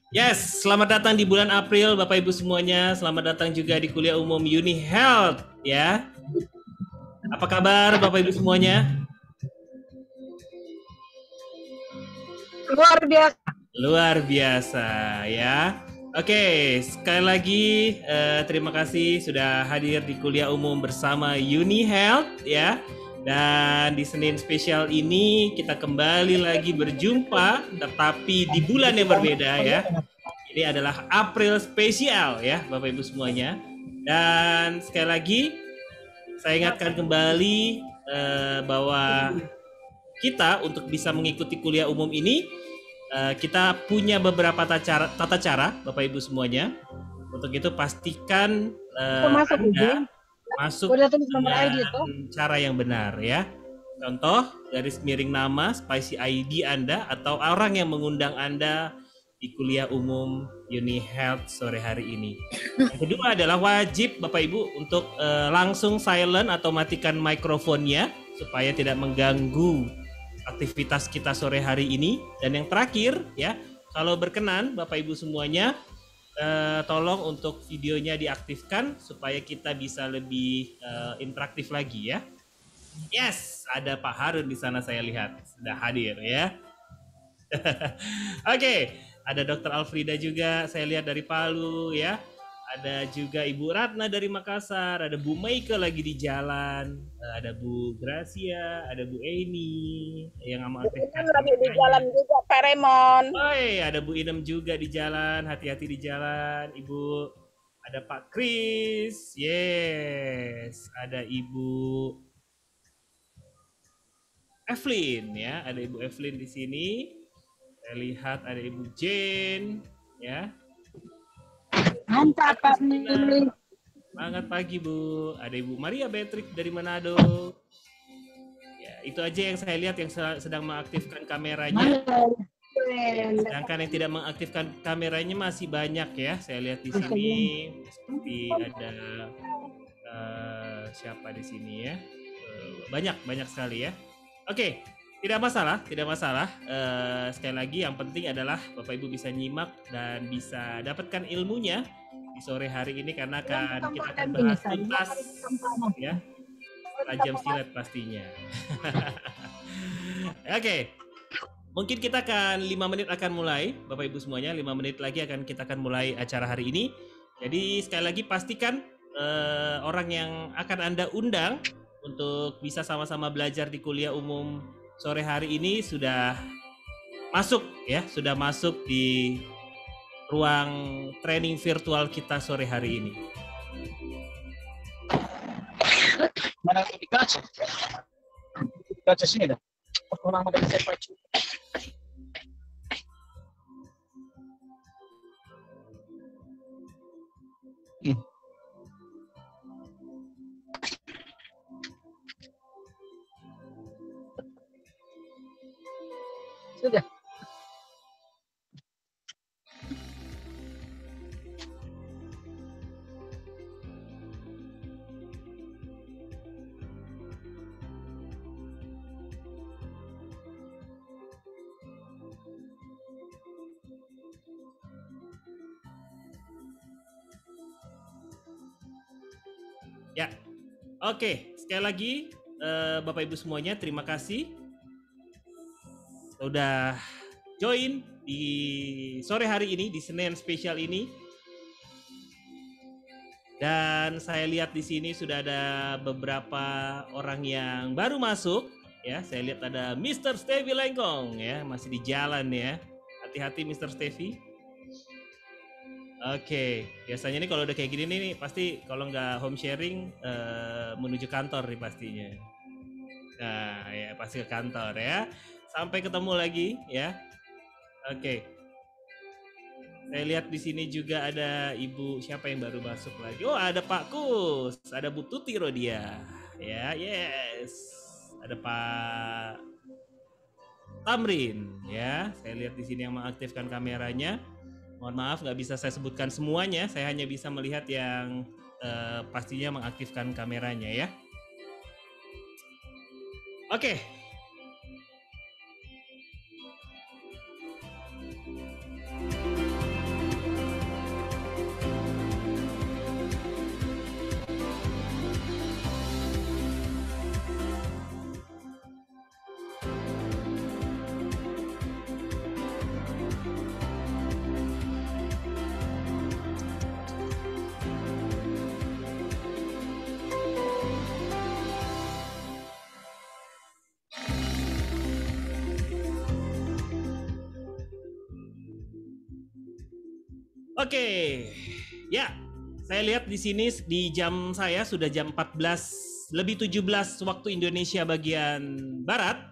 Yes, selamat datang di bulan April Bapak Ibu semuanya. Selamat datang juga di kuliah umum Uni Health ya. Apa kabar Bapak Ibu semuanya? Luar biasa. Luar biasa ya. Oke, sekali lagi terima kasih sudah hadir di kuliah umum bersama Uni Health ya. Dan di Senin spesial ini kita kembali lagi berjumpa, tetapi di bulan yang berbeda ya. Ini adalah April spesial ya Bapak Ibu semuanya. Dan sekali lagi saya ingatkan kembali bahwa kita untuk bisa mengikuti kuliah umum ini kita punya beberapa tata cara Bapak Ibu semuanya. Untuk itu pastikan Anda masuk dengan cara yang benar ya. Contoh, garis miring nama, spicy ID Anda atau orang yang mengundang Anda di kuliah umum Uni Health sore hari ini. Yang kedua adalah wajib Bapak Ibu untuk langsung silent atau matikan mikrofonnya supaya tidak mengganggu aktivitas kita sore hari ini. Dan yang terakhir ya, kalau berkenan Bapak Ibu semuanya tolong untuk videonya diaktifkan supaya kita bisa lebih interaktif lagi ya. Yes, ada Pak Harun di sana saya lihat sudah hadir ya. Oke, ada Dr. Alfrida juga saya lihat dari Palu ya. Ada juga Ibu Ratna dari Makassar, ada Bu Meike lagi di jalan, ada Bu Gracia, ada Bu Eni yang mengaktifkan lagi di jalan juga Pak Remon. Oi, ada Bu Inem juga di jalan, hati-hati di jalan. Ibu, ada Pak Kris, yes, ada Ibu Evelyn ya, ada Ibu Evelyn di sini. Saya lihat ada Ibu Jane ya. Mantap Pak. Semangat pagi Bu. Ada Ibu Maria Beatrix dari Manado. Ya, itu aja yang saya lihat yang sedang mengaktifkan kameranya. Ya, sedangkan yang tidak mengaktifkan kameranya masih banyak ya. Saya lihat di sini seperti ada siapa di sini ya. Banyak sekali ya. Oke, tidak masalah, tidak masalah. Sekali lagi yang penting adalah Bapak Ibu bisa nyimak dan bisa dapatkan ilmunya di sore hari ini karena kita akan bahas tuntas ya. Tajam silat pastinya. Oke. Mungkin kita akan 5 menit akan mulai, Bapak Ibu semuanya, 5 menit lagi kita akan mulai acara hari ini. Jadi sekali lagi pastikan orang yang akan Anda undang untuk bisa sama-sama belajar di kuliah umum sore hari ini sudah masuk ya, sudah masuk di ruang training virtual kita sore hari ini. Mana dikaca? Dikaca sini dah. Orang ada saya pacu. Sudah. Ya, oke. Sekali lagi Bapak Ibu semuanya terima kasih sudah join di sore hari ini di Senin spesial ini. Dan saya lihat di sini sudah ada beberapa orang yang baru masuk ya. Saya lihat ada Mr. Stevie Lengkong ya, masih di jalan ya. Hati-hati Mr. Stevie. Oke, biasanya nih kalau udah kayak gini nih pasti kalau nggak home sharing menuju kantor nih pastinya. Nah ya pasti ke kantor ya. Sampai ketemu lagi ya. Oke. Saya lihat di sini juga ada Ibu siapa yang baru masuk lagi. Oh ada Pak Kus, ada Bu Tuti Rodia. Ya yes. Ada Pak Tamrin ya. Saya lihat di sini yang mengaktifkan kameranya. Mohon maaf nggak bisa saya sebutkan semuanya, saya hanya bisa melihat yang pastinya mengaktifkan kameranya ya. Oke. Oke, ya, saya lihat di sini di jam saya sudah jam 14 lebih 17 waktu Indonesia bagian Barat.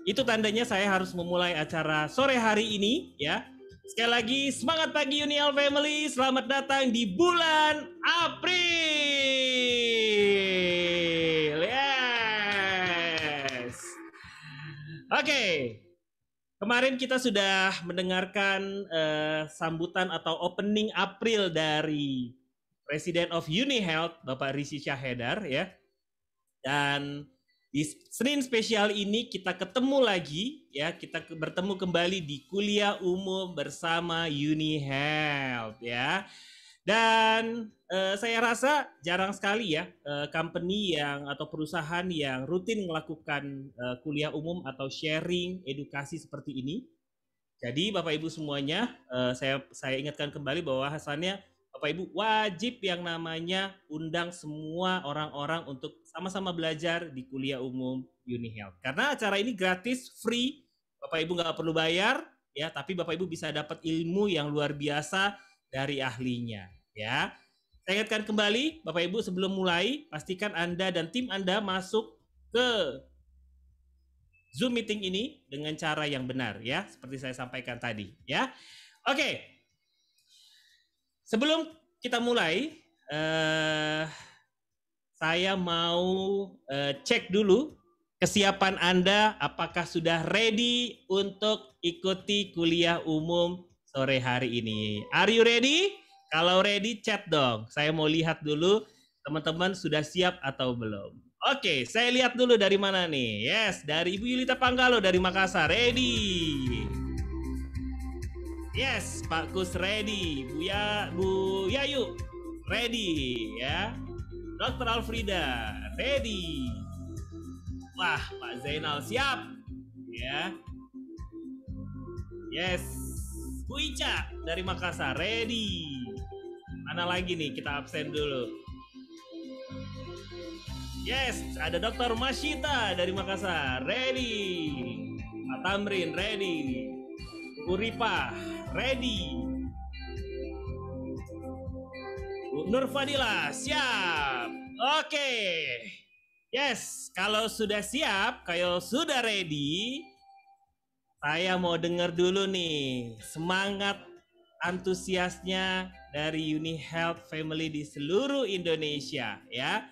Itu tandanya saya harus memulai acara sore hari ini, ya. Sekali lagi, semangat pagi Unial Family, selamat datang di bulan April. Yes. Oke. Kemarin kita sudah mendengarkan sambutan atau opening April dari President of UniHealth, Bapak Rishi Syahedar, ya. Dan di Senin spesial ini kita ketemu lagi, ya, kita bertemu kembali di kuliah umum bersama UniHealth, ya. Dan saya rasa jarang sekali ya company yang atau perusahaan yang rutin melakukan kuliah umum atau sharing edukasi seperti ini. Jadi Bapak Ibu semuanya, saya ingatkan kembali bahwa bahwasannya Bapak Ibu wajib yang namanya undang semua orang-orang untuk sama-sama belajar di kuliah umum UniHealth. Karena acara ini gratis, free, Bapak Ibu nggak perlu bayar, ya, tapi Bapak Ibu bisa dapat ilmu yang luar biasa dari ahlinya, ya. Saya ingatkan kembali, Bapak Ibu sebelum mulai, pastikan Anda dan tim Anda masuk ke Zoom meeting ini dengan cara yang benar, ya, seperti saya sampaikan tadi, ya. Oke. Sebelum kita mulai, saya mau cek dulu kesiapan Anda, apakah sudah ready untuk ikuti kuliah umum sore hari ini. Are you ready? Kalau ready, chat dong. Saya mau lihat dulu teman-teman sudah siap atau belum. Oke, saya lihat dulu dari mana nih. Yes, dari Ibu Yulita Panggalo dari Makassar. Ready. Yes, Pak Kus ready. Bu Yayu ready, ya. Dr. Alfrida ready. Wah, Pak Zainal siap, ya. Yes, Bu Ica dari Makassar ready. Mana lagi nih, kita absen dulu. Yes, ada Dr. Masyita dari Makassar ready. Pak Tamrin ready. Bu Ripa ready. Bu Nur Fadila siap. Oke. Yes, kalau sudah siap, kalau sudah ready, saya mau dengar dulu nih semangat antusiasnya dari UniHealth Family di seluruh Indonesia, ya.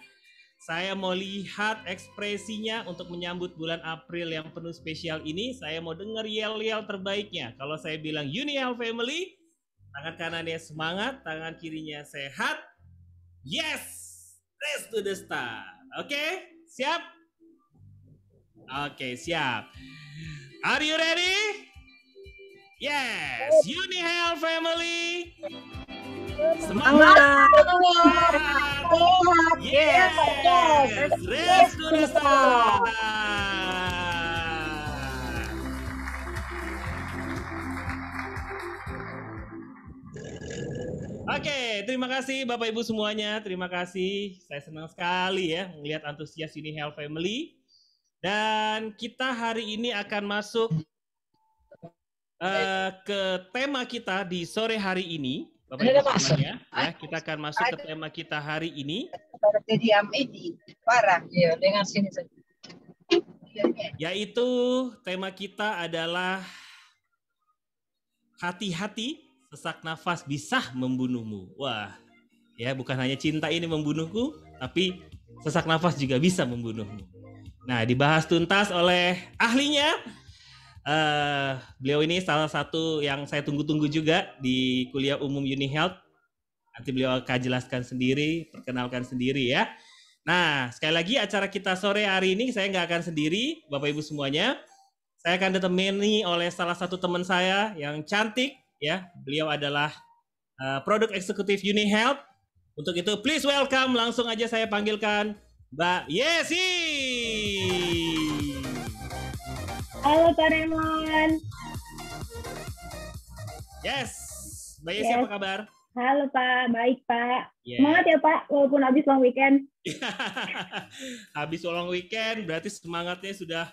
Saya mau lihat ekspresinya untuk menyambut bulan April yang penuh spesial ini. Saya mau dengar yel-yel terbaiknya. Kalau saya bilang UniHealth Family, tangan kanannya semangat, tangan kirinya sehat. Yes, race to the start. Oke, siap? Oke, siap. Are you ready? Yes, UniHealth Family. Semangat. Yes, race to the start. Oke, terima kasih Bapak Ibu semuanya. Terima kasih. Saya senang sekali ya melihat antusias UniHealth Family. Dan kita hari ini akan masuk ke tema kita di sore hari ini. Bapak Ibu semuanya, ya, kita akan masuk ke tema kita hari ini. Yaitu tema kita adalah hati-hati, sesak nafas bisa membunuhmu. Wah, ya, bukan hanya cinta ini membunuhku, tapi sesak nafas juga bisa membunuhmu. Nah, dibahas tuntas oleh ahlinya. Beliau ini salah satu yang saya tunggu-tunggu juga di kuliah umum UniHealth. Nanti beliau akan jelaskan sendiri, perkenalkan sendiri ya. Nah, sekali lagi acara kita sore hari ini saya nggak akan sendiri, Bapak Ibu semuanya. Saya akan ditemani oleh salah satu teman saya yang cantik ya. Beliau adalah Produk Eksekutif UniHealth. Untuk itu, please welcome, langsung aja saya panggilkan Mbak Yesi. Halo Pak Raymond. Yes, Mbak Yesi apa kabar? Halo Pak, baik Pak. Yeah. Semangat ya Pak, walaupun habis long weekend. Habis long weekend, berarti semangatnya sudah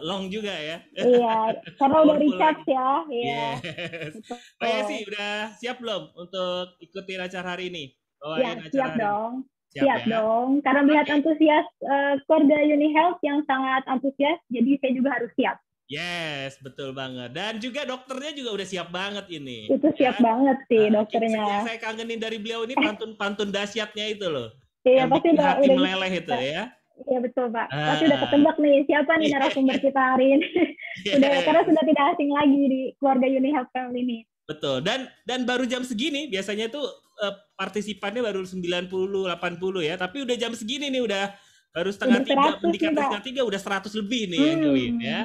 long juga ya. Iya, karena udah Powerful recharge lagi. ya. Iya, Yes. Mbak Yesi, betul. udah siap belum untuk ikutin acara hari ini? Ya, Bawain acara siap hari ini? dong. Siap Siap ya? dong. Karena melihat Oke. antusias keluarga Uni Health yang sangat antusias, jadi saya juga harus siap. Yes, betul banget. Dan juga dokternya juga udah siap banget ini. Itu siap Ya. banget sih Yang dokternya. saya kangenin dari beliau ini pantun-pantun dahsyatnya itu loh. Iya, Yang pasti bikin hati udah bisa. meleleh itu ya. Iya betul Pak. Pasti udah Ah, ketebak nih siapa nih narasumber yes. kita hari ini. Karena Yes. sudah tidak asing lagi di keluarga Uni Health Family ini. Betul. Dan baru jam segini biasanya tuh partisipannya baru 90 80 ya, tapi udah jam segini nih udah baru setengah Udah 3, 100 nih mendekati Pak. setengah 3 udah 100 lebih nih yang join ya.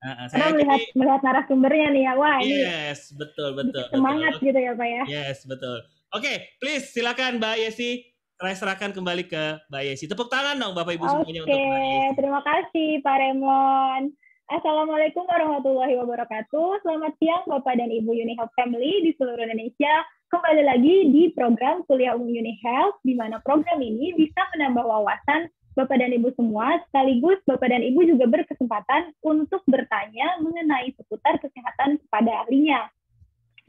Karena Saya melihat jadi narasumbernya nih ya, wah ini yes, betul betul bikin betul. semangat gitu ya Pak ya. Yes, betul. Oke, please silakan Mbak Yesi. Saya serahkan kembali ke Mbak Yesi. Tepuk tangan dong Bapak Ibu semuanya untuk Oke, Mbak Yesi. terima kasih Pak Remon. Assalamualaikum warahmatullahi wabarakatuh. Selamat siang Bapak dan Ibu Uni Health Family di seluruh Indonesia. Kembali lagi di program Kuliah Umum Uni Health, di mana program ini bisa menambah wawasan Bapak dan Ibu semua, sekaligus Bapak dan Ibu juga berkesempatan untuk bertanya mengenai seputar kesehatan kepada ahlinya.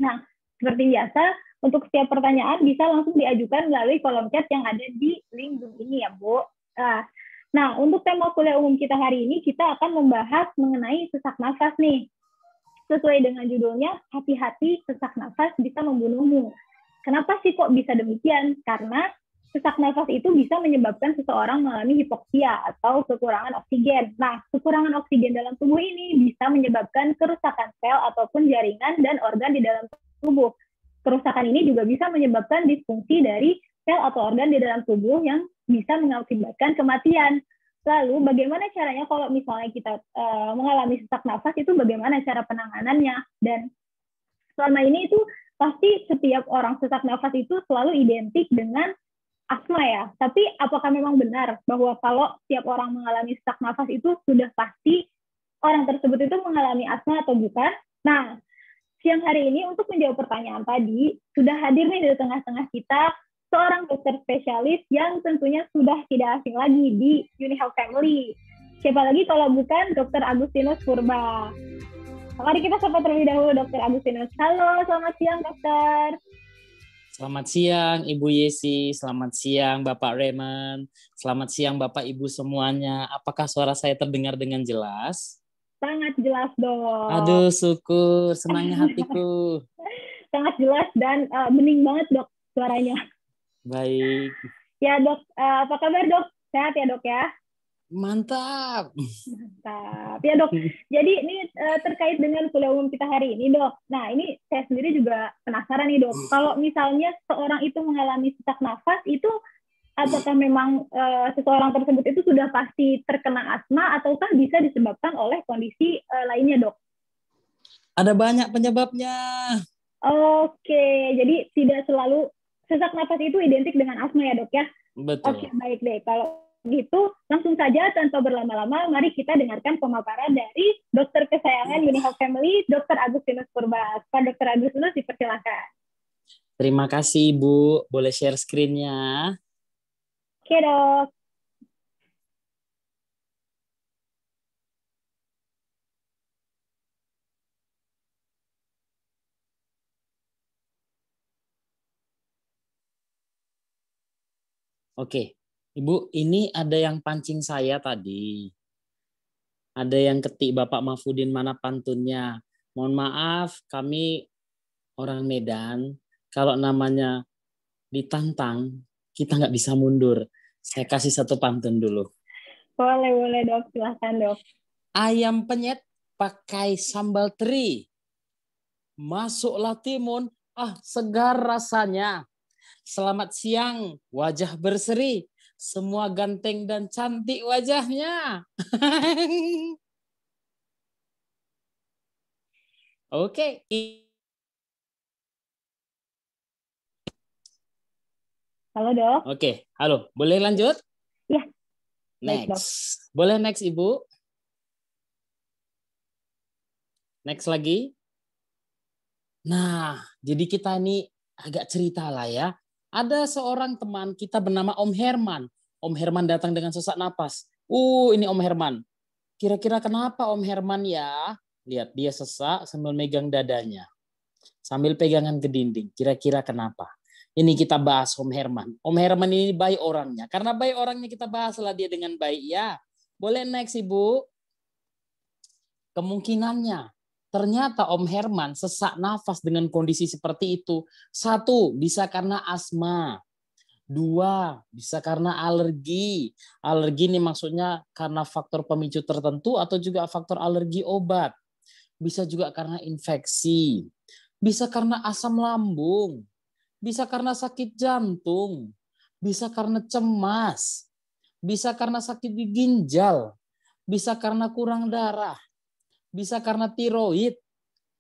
Nah, seperti biasa, untuk setiap pertanyaan bisa langsung diajukan melalui kolom chat yang ada di link Zoom ini ya, Bu. Nah, untuk tema kuliah umum kita hari ini, kita akan membahas mengenai sesak nafas nih. Sesuai dengan judulnya, hati-hati sesak nafas bisa membunuhmu. Kenapa sih kok bisa demikian? Karena sesak nafas itu bisa menyebabkan seseorang mengalami hipoksia atau kekurangan oksigen. Nah, kekurangan oksigen dalam tubuh ini bisa menyebabkan kerusakan sel ataupun jaringan dan organ di dalam tubuh. Kerusakan ini juga bisa menyebabkan disfungsi dari sel atau organ di dalam tubuh yang bisa mengakibatkan kematian. Lalu bagaimana caranya kalau misalnya kita mengalami sesak nafas itu bagaimana cara penanganannya? Dan selama ini itu pasti setiap orang sesak nafas itu selalu identik dengan asma ya. Tapi apakah memang benar bahwa kalau setiap orang mengalami sesak nafas itu sudah pasti orang tersebut itu mengalami asma atau bukan? Nah, siang hari ini untuk menjawab pertanyaan tadi, sudah hadir nih di tengah-tengah kita seorang dokter spesialis yang tentunya sudah tidak asing lagi di Uni Health Family. Siapa lagi kalau bukan Dr. Agustinus Purba. Mari kita sapa terlebih dahulu Dr. Agustinus. Halo, selamat siang dokter. Selamat siang Ibu Yesi, selamat siang Bapak Raymond, selamat siang Bapak Ibu semuanya. Apakah suara saya terdengar dengan jelas? Sangat jelas dok. Aduh syukur, senangnya hatiku. Sangat jelas dan bening banget dok suaranya. Baik. Ya dok, apa kabar dok? Sehat ya dok ya? Mantap. Mantap. Ya dok, jadi ini terkait dengan kuliah umum kita hari ini dok. Nah ini saya sendiri juga penasaran nih dok. Kalau misalnya seorang itu mengalami sesak nafas, itu apakah memang seseorang tersebut itu sudah pasti terkena asma ataukah bisa disebabkan oleh kondisi lainnya dok? Ada banyak penyebabnya. Oke, jadi tidak selalu sesak nafas itu identik dengan asma ya dok ya? Betul. Oke, baik deh. Kalau gitu, langsung saja tanpa berlama-lama, mari kita dengarkan pemaparan dari dokter kesayangan Uni Health Family, Dr. Agustinus Purba. Pak Dr. Agustinus, dipersilakan. Terima kasih Ibu, boleh share screen-nya. Oke dok. Oke, Ibu, ini ada yang pancing saya tadi. Ada yang ketik Bapak Mahfudin mana pantunnya. Mohon maaf, kami orang Medan. Kalau namanya ditantang, kita nggak bisa mundur. Saya kasih satu pantun dulu. Boleh dok, silahkan dok. Ayam penyet pakai sambal teri. Masuklah timun, segar rasanya. Selamat siang, wajah berseri. Semua ganteng dan cantik wajahnya. Oke. Halo dok. Oke, halo. Boleh lanjut? Ya. Next. Baik, Boleh next, Ibu? Next lagi. Nah, jadi kita ini agak cerita lah ya. Ada seorang teman kita bernama Om Herman. Om Herman datang dengan sesak napas. Ini Om Herman. Kira-kira kenapa Om Herman ya? Lihat, dia sesak sambil megang dadanya. Sambil pegangan ke dinding. Kira-kira kenapa? Ini kita bahas Om Herman. Om Herman ini baik orangnya. Karena baik orangnya kita bahaslah dia dengan baik ya. Boleh next Ibu? Kemungkinannya. Ternyata Om Herman sesak nafas dengan kondisi seperti itu. 1, bisa karena asma. 2, bisa karena alergi. Alergi ini maksudnya karena faktor pemicu tertentu atau juga faktor alergi obat. Bisa juga karena infeksi. Bisa karena asam lambung. Bisa karena sakit jantung. Bisa karena cemas. Bisa karena sakit di ginjal. Bisa karena kurang darah. Bisa karena tiroid,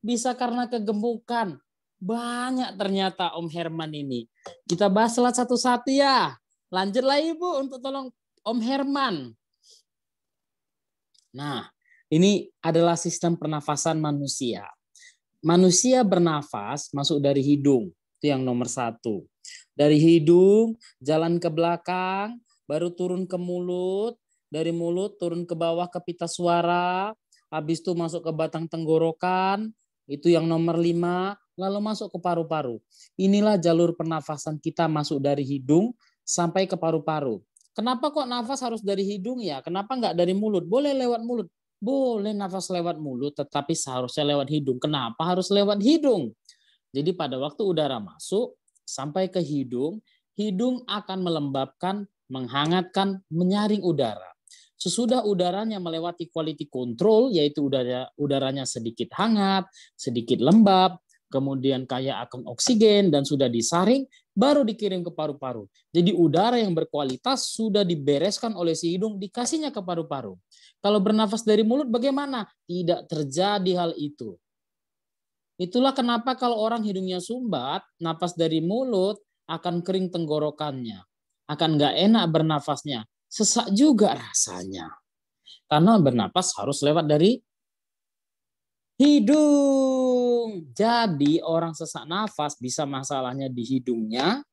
bisa karena kegemukan. Banyak ternyata Om Herman ini. Kita bahas satu-satu ya. Lanjutlah Ibu untuk tolong Om Herman. Nah, ini adalah sistem pernafasan manusia. Manusia bernafas masuk dari hidung. Itu yang nomor 1. Dari hidung, jalan ke belakang, baru turun ke mulut. Dari mulut turun ke bawah ke pita suara. Habis itu masuk ke batang tenggorokan, itu yang nomor 5, lalu masuk ke paru-paru. Inilah jalur pernafasan kita masuk dari hidung sampai ke paru-paru. Kenapa kok nafas harus dari hidung ya? Kenapa nggak dari mulut? Boleh lewat mulut. Boleh nafas lewat mulut, tetapi seharusnya lewat hidung. Kenapa harus lewat hidung? Jadi pada waktu udara masuk sampai ke hidung, hidung akan melembabkan, menghangatkan, menyaring udara. Sesudah udaranya melewati quality control, yaitu udaranya sedikit hangat, sedikit lembab, kemudian kaya akan oksigen, dan sudah disaring, baru dikirim ke paru-paru. Jadi udara yang berkualitas sudah dibereskan oleh si hidung, dikasihnya ke paru-paru. Kalau bernafas dari mulut bagaimana? Tidak terjadi hal itu. Itulah kenapa kalau orang hidungnya sumbat, napas dari mulut akan kering tenggorokannya. Akan nggak enak bernafasnya. Sesak juga rasanya. Karena bernapas harus lewat dari hidung. Jadi orang sesak nafas bisa masalahnya di hidungnya,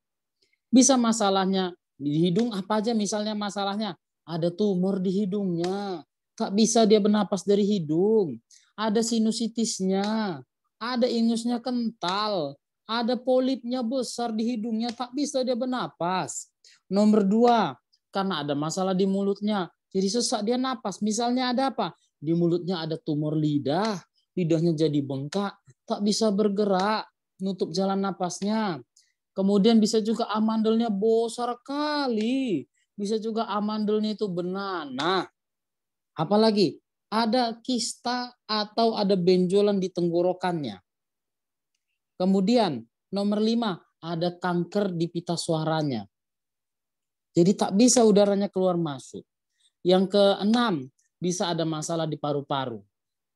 bisa masalahnya di hidung apa aja, misalnya masalahnya ada tumor di hidungnya, tak bisa dia bernapas dari hidung, ada sinusitisnya, ada ingusnya kental, ada polipnya besar di hidungnya, tak bisa dia bernapas. Nomor 2, karena ada masalah di mulutnya, jadi sesak dia napas. Misalnya ada apa? Di mulutnya ada tumor lidah, lidahnya jadi bengkak, tak bisa bergerak, nutup jalan napasnya. Kemudian bisa juga amandelnya besar kali, bisa juga amandelnya itu benana. Apalagi ada kista atau ada benjolan di tenggorokannya. Kemudian nomor 5, ada kanker di pita suaranya. Jadi tak bisa udaranya keluar masuk. Yang ke-6, bisa ada masalah di paru-paru.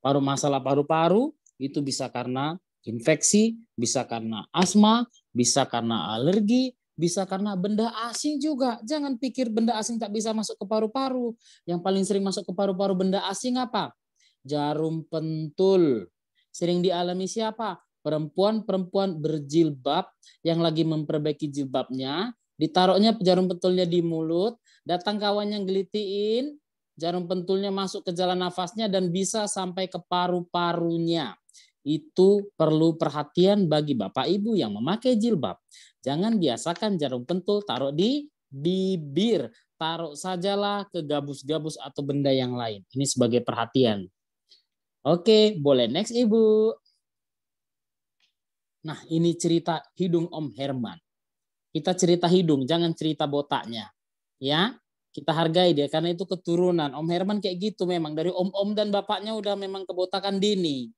Masalah paru-paru itu bisa karena infeksi, bisa karena asma, bisa karena alergi, bisa karena benda asing juga. Jangan pikir benda asing tak bisa masuk ke paru-paru. Yang paling sering masuk ke paru-paru benda asing apa? Jarum pentul. Sering dialami siapa? Perempuan-perempuan berjilbab yang lagi memperbaiki jilbabnya, ditaruhnya jarum pentulnya di mulut, datang kawannya gelitiin, jarum pentulnya masuk ke jalan nafasnya dan bisa sampai ke paru-parunya. Itu perlu perhatian bagi Bapak Ibu yang memakai jilbab. Jangan biasakan jarum pentul taruh di bibir, taruh sajalah ke gabus-gabus atau benda yang lain. Ini sebagai perhatian. Oke, boleh next Ibu. Nah, ini cerita hidung Om Herman. Kita cerita hidung, jangan cerita botaknya. Ya, kita hargai dia karena itu keturunan. Om Herman kayak gitu memang. Dari om-om dan bapaknya udah memang kebotakan dini.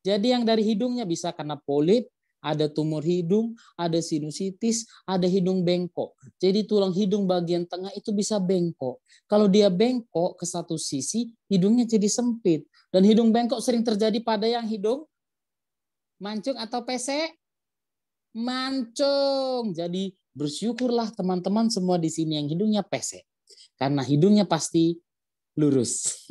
Jadi yang dari hidungnya bisa karena polip, ada tumor hidung, ada sinusitis, ada hidung bengkok. Jadi tulang hidung bagian tengah itu bisa bengkok. Kalau dia bengkok ke satu sisi, hidungnya jadi sempit. Dan hidung bengkok sering terjadi pada yang hidung mancung atau pesek? Mancung. Jadi bersyukurlah teman-teman semua di sini yang hidungnya pesek. Karena hidungnya pasti lurus.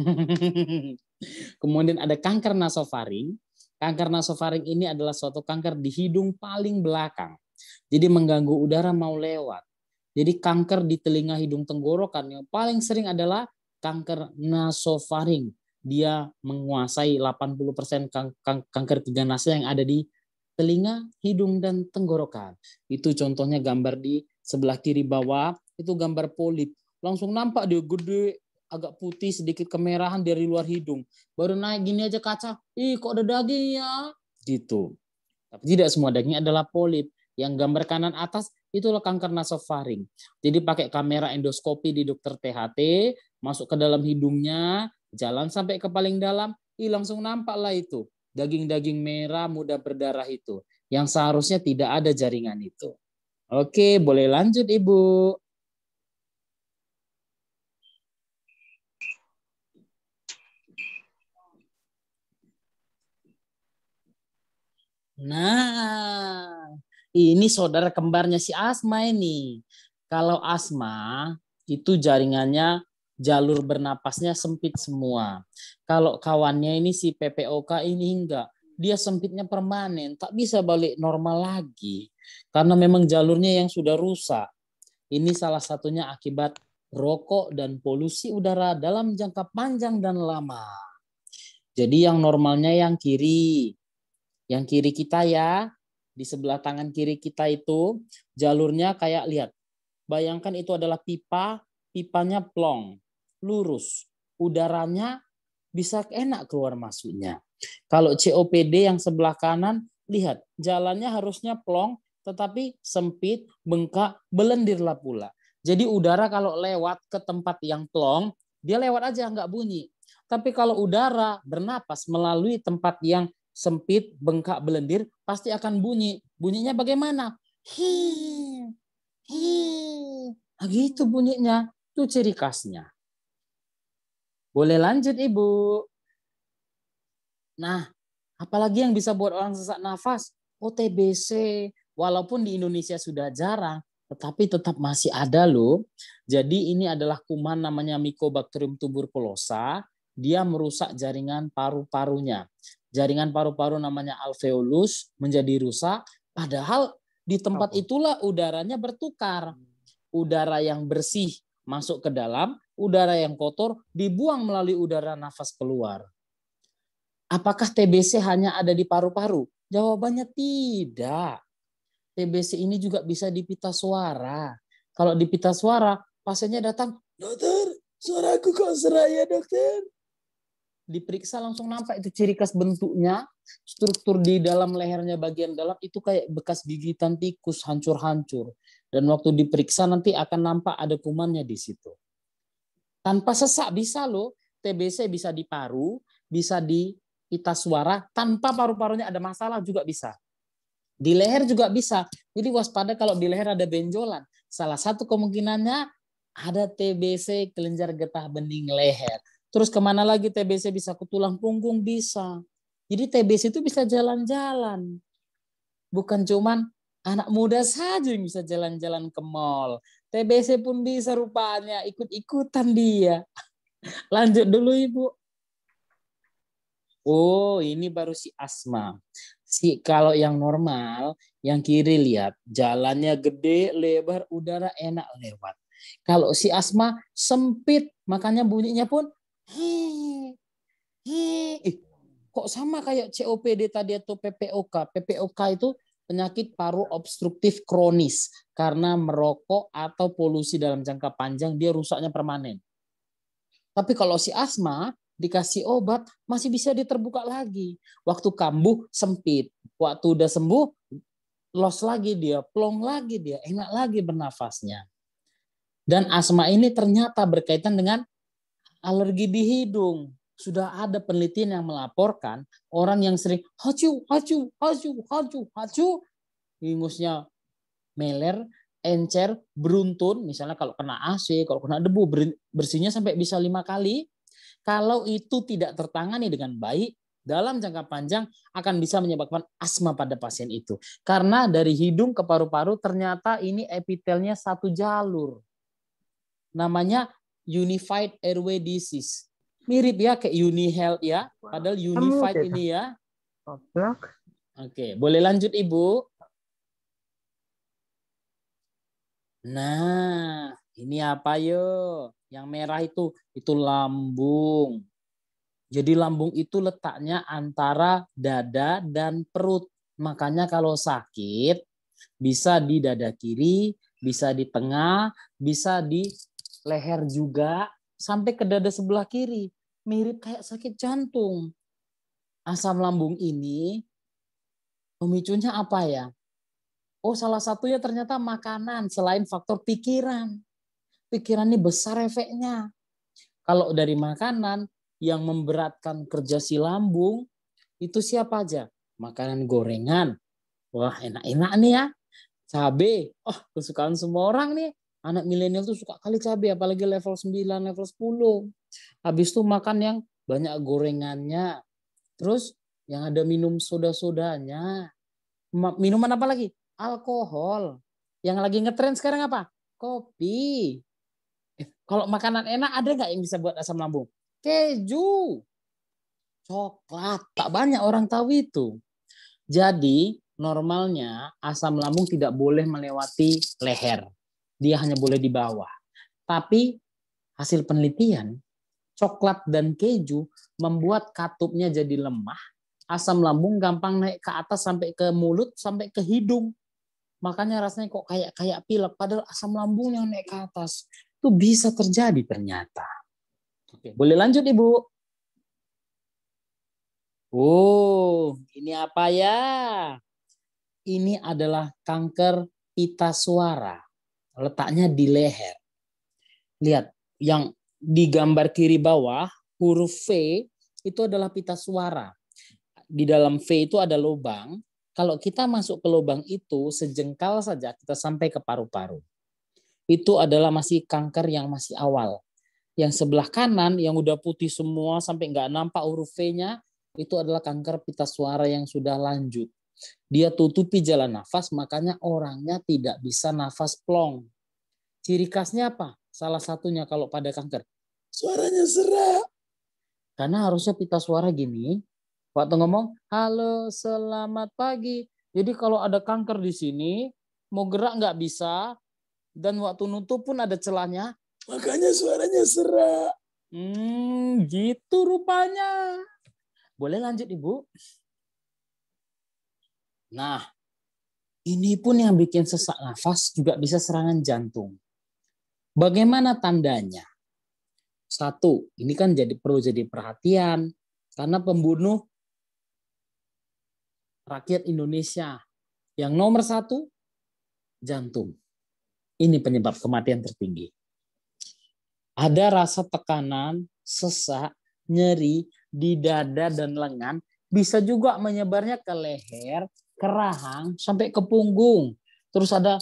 Kemudian ada kanker nasofaring. Kanker nasofaring ini adalah suatu kanker di hidung paling belakang. Jadi mengganggu udara mau lewat. Jadi kanker di telinga hidung tenggorokan yang paling sering adalah kanker nasofaring. Dia menguasai 80% kanker keganas yang ada di telinga, hidung, dan tenggorokan. Itu contohnya gambar di sebelah kiri bawah, itu gambar polip. Langsung nampak dia gede, agak putih, sedikit kemerahan dari luar hidung. Baru naik gini aja kaca, kok ada daging ya? Gitu. Tapi tidak semua daging adalah polip. Yang gambar kanan atas itulah kanker nasofaring. Jadi pakai kamera endoskopi di dokter THT, masuk ke dalam hidungnya, jalan sampai ke paling dalam, langsung nampaklah itu. Daging-daging merah mudah berdarah itu. Yang seharusnya tidak ada jaringan itu. Oke, boleh lanjut Ibu. Nah, ini saudara kembarnya si Asma ini. Kalau Asma, itu jaringannya, jalur bernapasnya sempit semua. Kalau kawannya ini si PPOK ini enggak. Dia sempitnya permanen, tak bisa balik normal lagi. Karena memang jalurnya yang sudah rusak. Ini salah satunya akibat rokok dan polusi udara dalam jangka panjang dan lama. Jadi yang normalnya yang kiri. Yang kiri kita ya, di sebelah tangan kiri kita itu jalurnya kayak lihat. Bayangkan itu adalah pipa, pipanya plong, lurus. Udaranya bisa enak keluar masuknya. Kalau COPD yang sebelah kanan, lihat jalannya harusnya plong, tetapi sempit, bengkak, belendirlah pula. Jadi udara kalau lewat ke tempat yang plong, dia lewat aja nggak bunyi. Tapi kalau udara bernapas melalui tempat yang sempit, bengkak, belendir, pasti akan bunyi. Bunyinya bagaimana? Hi, hi. Nah, gitu bunyinya. Itu ciri khasnya. Boleh lanjut, Ibu. Nah, apalagi yang bisa buat orang sesak nafas? TBC. Walaupun di Indonesia sudah jarang, tetapi tetap masih ada loh. Jadi ini adalah kuman namanya Mycobacterium tuberculosa. Dia merusak jaringan paru-parunya. Jaringan paru-paru namanya alveolus menjadi rusak. Padahal di tempat itulah udaranya bertukar. Udara yang bersih masuk ke dalam, udara yang kotor dibuang melalui udara nafas keluar. Apakah TBC hanya ada di paru-paru? Jawabannya tidak. TBC ini juga bisa di pita suara. Kalau di pita suara, pasiennya datang, dokter, suaraku kok serak ya dokter? Diperiksa langsung nampak itu ciri khas bentuknya, struktur di dalam lehernya bagian dalam itu kayak bekas gigitan tikus hancur-hancur. Dan waktu diperiksa nanti akan nampak ada kumannya di situ. Tanpa sesak bisa loh, TBC bisa di paru, bisa di pita suara, tanpa paru-parunya ada masalah juga bisa. Di leher juga bisa. Jadi waspada kalau di leher ada benjolan. Salah satu kemungkinannya ada TBC kelenjar getah bening leher. Terus kemana lagi TBC bisa ke tulang punggung bisa. Jadi TBC itu bisa jalan-jalan. Bukan cuman anak muda saja yang bisa jalan-jalan ke mall. TBC pun bisa rupanya ikut-ikutan dia. Lanjut dulu Ibu. Oh, ini baru si Asma. Kalau yang normal, yang kiri lihat jalannya gede, lebar, udara enak lewat. Kalau si Asma sempit, makanya bunyinya pun kok sama kayak COPD tadi atau PPOK. PPOK itu penyakit paru obstruktif kronis karena merokok atau polusi dalam jangka panjang dia rusaknya permanen. Tapi kalau si Asma dikasih obat masih bisa diterbuka lagi. Waktu kambuh sempit, waktu udah sembuh los lagi dia, plong lagi dia, enak lagi bernafasnya. Dan asma ini ternyata berkaitan dengan alergi di hidung. Sudah ada penelitian yang melaporkan orang yang sering hacu, ingusnya meler, encer, beruntun, misalnya kalau kena AC, kalau kena debu, bersihnya sampai bisa 5 kali. Kalau itu tidak tertangani dengan baik, dalam jangka panjang akan bisa menyebabkan asma pada pasien itu. Karena dari hidung ke paru-paru ternyata ini epitelnya satu jalur. Namanya Unified Airway Disease. Mirip ya kayak UniHealth ya, padahal Unified ini ya. Oke, boleh lanjut Ibu. Nah, Ini apa yo? Yang merah itu lambung. Jadi lambung itu letaknya antara dada dan perut. Makanya kalau sakit bisa di dada kiri, bisa di tengah, bisa di leher juga, sampai ke dada sebelah kiri. Mirip kayak sakit jantung. Asam lambung ini pemicunya apa ya? Oh, salah satunya ternyata makanan selain faktor pikiran. Pikiran ini besar efeknya. Kalau dari makanan yang memberatkan kerja si lambung, itu siapa aja? Makanan gorengan. Wah, enak-enak nih ya. Cabe. Oh, kesukaan semua orang nih. Anak milenial tuh suka kali cabe, apalagi level 9, level 10. Habis itu makan yang banyak gorengannya. Terus yang ada minum soda-sodanya. Minuman apa lagi? Alkohol. Yang lagi ngetren sekarang apa? Kopi. Kalau makanan enak ada nggak yang bisa buat asam lambung? Keju, coklat. Tak banyak orang tahu itu. Jadi normalnya asam lambung tidak boleh melewati leher. Dia hanya boleh di bawah. Tapi hasil penelitian, coklat dan keju membuat katupnya jadi lemah. Asam lambung gampang naik ke atas sampai ke mulut, sampai ke hidung. Makanya rasanya kok kayak pilek. Padahal asam lambung yang naik ke atas. Itu bisa terjadi ternyata. Oke, boleh lanjut Ibu? Oh, ini apa ya? Ini adalah kanker pita suara. Letaknya di leher. Lihat, yang di gambar kiri bawah, huruf V itu adalah pita suara. Di dalam V itu ada lubang. Kalau kita masuk ke lubang itu, sejengkal saja kita sampai ke paru-paru. Itu adalah masih kanker yang masih awal. Yang sebelah kanan yang udah putih semua sampai nggak nampak huruf V-nya, itu adalah kanker pita suara yang sudah lanjut. Dia tutupi jalan nafas, makanya orangnya tidak bisa nafas plong. Ciri khasnya apa? Salah satunya kalau pada kanker, suaranya serak. Karena harusnya pita suara gini, waktu ngomong, halo selamat pagi. Jadi kalau ada kanker di sini, mau gerak nggak bisa, dan waktu nutup pun ada celahnya, makanya suaranya serak. Gitu rupanya. Boleh lanjut Ibu? Nah, ini pun yang bikin sesak nafas juga bisa serangan jantung. Bagaimana tandanya? Satu, ini kan perlu jadi perhatian karena pembunuh rakyat Indonesia. Yang nomor satu, jantung. Ini penyebab kematian tertinggi. Ada rasa tekanan, sesak, nyeri di dada dan lengan, bisa juga menyebarnya ke leher, ke rahang, sampai ke punggung. Terus ada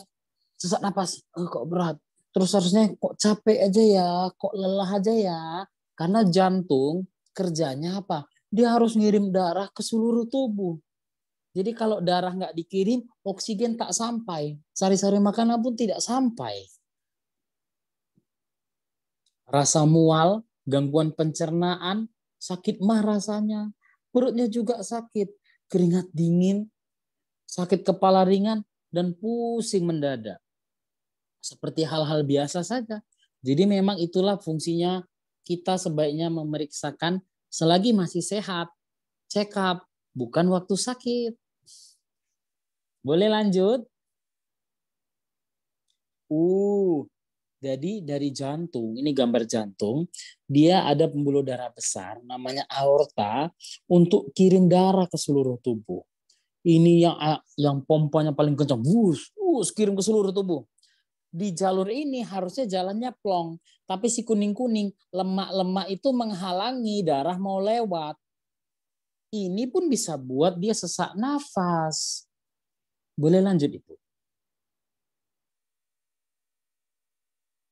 sesak napas, kok berat. Terus harusnya kok capek aja ya, kok lelah aja ya. Karena jantung kerjanya apa? Dia harus ngirim darah ke seluruh tubuh. Jadi kalau darah nggak dikirim, oksigen tak sampai. Sari-sari makanan pun tidak sampai. Rasa mual, gangguan pencernaan, sakit mah rasanya. Perutnya juga sakit, keringat dingin, sakit kepala ringan, dan pusing mendadak. Seperti hal-hal biasa saja. Jadi memang itulah fungsinya kita sebaiknya memeriksakan selagi masih sehat. Check up, bukan waktu sakit. Boleh lanjut? Jadi dari jantung, ini gambar jantung, dia ada pembuluh darah besar, namanya aorta, untuk kirim darah ke seluruh tubuh. Ini yang pompanya paling kencang, kirim ke seluruh tubuh. Di jalur ini harusnya jalannya plong, tapi si kuning-kuning, lemak-lemak itu menghalangi darah mau lewat. Ini pun bisa buat dia sesak nafas. Boleh lanjut Ibu.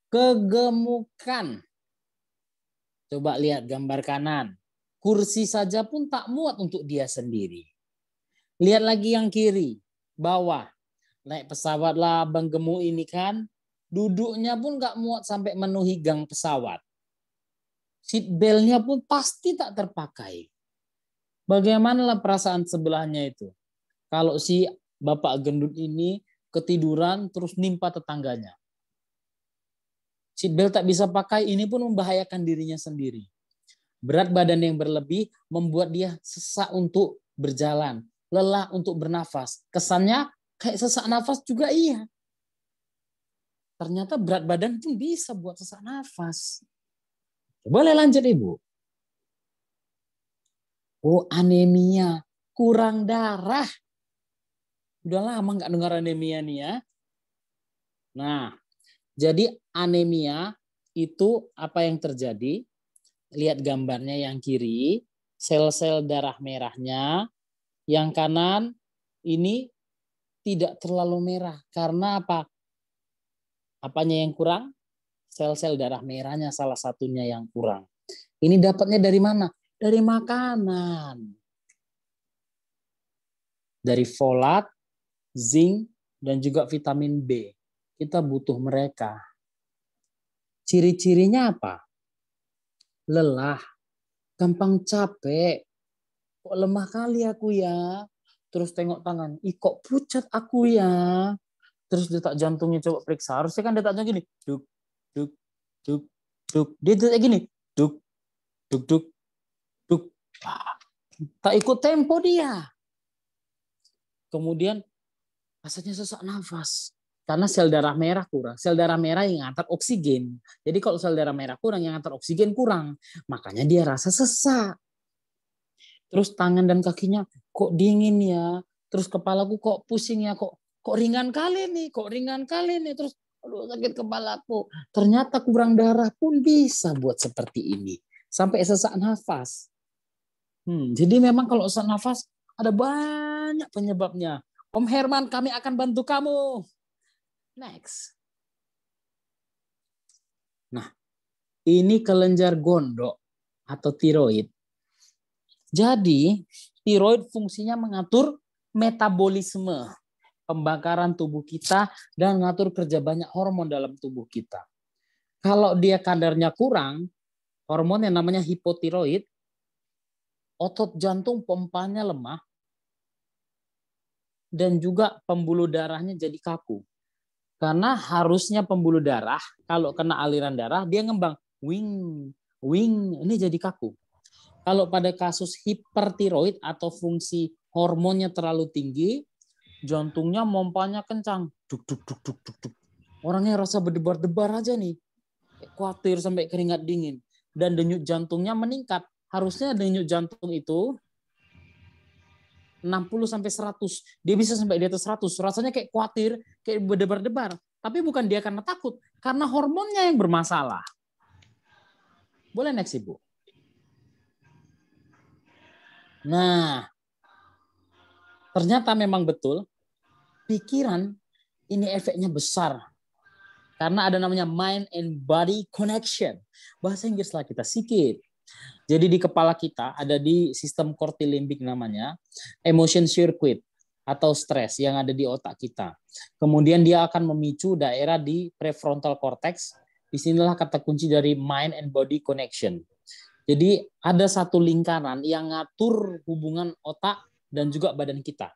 Kegemukan. Coba lihat gambar kanan. Kursi saja pun tak muat untuk dia sendiri. Lihat lagi yang kiri, bawah. Naik pesawat lah Bang Gemuk ini kan. Duduknya pun gak muat sampai memenuhi gang pesawat. Seat belt-nya pun pasti tak terpakai. Bagaimana perasaan sebelahnya itu? Kalau si Bapak gendut ini ketiduran terus nimpa tetangganya. Seatbelt tak bisa pakai, ini pun membahayakan dirinya sendiri. Berat badan yang berlebih membuat dia sesak untuk berjalan, lelah untuk bernafas. Kesannya kayak sesak nafas juga iya. Ternyata berat badan pun bisa buat sesak nafas. Boleh lanjut Ibu. Oh, anemia, kurang darah. Udah lama nggak dengar anemia nih ya. Nah, jadi anemia itu apa yang terjadi? Lihat gambarnya yang kiri, sel-sel darah merahnya. Yang kanan ini tidak terlalu merah. Karena apa? Apanya yang kurang? Sel-sel darah merahnya salah satunya yang kurang. Ini dapatnya dari mana? Dari makanan. Dari folat, zinc, dan juga vitamin B. Kita butuh mereka. Ciri-cirinya apa? Lelah, gampang capek. Kok lemah kali aku ya? Terus tengok tangan, ih kok pucat aku ya? Terus detak jantungnya coba periksa. Harusnya kan detak jantung gini, duk, duk, duk, duk. Dia detak gini, duk, duk, duk, duk. Tak ikut tempo dia. Kemudian rasanya sesak nafas. Karena sel darah merah kurang. Sel darah merah yang ngantar oksigen. Jadi kalau sel darah merah kurang, yang ngantar oksigen kurang. Makanya dia rasa sesak. Terus tangan dan kakinya kok dingin ya. Terus kepalaku kok pusing ya. Kok ringan kali nih. Kok ringan kali nih. Terus aduh sakit kepalaku. Ternyata kurang darah pun bisa buat seperti ini. Sampai sesak nafas. Jadi memang kalau sesak nafas ada banyak penyebabnya. Om Herman, kami akan bantu kamu. Next. Nah, ini kelenjar gondok atau tiroid. Jadi, tiroid fungsinya mengatur metabolisme, pembakaran tubuh kita, dan mengatur kerja banyak hormon dalam tubuh kita. Kalau dia kadarnya kurang, hormon yang namanya hipotiroid, otot jantung pompanya lemah, dan juga pembuluh darahnya jadi kaku. Karena harusnya pembuluh darah, kalau kena aliran darah, dia ngembang. Wing, ini jadi kaku. Kalau pada kasus hipertiroid atau fungsi hormonnya terlalu tinggi, jantungnya mompanya kencang. Duk, duk, duk, duk, duk, duk. Orangnya rasa berdebar-debar aja nih. Khawatir sampai keringat dingin. Dan denyut jantungnya meningkat. Harusnya denyut jantung itu 60 sampai 100. Dia bisa sampai di atas 100. Rasanya kayak khawatir, kayak berdebar-debar. Tapi bukan dia karena takut, karena hormonnya yang bermasalah. Boleh next, Ibu? Nah, ternyata memang betul pikiran ini efeknya besar. Karena ada namanya mind and body connection. Bahasa Inggris lah kita sikit. Jadi di kepala kita ada di sistem kortilimbik namanya emotion circuit atau stres yang ada di otak kita. Kemudian dia akan memicu daerah di prefrontal cortex. Disinilah kata kunci dari mind and body connection. Jadi ada satu lingkaran yang ngatur hubungan otak dan juga badan kita.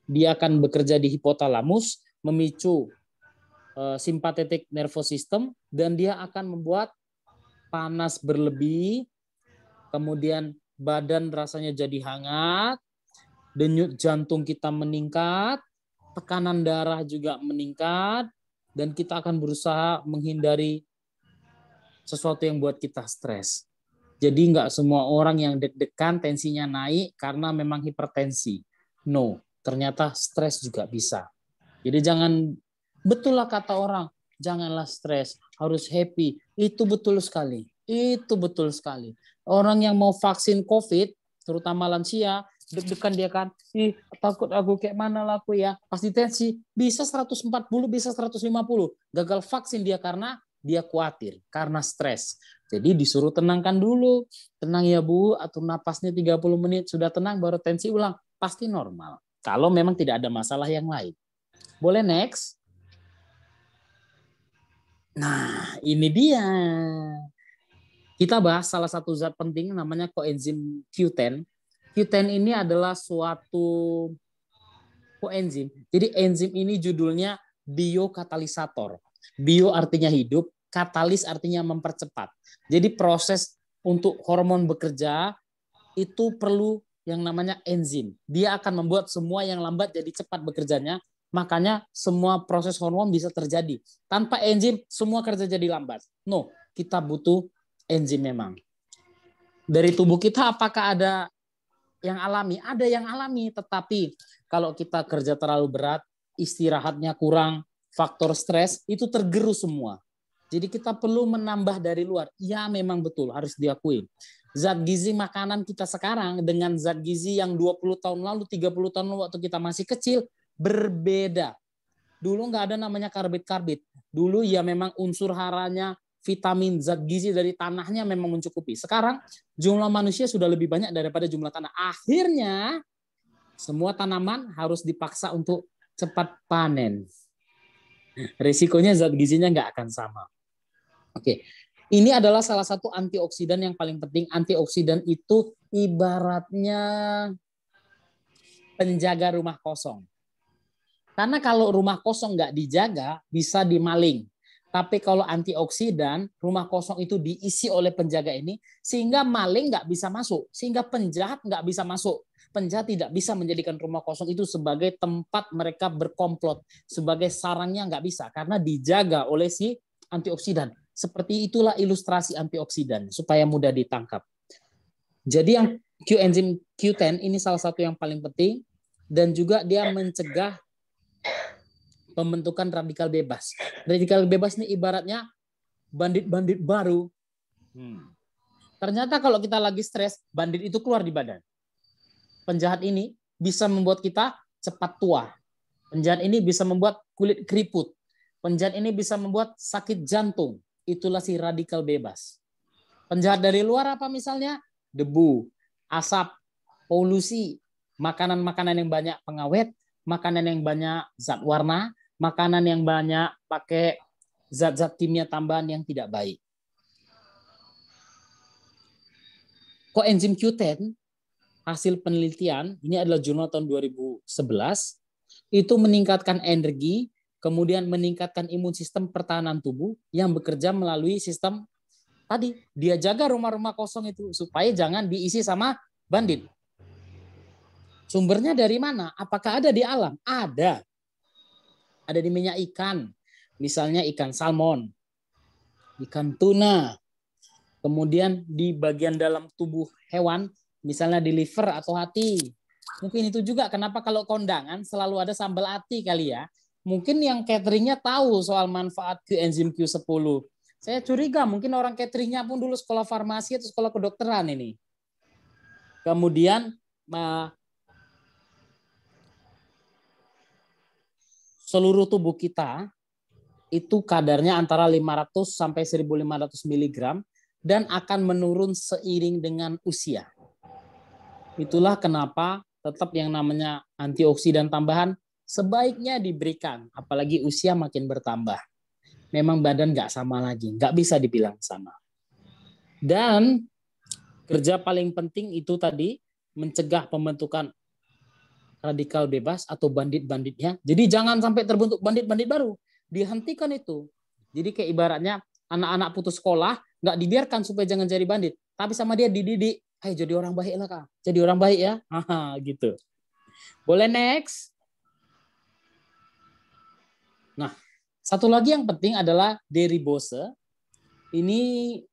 Dia akan bekerja di hipotalamus, memicu sympathetic nervous system, dan dia akan membuat panas berlebih, kemudian badan rasanya jadi hangat, denyut jantung kita meningkat, tekanan darah juga meningkat, dan kita akan berusaha menghindari sesuatu yang buat kita stres. Jadi nggak semua orang yang deg-degan tensinya naik karena memang hipertensi. No, ternyata stres juga bisa. Jadi jangan, betul lah kata orang, janganlah stres, harus happy. Itu betul sekali. Itu betul sekali. Orang yang mau vaksin COVID, terutama lansia, deg-degan dia kan, takut aku kayak mana lah aku ya. Pasti tensi, bisa 140, bisa 150. Gagal vaksin dia karena dia khawatir, karena stres. Jadi disuruh tenangkan dulu. Tenang ya Bu, atur napasnya 30 menit, sudah tenang baru tensi ulang. Pasti normal. Kalau memang tidak ada masalah yang lain. Boleh next? Nah, ini dia. Kita bahas salah satu zat penting namanya koenzim Q10. Q10 ini adalah suatu koenzim. Jadi enzim ini judulnya biokatalisator. Bio artinya hidup, katalis artinya mempercepat. Jadi proses untuk hormon bekerja itu perlu yang namanya enzim. Dia akan membuat semua yang lambat jadi cepat bekerjanya. Makanya semua proses hormon bisa terjadi. Tanpa enzim semua kerja jadi lambat. No, kita butuh enzim memang. Dari tubuh kita apakah ada yang alami? Ada yang alami, tetapi kalau kita kerja terlalu berat, istirahatnya kurang, faktor stres, itu tergerus semua. Jadi kita perlu menambah dari luar. Ya memang betul, harus diakui. Zat gizi makanan kita sekarang dengan zat gizi yang 20 tahun lalu, 30 tahun lalu waktu kita masih kecil, berbeda. Dulu nggak ada namanya karbit-karbit. Dulu ya memang unsur haranya, vitamin, zat gizi dari tanahnya memang mencukupi. Sekarang jumlah manusia sudah lebih banyak daripada jumlah tanah. Akhirnya semua tanaman harus dipaksa untuk cepat panen. Risikonya zat gizinya nggak akan sama. Oke, ini adalah salah satu antioksidan yang paling penting. Antioksidan itu ibaratnya penjaga rumah kosong. Karena kalau rumah kosong nggak dijaga, bisa dimaling. Tapi kalau antioksidan, rumah kosong itu diisi oleh penjaga ini, sehingga maling nggak bisa masuk, sehingga penjahat nggak bisa masuk. Penjahat tidak bisa menjadikan rumah kosong itu sebagai tempat mereka berkomplot, sebagai sarangnya nggak bisa, karena dijaga oleh si antioksidan. Seperti itulah ilustrasi antioksidan, supaya mudah ditangkap. Jadi yang coenzim Q10 ini salah satu yang paling penting, dan juga dia mencegah pembentukan radikal bebas. Radikal bebas ini ibaratnya bandit-bandit baru. Ternyata kalau kita lagi stres, bandit itu keluar di badan. Penjahat ini bisa membuat kita cepat tua. Penjahat ini bisa membuat kulit keriput. Penjahat ini bisa membuat sakit jantung. Itulah si radikal bebas. Penjahat dari luar apa misalnya? Debu, asap, polusi, makanan-makanan yang banyak pengawet, makanan yang banyak zat warna, makanan yang banyak pakai zat-zat kimia tambahan yang tidak baik. Coenzim Q10, hasil penelitian, ini adalah jurnal tahun 2011, itu meningkatkan energi, kemudian meningkatkan imun sistem pertahanan tubuh yang bekerja melalui sistem tadi. Dia jaga rumah-rumah kosong itu supaya jangan diisi sama bandit. Sumbernya dari mana? Apakah ada di alam? Ada. Ada di minyak ikan. Misalnya ikan salmon, ikan tuna. Kemudian di bagian dalam tubuh hewan, misalnya di liver atau hati. Mungkin itu juga kenapa kalau kondangan selalu ada sambal ati kali ya. Mungkin yang cateringnya tahu soal manfaat coenzim Q10. Saya curiga mungkin orang cateringnya pun dulu sekolah farmasi atau sekolah kedokteran ini. Kemudian seluruh tubuh kita itu kadarnya antara 500 sampai 1.500 mg dan akan menurun seiring dengan usia. Itulah kenapa tetap yang namanya antioksidan tambahan sebaiknya diberikan, apalagi usia makin bertambah. Memang badan nggak sama lagi, nggak bisa dibilang sama. Dan kerja paling penting itu tadi mencegah pembentukan radikal bebas atau bandit-banditnya. Jadi jangan sampai terbentuk bandit-bandit baru. Dihentikan itu. Jadi kayak ibaratnya anak-anak putus sekolah nggak dibiarkan supaya jangan jadi bandit, tapi sama dia dididik, ayo jadi orang baik lah kak, jadi orang baik ya, gitu. Boleh next. Nah, satu lagi yang penting adalah deribose. Ini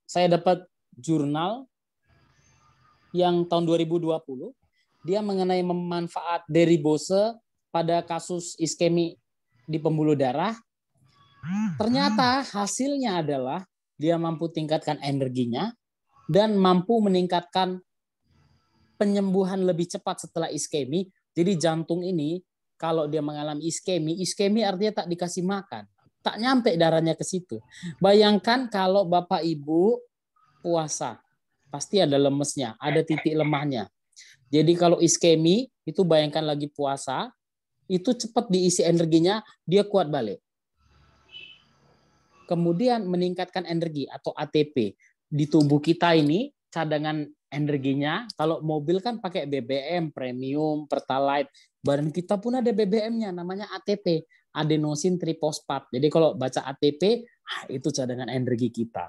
saya dapat jurnal yang tahun 2020. Dia mengenai manfaat deribose pada kasus iskemi di pembuluh darah. Ternyata hasilnya adalah dia mampu tingkatkan energinya dan mampu meningkatkan penyembuhan lebih cepat setelah iskemi. Jadi jantung ini kalau dia mengalami iskemi artinya tak dikasih makan, tak nyampe darahnya ke situ. Bayangkan kalau Bapak Ibu puasa, pasti ada lemesnya, ada titik lemahnya. Jadi kalau iskemi itu bayangkan lagi puasa, itu cepat diisi energinya, dia kuat balik. Kemudian meningkatkan energi atau ATP. Di tubuh kita ini cadangan energinya, kalau mobil kan pakai BBM, premium, pertalite. Badan kita pun ada BBM-nya, namanya ATP, adenosin trifosfat. Jadi kalau baca ATP, Itu cadangan energi kita.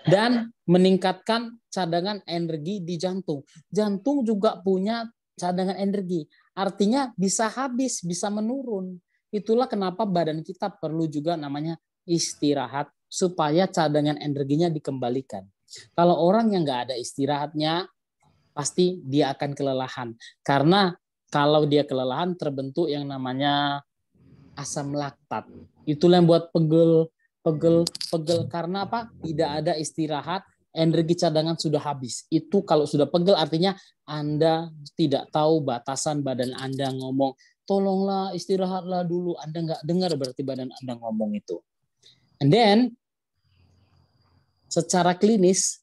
Dan meningkatkan cadangan energi di jantung. Jantung juga punya cadangan energi. Artinya bisa habis, bisa menurun. Itulah kenapa badan kita perlu juga namanya istirahat supaya cadangan energinya dikembalikan. Kalau orang yang nggak ada istirahatnya, pasti dia akan kelelahan. Karena kalau dia kelelahan terbentuk yang namanya asam laktat. Itulah yang buat pegel karena apa? Tidak ada istirahat, energi cadangan sudah habis. Itu kalau sudah pegel artinya Anda tidak tahu batasan badan Anda ngomong, tolonglah istirahatlah dulu. Anda nggak dengar berarti badan Anda ngomong itu. And then secara klinis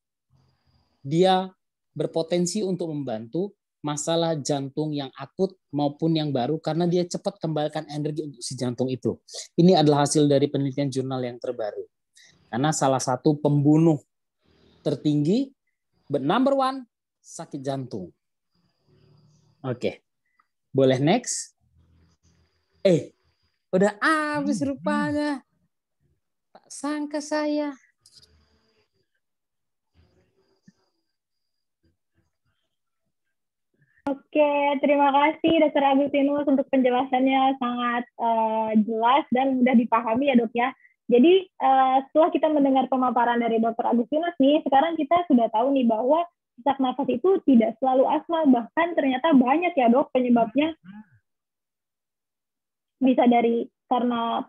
dia berpotensi untuk membantu masalah jantung yang akut maupun yang baru karena dia cepat kembalikan energi untuk si jantung itu. Ini adalah hasil dari penelitian jurnal yang terbaru. Karena salah satu pembunuh tertinggi, number one, sakit jantung. Oke. Boleh next? Udah habis rupanya. Tak sangka saya. Oke, terima kasih Dr. Agustinus untuk penjelasannya sangat jelas dan mudah dipahami ya dok ya. Jadi setelah kita mendengar pemaparan dari Dr. Agustinus nih, sekarang kita sudah tahu nih bahwa sesak nafas itu tidak selalu asma, bahkan ternyata banyak ya dok penyebabnya. Bisa dari karena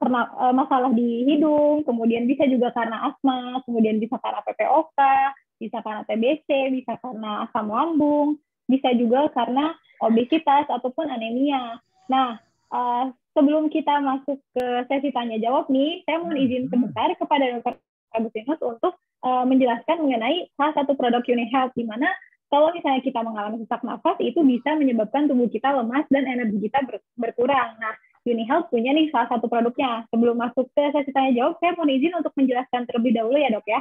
masalah di hidung, kemudian bisa juga karena asma, kemudian bisa karena PPOK, bisa karena TBC, bisa karena asam lambung, bisa juga karena obesitas ataupun anemia. Nah, sebelum kita masuk ke sesi tanya jawab nih, saya mohon izin sebentar kepada Dr. Agustinus untuk menjelaskan mengenai salah satu produk UniHealth, di mana kalau misalnya kita mengalami sesak nafas, itu bisa menyebabkan tubuh kita lemas dan energi kita berkurang. Nah, UniHealth punya nih salah satu produknya. Sebelum masuk ke sesi tanya jawab, saya mohon izin untuk menjelaskan terlebih dahulu ya dok ya.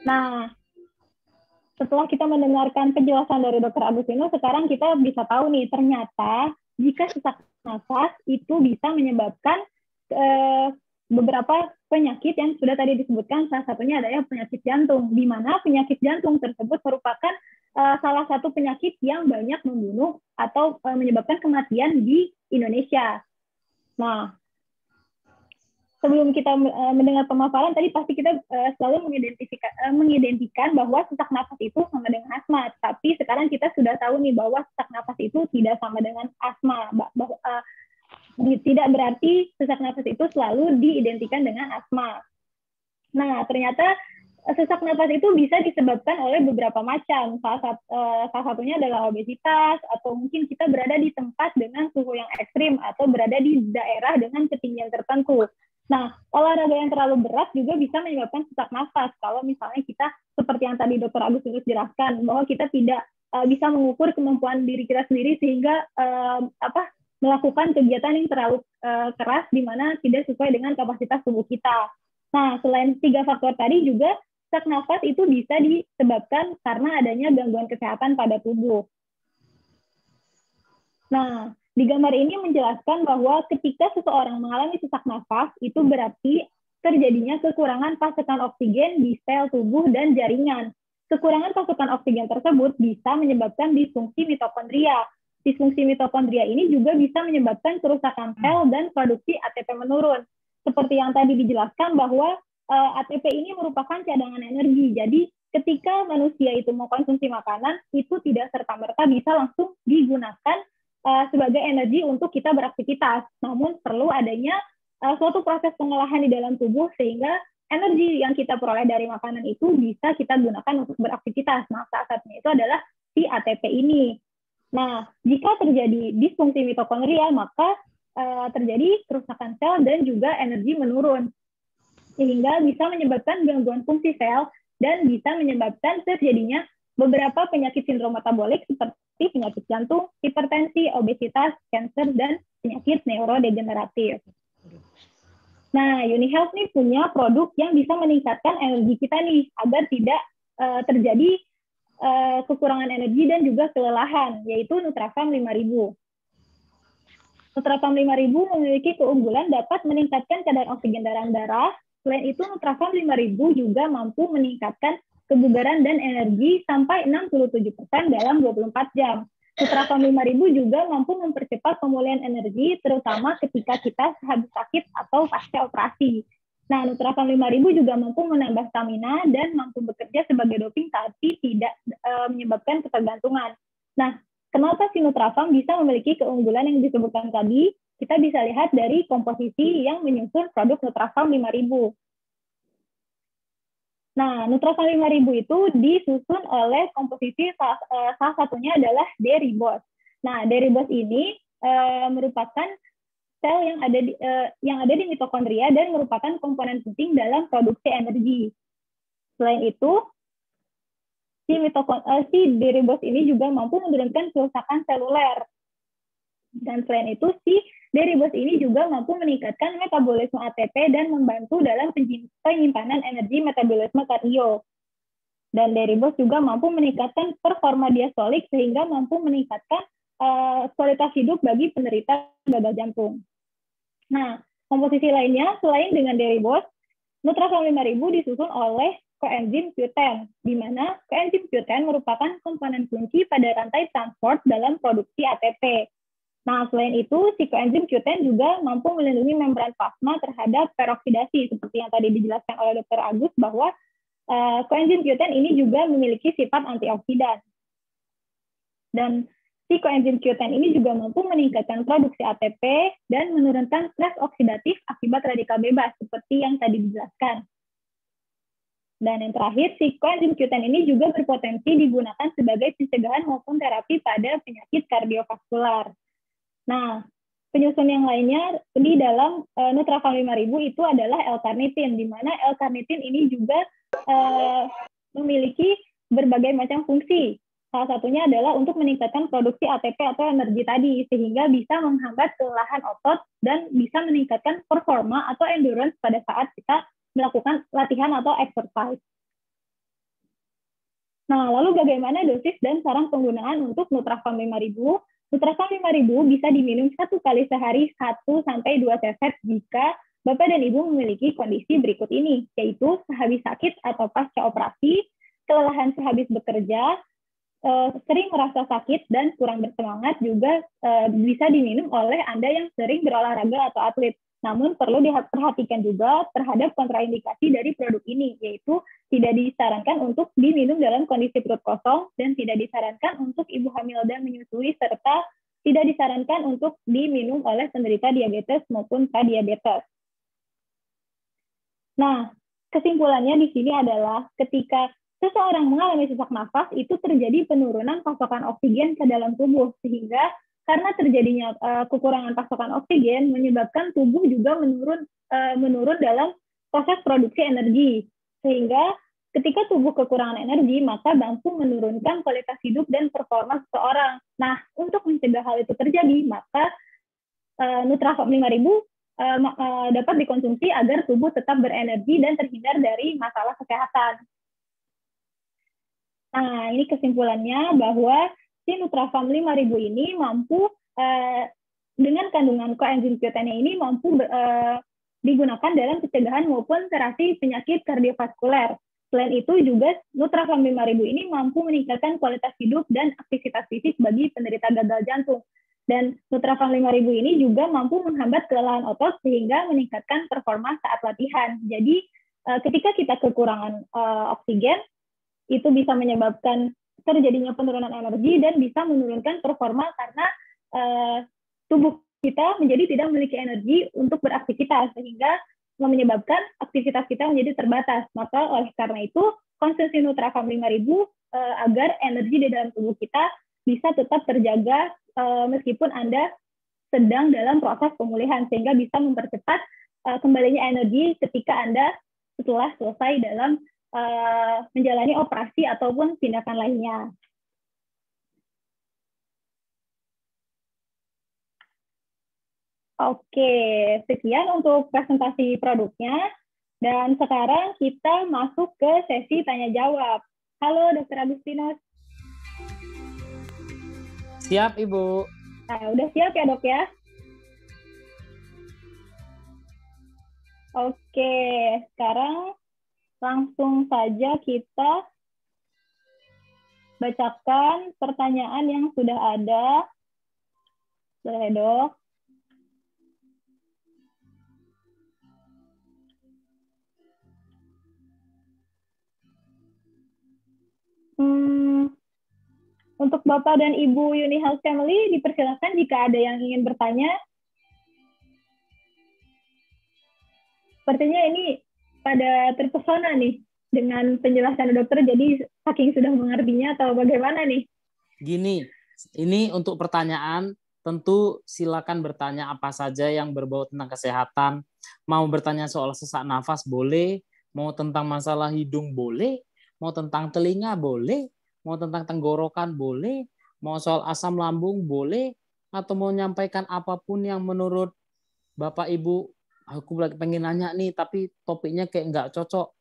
Nah, setelah kita mendengarkan penjelasan dari Dr. Agustinus, sekarang kita bisa tahu nih, ternyata jika sesak nafas itu bisa menyebabkan beberapa penyakit yang sudah tadi disebutkan, salah satunya adalah penyakit jantung, di mana penyakit jantung tersebut merupakan salah satu penyakit yang banyak membunuh atau menyebabkan kematian di Indonesia. Nah, sebelum kita mendengar pemaparan tadi pasti kita selalu mengidentikan bahwa sesak nafas itu sama dengan asma. Tapi sekarang kita sudah tahu nih bahwa sesak nafas itu tidak sama dengan asma. Tidak berarti sesak nafas itu selalu diidentikan dengan asma. Nah, ternyata sesak nafas itu bisa disebabkan oleh beberapa macam. Salah satunya adalah obesitas, atau mungkin kita berada di tempat dengan suhu yang ekstrim, atau berada di daerah dengan ketinggian tertentu. Nah, olahraga yang terlalu berat juga bisa menyebabkan sesak nafas. Kalau misalnya kita, seperti yang tadi Dr. Agustinus jelaskan, bahwa kita tidak bisa mengukur kemampuan diri kita sendiri sehingga melakukan kegiatan yang terlalu keras di mana tidak sesuai dengan kapasitas tubuh kita. Nah, selain 3 faktor tadi juga, sesak nafas itu bisa disebabkan karena adanya gangguan kesehatan pada tubuh. Nah, di gambar ini menjelaskan bahwa ketika seseorang mengalami sesak nafas, itu berarti terjadinya kekurangan pasokan oksigen di sel tubuh dan jaringan. Kekurangan pasokan oksigen tersebut bisa menyebabkan disfungsi mitokondria. Disfungsi mitokondria ini juga bisa menyebabkan kerusakan sel dan produksi ATP menurun. Seperti yang tadi dijelaskan bahwa ATP ini merupakan cadangan energi. Jadi ketika manusia itu mengkonsumsi makanan, itu tidak serta-merta bisa langsung digunakan sebagai energi untuk kita beraktivitas. Namun perlu adanya suatu proses pengolahan di dalam tubuh sehingga energi yang kita peroleh dari makanan itu bisa kita gunakan untuk beraktivitas. Nah, salah satunya itu adalah si ATP ini. Nah, jika terjadi disfungsi mitokondria, maka terjadi kerusakan sel dan juga energi menurun. Sehingga bisa menyebabkan gangguan fungsi sel dan bisa menyebabkan terjadinya beberapa penyakit sindrom metabolik seperti penyakit jantung, hipertensi, obesitas, kanker, dan penyakit neurodegeneratif. Nah, UniHealth nih punya produk yang bisa meningkatkan energi kita nih, agar tidak terjadi kekurangan energi dan juga kelelahan, yaitu Nutrafam 5000. Nutrafam 5000 memiliki keunggulan dapat meningkatkan kadar oksigen dalam darah. Selain itu, Nutrafam 5000 juga mampu meningkatkan kebugaran dan energi sampai 67% dalam 24 jam. Nutrafam 5000 juga mampu mempercepat pemulihan energi, terutama ketika kita habis sakit atau pasca operasi. Nah, Nutrafam 5000 juga mampu menambah stamina dan mampu bekerja sebagai doping tapi tidak menyebabkan ketergantungan. Nah, kenapa si Nutrafam bisa memiliki keunggulan yang disebutkan tadi? Kita bisa lihat dari komposisi yang menyusun produk Nutrafam 5000. Nah, Nutrafam 5000 itu disusun oleh komposisi salah satunya adalah D-ribose. Nah, D-ribose ini merupakan sel yang ada di mitokondria dan merupakan komponen penting dalam produksi energi. Selain itu, si D-ribose ini juga mampu menurunkan kerusakan seluler. Dan selain itu, si D-ribose ini juga mampu meningkatkan metabolisme ATP dan membantu dalam penyimpanan energi metabolisme kardio. Dan D-ribose juga mampu meningkatkan performa diastolik sehingga mampu meningkatkan kualitas hidup bagi penderita gagal jantung. Nah, komposisi lainnya selain dengan D-ribose, Nutrafam 5000 disusun oleh koenzim Q10, di mana koenzim Q10 merupakan komponen kunci pada rantai transport dalam produksi ATP. Nah, selain itu, si koenzim Q10 juga mampu melindungi membran plasma terhadap peroksidasi, seperti yang tadi dijelaskan oleh Dr. Agus, bahwa koenzim Q10 ini juga memiliki sifat antioksidan. Dan si koenzim Q10 ini juga mampu meningkatkan produksi ATP dan menurunkan stres oksidatif akibat radikal bebas, seperti yang tadi dijelaskan. Dan yang terakhir, si koenzim Q10 ini juga berpotensi digunakan sebagai pencegahan maupun terapi pada penyakit kardiovaskular. Nah, penyusun yang lainnya di dalam Nutrafam 5000 itu adalah L-carnitin, di mana L-carnitin ini juga memiliki berbagai macam fungsi. Salah satunya adalah untuk meningkatkan produksi ATP atau energi tadi, sehingga bisa menghambat kelelahan otot dan bisa meningkatkan performa atau endurance pada saat kita melakukan latihan atau exercise. Nah, lalu bagaimana dosis dan saran penggunaan untuk Nutrafam 5000? Nutrafam 5000 bisa diminum 1 kali sehari 1-2 tetes jika Bapak dan Ibu memiliki kondisi berikut ini, yaitu sehabis sakit atau pasca operasi, kelelahan sehabis bekerja, sering merasa sakit dan kurang bersemangat juga bisa diminum oleh Anda yang sering berolahraga atau atlet. Namun perlu diperhatikan juga terhadap kontraindikasi dari produk ini, yaitu tidak disarankan untuk diminum dalam kondisi perut kosong dan tidak disarankan untuk ibu hamil dan menyusui, serta tidak disarankan untuk diminum oleh penderita diabetes maupun pradiabetes. Nah, kesimpulannya di sini adalah ketika seseorang mengalami sesak nafas, itu terjadi penurunan pasokan oksigen ke dalam tubuh, sehingga karena terjadinya kekurangan pasokan oksigen menyebabkan tubuh juga menurun dalam proses produksi energi. Sehingga ketika tubuh kekurangan energi, maka mampu menurunkan kualitas hidup dan performa seseorang. Nah, untuk mencegah hal itu terjadi, maka Nutrafam 5000 dapat dikonsumsi agar tubuh tetap berenergi dan terhindar dari masalah kesehatan. Nah, ini kesimpulannya bahwa si Nutrafam 5000 ini mampu dengan kandungan koenzim Q10 ini mampu digunakan dalam pencegahan maupun terapi penyakit kardiovaskuler. Selain itu juga Nutrafam 5000 ini mampu meningkatkan kualitas hidup dan aktivitas fisik bagi penderita gagal jantung. Dan Nutrafam 5000 ini juga mampu menghambat kelelahan otot sehingga meningkatkan performa saat latihan. Jadi ketika kita kekurangan oksigen, itu bisa menyebabkan terjadinya penurunan energi dan bisa menurunkan performa karena tubuh kita menjadi tidak memiliki energi untuk beraktivitas, sehingga menyebabkan aktivitas kita menjadi terbatas. Maka oleh karena itu, konsumsi Nutrafam 5000 agar energi di dalam tubuh kita bisa tetap terjaga meskipun Anda sedang dalam proses pemulihan, sehingga bisa mempercepat kembalinya energi ketika Anda setelah selesai dalam menjalani operasi ataupun tindakan lainnya. Oke, sekian untuk presentasi produknya. Dan sekarang kita masuk ke sesi tanya-jawab. Halo, Dr. Agustinus. Siap, Ibu. Nah, udah siap ya, Dok ya? Oke, sekarang langsung saja kita bacakan pertanyaan yang sudah ada. Boleh, Dok? Untuk Bapak dan Ibu Uni Health Family, dipersilakan jika ada yang ingin bertanya. Sepertinya ini pada terpesona nih dengan penjelasan dokter, jadi saking sudah mengertinya atau bagaimana nih? Gini, ini untuk pertanyaan, tentu silakan bertanya apa saja yang berbau tentang kesehatan. Mau bertanya soal sesak nafas boleh, mau tentang masalah hidung boleh, mau tentang telinga boleh, mau tentang tenggorokan boleh, mau soal asam lambung boleh, atau mau menyampaikan apapun yang menurut Bapak Ibu, aku lagi pengen nanya nih, tapi topiknya kayak nggak cocok.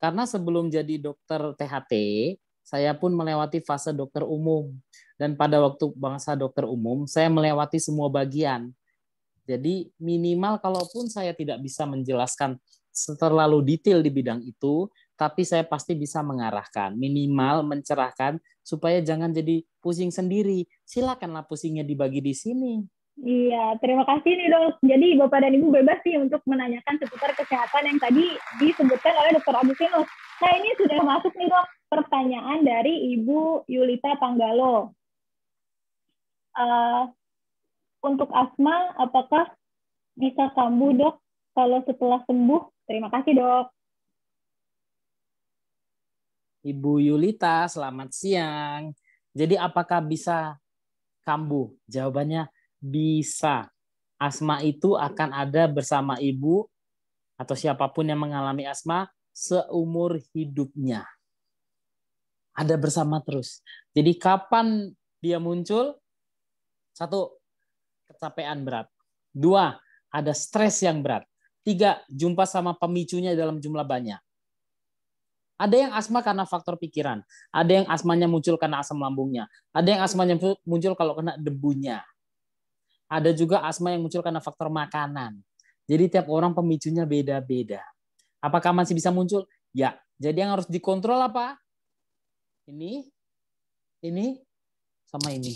Karena sebelum jadi dokter THT, saya pun melewati fase dokter umum. Dan pada waktu bangsa dokter umum, saya melewati semua bagian. Jadi minimal kalaupun saya tidak bisa menjelaskan terlalu detail di bidang itu, tapi saya pasti bisa mengarahkan, minimal mencerahkan, supaya jangan jadi pusing sendiri. Silakanlah pusingnya dibagi di sini. Iya, terima kasih nih Dok. Jadi Bapak dan Ibu bebas sih untuk menanyakan seputar kesehatan yang tadi disebutkan oleh Dr. Agustinus. Nah ini sudah masuk nih Dok, pertanyaan dari Ibu Yulita Panggalo. Untuk asma, apakah bisa kambuh Dok kalau setelah sembuh? Terima kasih Dok. Ibu Yulita, selamat siang. Jadi apakah bisa kambuh? Jawabannya bisa. Asma itu akan ada bersama ibu atau siapapun yang mengalami asma seumur hidupnya. Ada bersama terus. Jadi kapan dia muncul? 1, kecapean berat. 2, ada stres yang berat. 3, jumpa sama pemicunya dalam jumlah banyak. Ada yang asma karena faktor pikiran. Ada yang asmanya muncul karena asam lambungnya. Ada yang asmanya muncul kalau kena debunya. Ada juga asma yang muncul karena faktor makanan. Jadi tiap orang pemicunya beda-beda. Apakah masih bisa muncul? Ya. Jadi yang harus dikontrol apa? Ini, sama ini.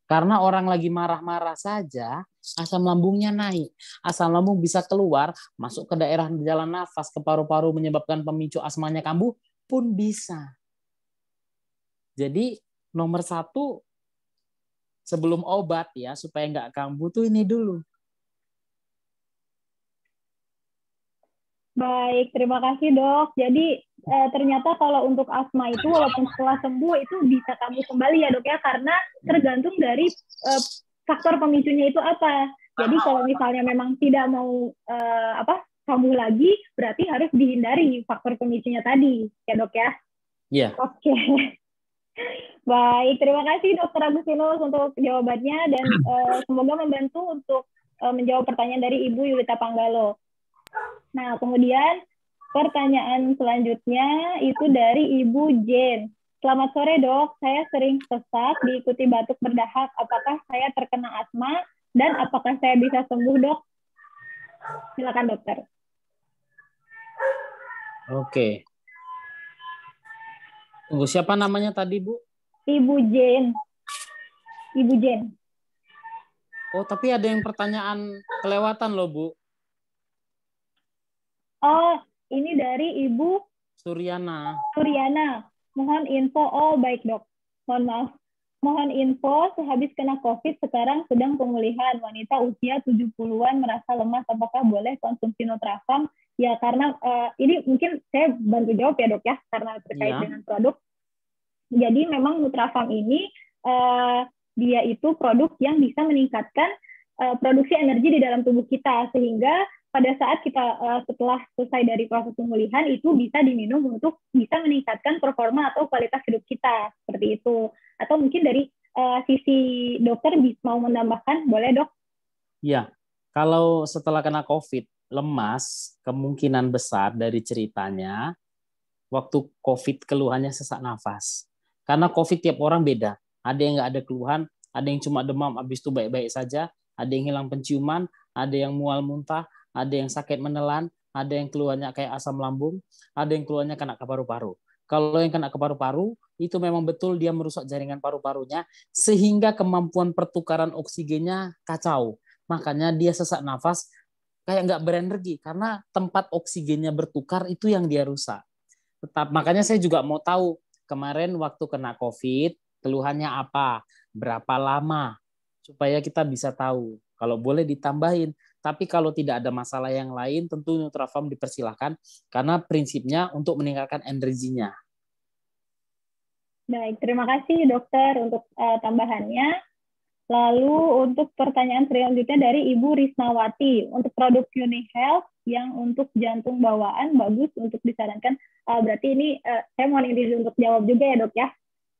Karena orang lagi marah-marah saja, asam lambungnya naik. Asam lambung bisa keluar, masuk ke daerah jalan nafas, ke paru-paru, menyebabkan pemicu asmanya kambuh pun bisa. Jadi nomor 1, sebelum obat ya, supaya nggak kambuh tuh ini dulu. Baik, terima kasih Dok. Jadi ternyata kalau untuk asma itu walaupun setelah sembuh itu bisa kambuh kembali ya Dok ya, karena tergantung dari faktor pemicunya itu apa. Jadi kalau misalnya memang tidak mau kambuh lagi, berarti harus dihindari faktor pemicunya tadi ya Dok ya. Iya. Oke. Baik, terima kasih Dr. Agustinus untuk jawabannya dan semoga membantu untuk menjawab pertanyaan dari Ibu Yulita Panggalo. Nah, kemudian pertanyaan selanjutnya itu dari Ibu Jane. Selamat sore Dok, saya sering sesak diikuti batuk berdahak. Apakah saya terkena asma dan apakah saya bisa sembuh Dok? Silakan dokter. Oke. Tunggu, siapa namanya tadi Bu? Ibu Jane. Ibu Jane. Oh, tapi ada yang pertanyaan kelewatan loh Bu. Oh, ini dari Ibu Suryana. Mohon info. Oh, baik Dok. Mohon maaf. Mohon info, sehabis kena COVID sekarang sedang pemulihan. Wanita usia 70-an merasa lemas. Apakah boleh konsumsi Nutrafam? Ya, karena ini mungkin saya bantu jawab ya Dok ya, karena terkait dengan produk. Jadi memang Nutrafam ini dia itu produk yang bisa meningkatkan produksi energi di dalam tubuh kita, sehingga pada saat kita setelah selesai dari proses pemulihan itu bisa diminum untuk bisa meningkatkan performa atau kualitas hidup kita seperti itu. Atau mungkin dari sisi dokter mau menambahkan, boleh dok? Ya, kalau setelah kena COVID lemas, kemungkinan besar dari ceritanya waktu COVID keluhannya sesak nafas. Karena COVID tiap orang beda. Ada yang nggak ada keluhan, ada yang cuma demam, habis itu baik-baik saja, ada yang hilang penciuman, ada yang mual muntah, ada yang sakit menelan, ada yang keluhannya kayak asam lambung, ada yang keluhannya kena ke paru-paru. Kalau yang kena ke paru-paru, itu memang betul dia merusak jaringan paru-parunya, sehingga kemampuan pertukaran oksigennya kacau. Makanya dia sesak nafas, kayak nggak berenergi, karena tempat oksigennya bertukar itu yang dia rusak. Makanya saya juga mau tahu, kemarin waktu kena COVID, keluhannya apa, berapa lama, supaya kita bisa tahu. Kalau boleh ditambahin, tapi kalau tidak ada masalah yang lain, tentu Nutrafam dipersilahkan, karena prinsipnya untuk meningkatkan energinya. Baik, terima kasih dokter untuk tambahannya. Lalu untuk pertanyaan selanjutnya dari Ibu Risnawati, untuk produk Uni Health yang untuk jantung bawaan bagus untuk disarankan. Berarti ini saya mohon izin untuk jawab juga ya dok ya,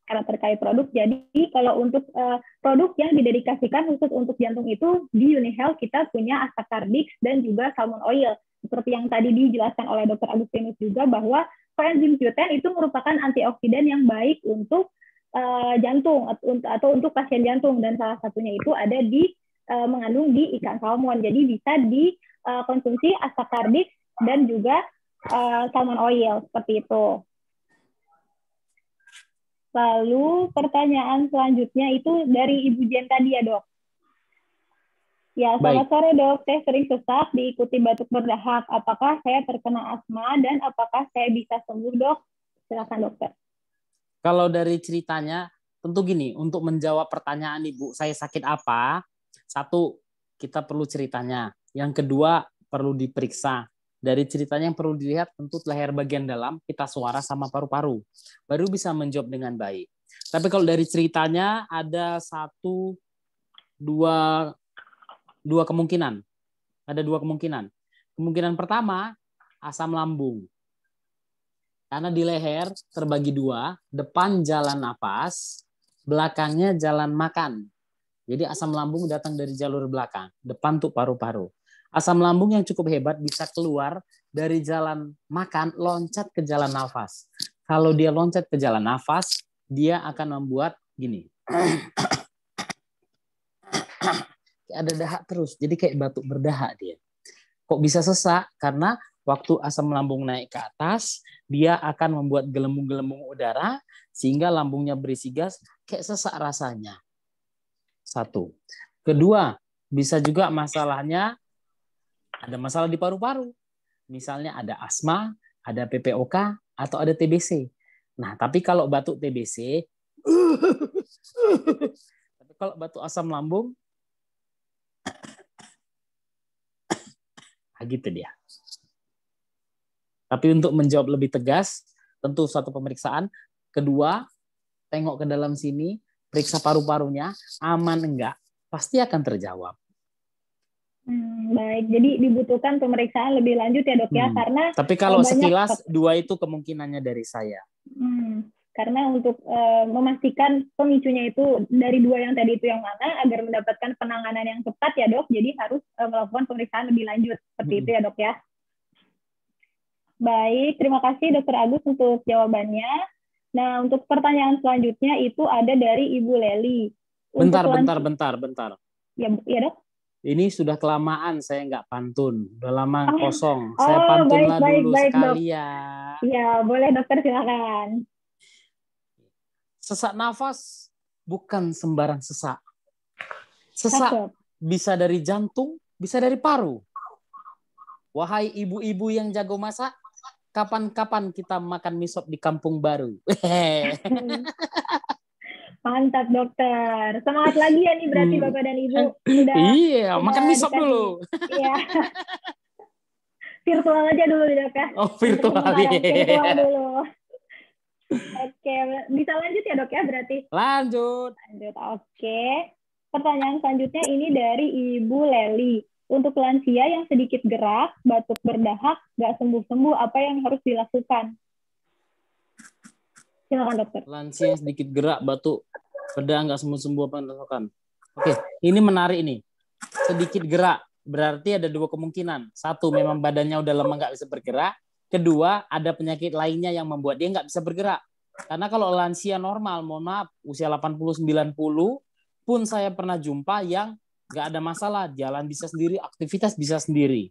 karena terkait produk. Jadi kalau untuk produk yang didedikasikan khusus untuk jantung itu di Uni Health kita punya Astacardix dan juga Salmon Oil. Seperti yang tadi dijelaskan oleh Dr. Agustinus juga bahwa coenzim Q10 itu merupakan antioksidan yang baik untuk jantung atau untuk pasien jantung, dan salah satunya itu ada di mengandung di ikan salmon. Jadi bisa dikonsumsi Astacardix dan juga salmon oil seperti itu. Lalu pertanyaan selanjutnya itu dari Ibu Jen tadi ya dok. Ya, selamat sore dok. Saya sering sesak diikuti batuk berdahak. Apakah saya terkena asma dan apakah saya bisa sembuh dok? Silakan dokter. Kalau dari ceritanya, tentu gini, untuk menjawab pertanyaan Ibu, saya sakit apa? Satu, kita perlu ceritanya. Yang kedua, perlu diperiksa. Dari ceritanya yang perlu dilihat, tentu leher bagian dalam, pita suara sama paru-paru. Baru bisa menjawab dengan baik. Tapi kalau dari ceritanya, ada dua kemungkinan. Ada dua kemungkinan. Kemungkinan pertama, asam lambung. Karena di leher terbagi dua, depan jalan nafas, belakangnya jalan makan. Jadi asam lambung datang dari jalur belakang, depan tuh paru-paru. Asam lambung yang cukup hebat bisa keluar dari jalan makan, loncat ke jalan nafas. Kalau dia loncat ke jalan nafas, dia akan membuat gini. Ada dahak terus, jadi kayak batuk berdahak dia. Kok bisa sesak? Karena waktu asam lambung naik ke atas, dia akan membuat gelembung-gelembung udara, sehingga lambungnya berisi gas, kayak sesak rasanya. Satu. Kedua, bisa juga masalahnya, ada masalah di paru-paru. Misalnya ada asma, ada PPOK, atau ada TBC. Nah, tapi kalau batuk TBC, tapi kalau batuk asam lambung, gitu dia. Tapi untuk menjawab lebih tegas, tentu satu pemeriksaan. Kedua, tengok ke dalam sini, periksa paru-parunya, aman enggak, pasti akan terjawab. Baik, jadi dibutuhkan pemeriksaan lebih lanjut ya dok ya, karena tapi kalau sekilas dua itu kemungkinannya dari saya. Karena untuk memastikan pemicunya itu dari dua yang tadi itu yang mana, agar mendapatkan penanganan yang tepat ya dok, jadi harus melakukan pemeriksaan lebih lanjut seperti itu ya dok ya. Baik, terima kasih Dr. Agus untuk jawabannya. Nah, untuk pertanyaan selanjutnya itu ada dari Ibu Leli. Bentar. Ya dok. Ini sudah kelamaan saya nggak pantun, udah lama kosong. Saya pantunlah dulu sekali ya. Ya, boleh dokter silakan. Sesak nafas bukan sembarang sesak. Sesak bisa dari jantung, bisa dari paru. Wahai ibu-ibu yang jago masak, kapan-kapan kita makan mie sop di Kampung Baru. Mantap dokter. Semangat lagi ya nih berarti Bapak dan Ibu. Iya, makan mie sop dulu. Iya. Virtual aja dulu dok ya. Oh, virtual dulu. Oke, bisa lanjut ya dok ya berarti? Lanjut. Oke. Pertanyaan selanjutnya ini dari Ibu Leli. Untuk lansia yang sedikit gerak, batuk berdahak, nggak sembuh-sembuh, apa yang harus dilakukan? Silakan dokter. Lansia yang sedikit gerak, batuk, berdahak, nggak sembuh-sembuh, apa yang dilakukan? Oke, ini menarik ini. Sedikit gerak, berarti ada dua kemungkinan. Satu, memang badannya udah lama nggak bisa bergerak. Kedua, ada penyakit lainnya yang membuat dia nggak bisa bergerak. Karena kalau lansia normal, mohon maaf, usia 80-90 pun saya pernah jumpa yang nggak ada masalah, jalan bisa sendiri, aktivitas bisa sendiri.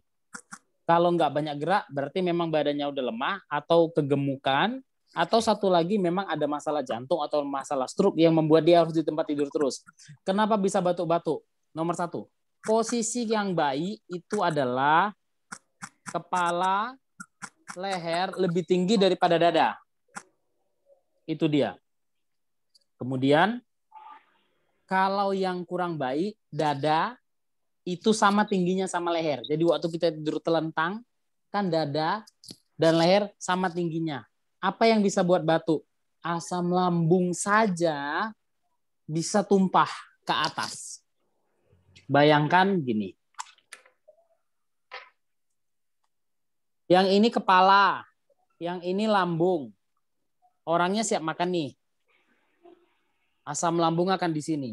Kalau nggak banyak gerak, berarti memang badannya udah lemah atau kegemukan, atau satu lagi memang ada masalah jantung atau masalah stroke yang membuat dia harus di tempat tidur terus. Kenapa bisa batuk-batuk? Nomor satu, posisi yang baik itu adalah kepala, leher lebih tinggi daripada dada. Itu dia. Kemudian, kalau yang kurang baik, dada itu sama tingginya sama leher. Jadi waktu kita tidur telentang, kan dada dan leher sama tingginya. Apa yang bisa buat batuk? Asam lambung saja bisa tumpah ke atas. Bayangkan gini. Yang ini kepala, yang ini lambung. Orangnya siap makan nih. Asam lambung akan di sini.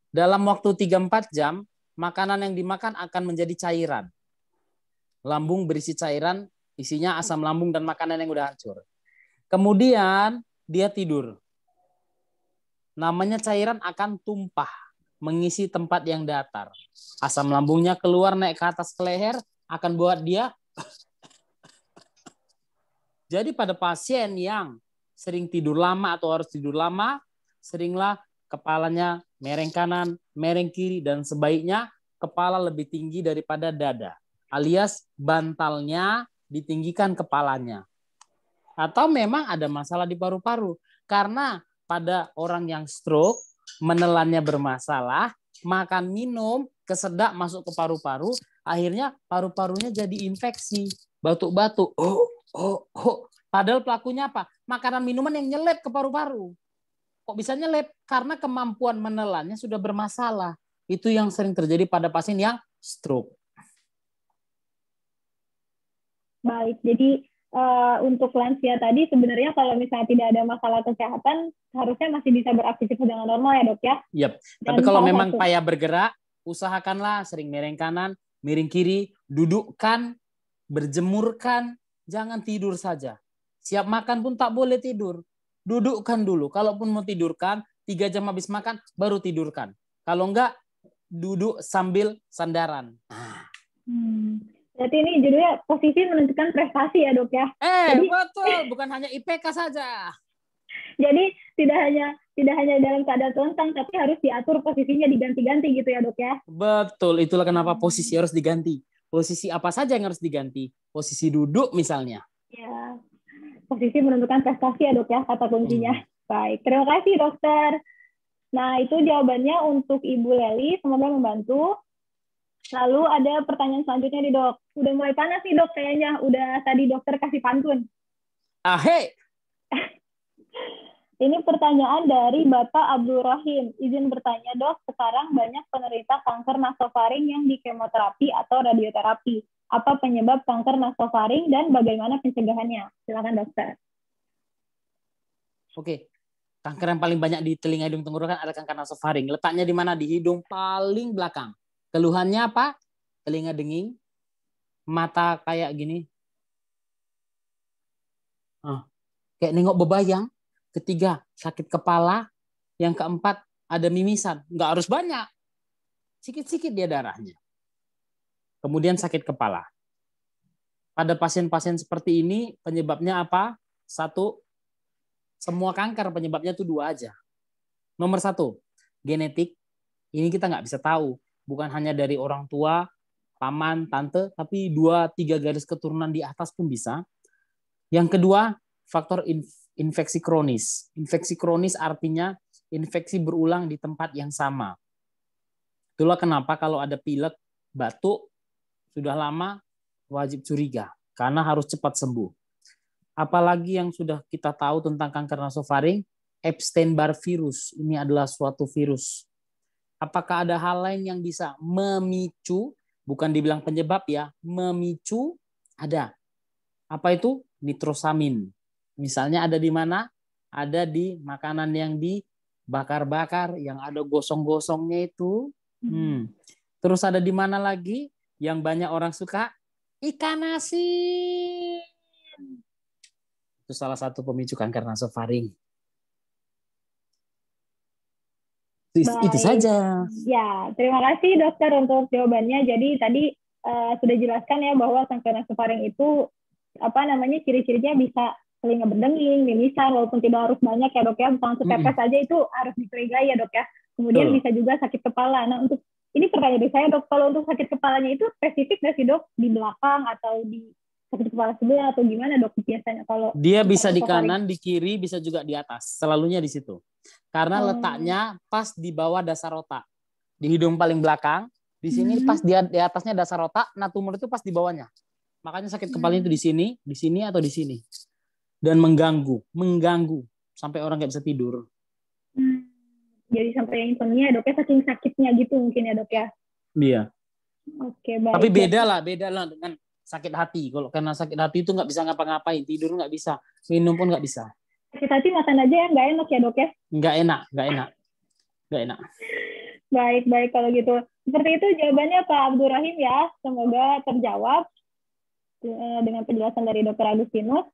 Dalam waktu 3-4 jam, makanan yang dimakan akan menjadi cairan. Lambung berisi cairan, isinya asam lambung dan makanan yang udah hancur. Kemudian dia tidur. Namanya cairan akan tumpah, mengisi tempat yang datar. Asam lambungnya keluar naik ke atas ke leher, akan buat dia. Jadi pada pasien yang sering tidur lama atau harus tidur lama, seringlah kepalanya mereng kanan, mereng kiri, dan sebaiknya kepala lebih tinggi daripada dada. Alias bantalnya ditinggikan kepalanya. Atau memang ada masalah di paru-paru. Karena pada orang yang stroke, menelannya bermasalah, makan minum, kesedak masuk ke paru-paru, akhirnya paru-parunya jadi infeksi, batuk-batuk. Padahal pelakunya apa? Makanan minuman yang nyelip ke paru-paru. Kok bisa nyelip? Karena kemampuan menelannya sudah bermasalah. Itu yang sering terjadi pada pasien yang stroke. Baik, jadi untuk lansia tadi sebenarnya kalau misalnya tidak ada masalah kesehatan, harusnya masih bisa beraktivitas dengan normal ya dok ya? Yep. Tapi kalau memang payah bergerak, usahakanlah sering miring kanan, miring kiri, dudukkan, berjemurkan, jangan tidur saja. Siap makan pun tak boleh tidur. Dudukkan dulu. Kalaupun mau tidurkan, 3 jam habis makan, baru tidurkan. Kalau enggak, duduk sambil sandaran. Berarti ini judulnya posisi menentukan prestasi ya dok ya? Jadi, betul. Bukan hanya IPK saja. Jadi tidak hanya dalam keadaan telentang, tapi harus diatur posisinya diganti-ganti gitu ya dok ya? Betul. Itulah kenapa posisi harus diganti. Posisi apa saja yang harus diganti? Posisi duduk misalnya. Ya. Posisi menentukan prestasi ya dok ya, kata kuncinya. Baik, terima kasih dokter. Nah itu jawabannya untuk Ibu Leli, semoga membantu. Lalu ada pertanyaan selanjutnya nih dok. Udah mulai panas nih dok kayaknya, udah tadi dokter kasih pantun. Hei. Ini pertanyaan dari Bapak Abdul Rahim. Izin bertanya dok, sekarang banyak penderita kanker nasofaring yang di kemoterapi atau radioterapi. Apa penyebab kanker nasofaring dan bagaimana pencegahannya? Silakan dokter. Oke. Kanker yang paling banyak di telinga, hidung, tenggorokan ada kanker nasofaring. Letaknya di mana? Di hidung paling belakang. Keluhannya apa? Telinga denging, mata kayak gini. Kayak nengok bebayang. Ketiga, sakit kepala. Yang keempat, ada mimisan. Nggak harus banyak. Sikit-sikit dia darahnya. Kemudian sakit kepala. Pada pasien-pasien seperti ini, penyebabnya apa? Satu, semua kanker penyebabnya itu 2 aja. Nomor 1, genetik. Ini kita nggak bisa tahu. Bukan hanya dari orang tua, paman, tante, tapi 2-3 garis keturunan di atas pun bisa. Yang kedua, faktor infeksi kronis. Infeksi kronis artinya infeksi berulang di tempat yang sama. Itulah kenapa kalau ada pilek, batuk, sudah lama, wajib curiga. Karena harus cepat sembuh. Apalagi yang sudah kita tahu tentang kanker nasofaring, Epstein-Barr virus. Ini adalah suatu virus. Apakah ada hal lain yang bisa memicu, bukan dibilang penyebab ya, memicu? Ada. Apa itu? Nitrosamin. Misalnya ada di mana? Ada di makanan yang dibakar-bakar, yang ada gosong-gosongnya itu. Terus ada di mana lagi yang banyak orang suka? Ikan asin. Itu salah satu pemicu kanker nasofaring. Itu saja. Ya, terima kasih dokter untuk jawabannya. Jadi tadi sudah jelaskan ya bahwa kanker nasofaring itu ciri-cirinya bisa telinga berdenging, mimisan, walaupun tidak harus banyak ya dok ya, bukan setetes aja itu harus dicurigai ya dok ya. Kemudian bisa juga sakit kepala. Nah untuk ini pertanyaan dari saya dok, kalau untuk sakit kepalanya itu spesifik nggak sih dok, di belakang atau di sakit kepala sebelah atau gimana dok biasanya kalau dia bisa di kanan, di kiri, bisa juga di atas, selalunya di situ. Karena letaknya pas di bawah dasar otak, di hidung paling belakang, di sini pas di atasnya dasar otak, nah tumor itu pas di bawahnya. Makanya sakit kepalanya itu di sini atau di sini. Dan mengganggu sampai orang nggak bisa tidur. Jadi sampai insomnia dok ya, saking sakitnya gitu mungkin ya dok ya. Iya. Oke, baik. Tapi beda lah dengan sakit hati. Kalau karena sakit hati itu nggak bisa ngapa-ngapain, tidur nggak bisa, minum pun nggak bisa. Sakit hati makan aja ya nggak enak ya dok ya? Nggak enak. Baik kalau gitu. Seperti itu jawabannya Pak Abdul Rahim ya. Semoga terjawab dengan penjelasan dari Dr. Agustinus.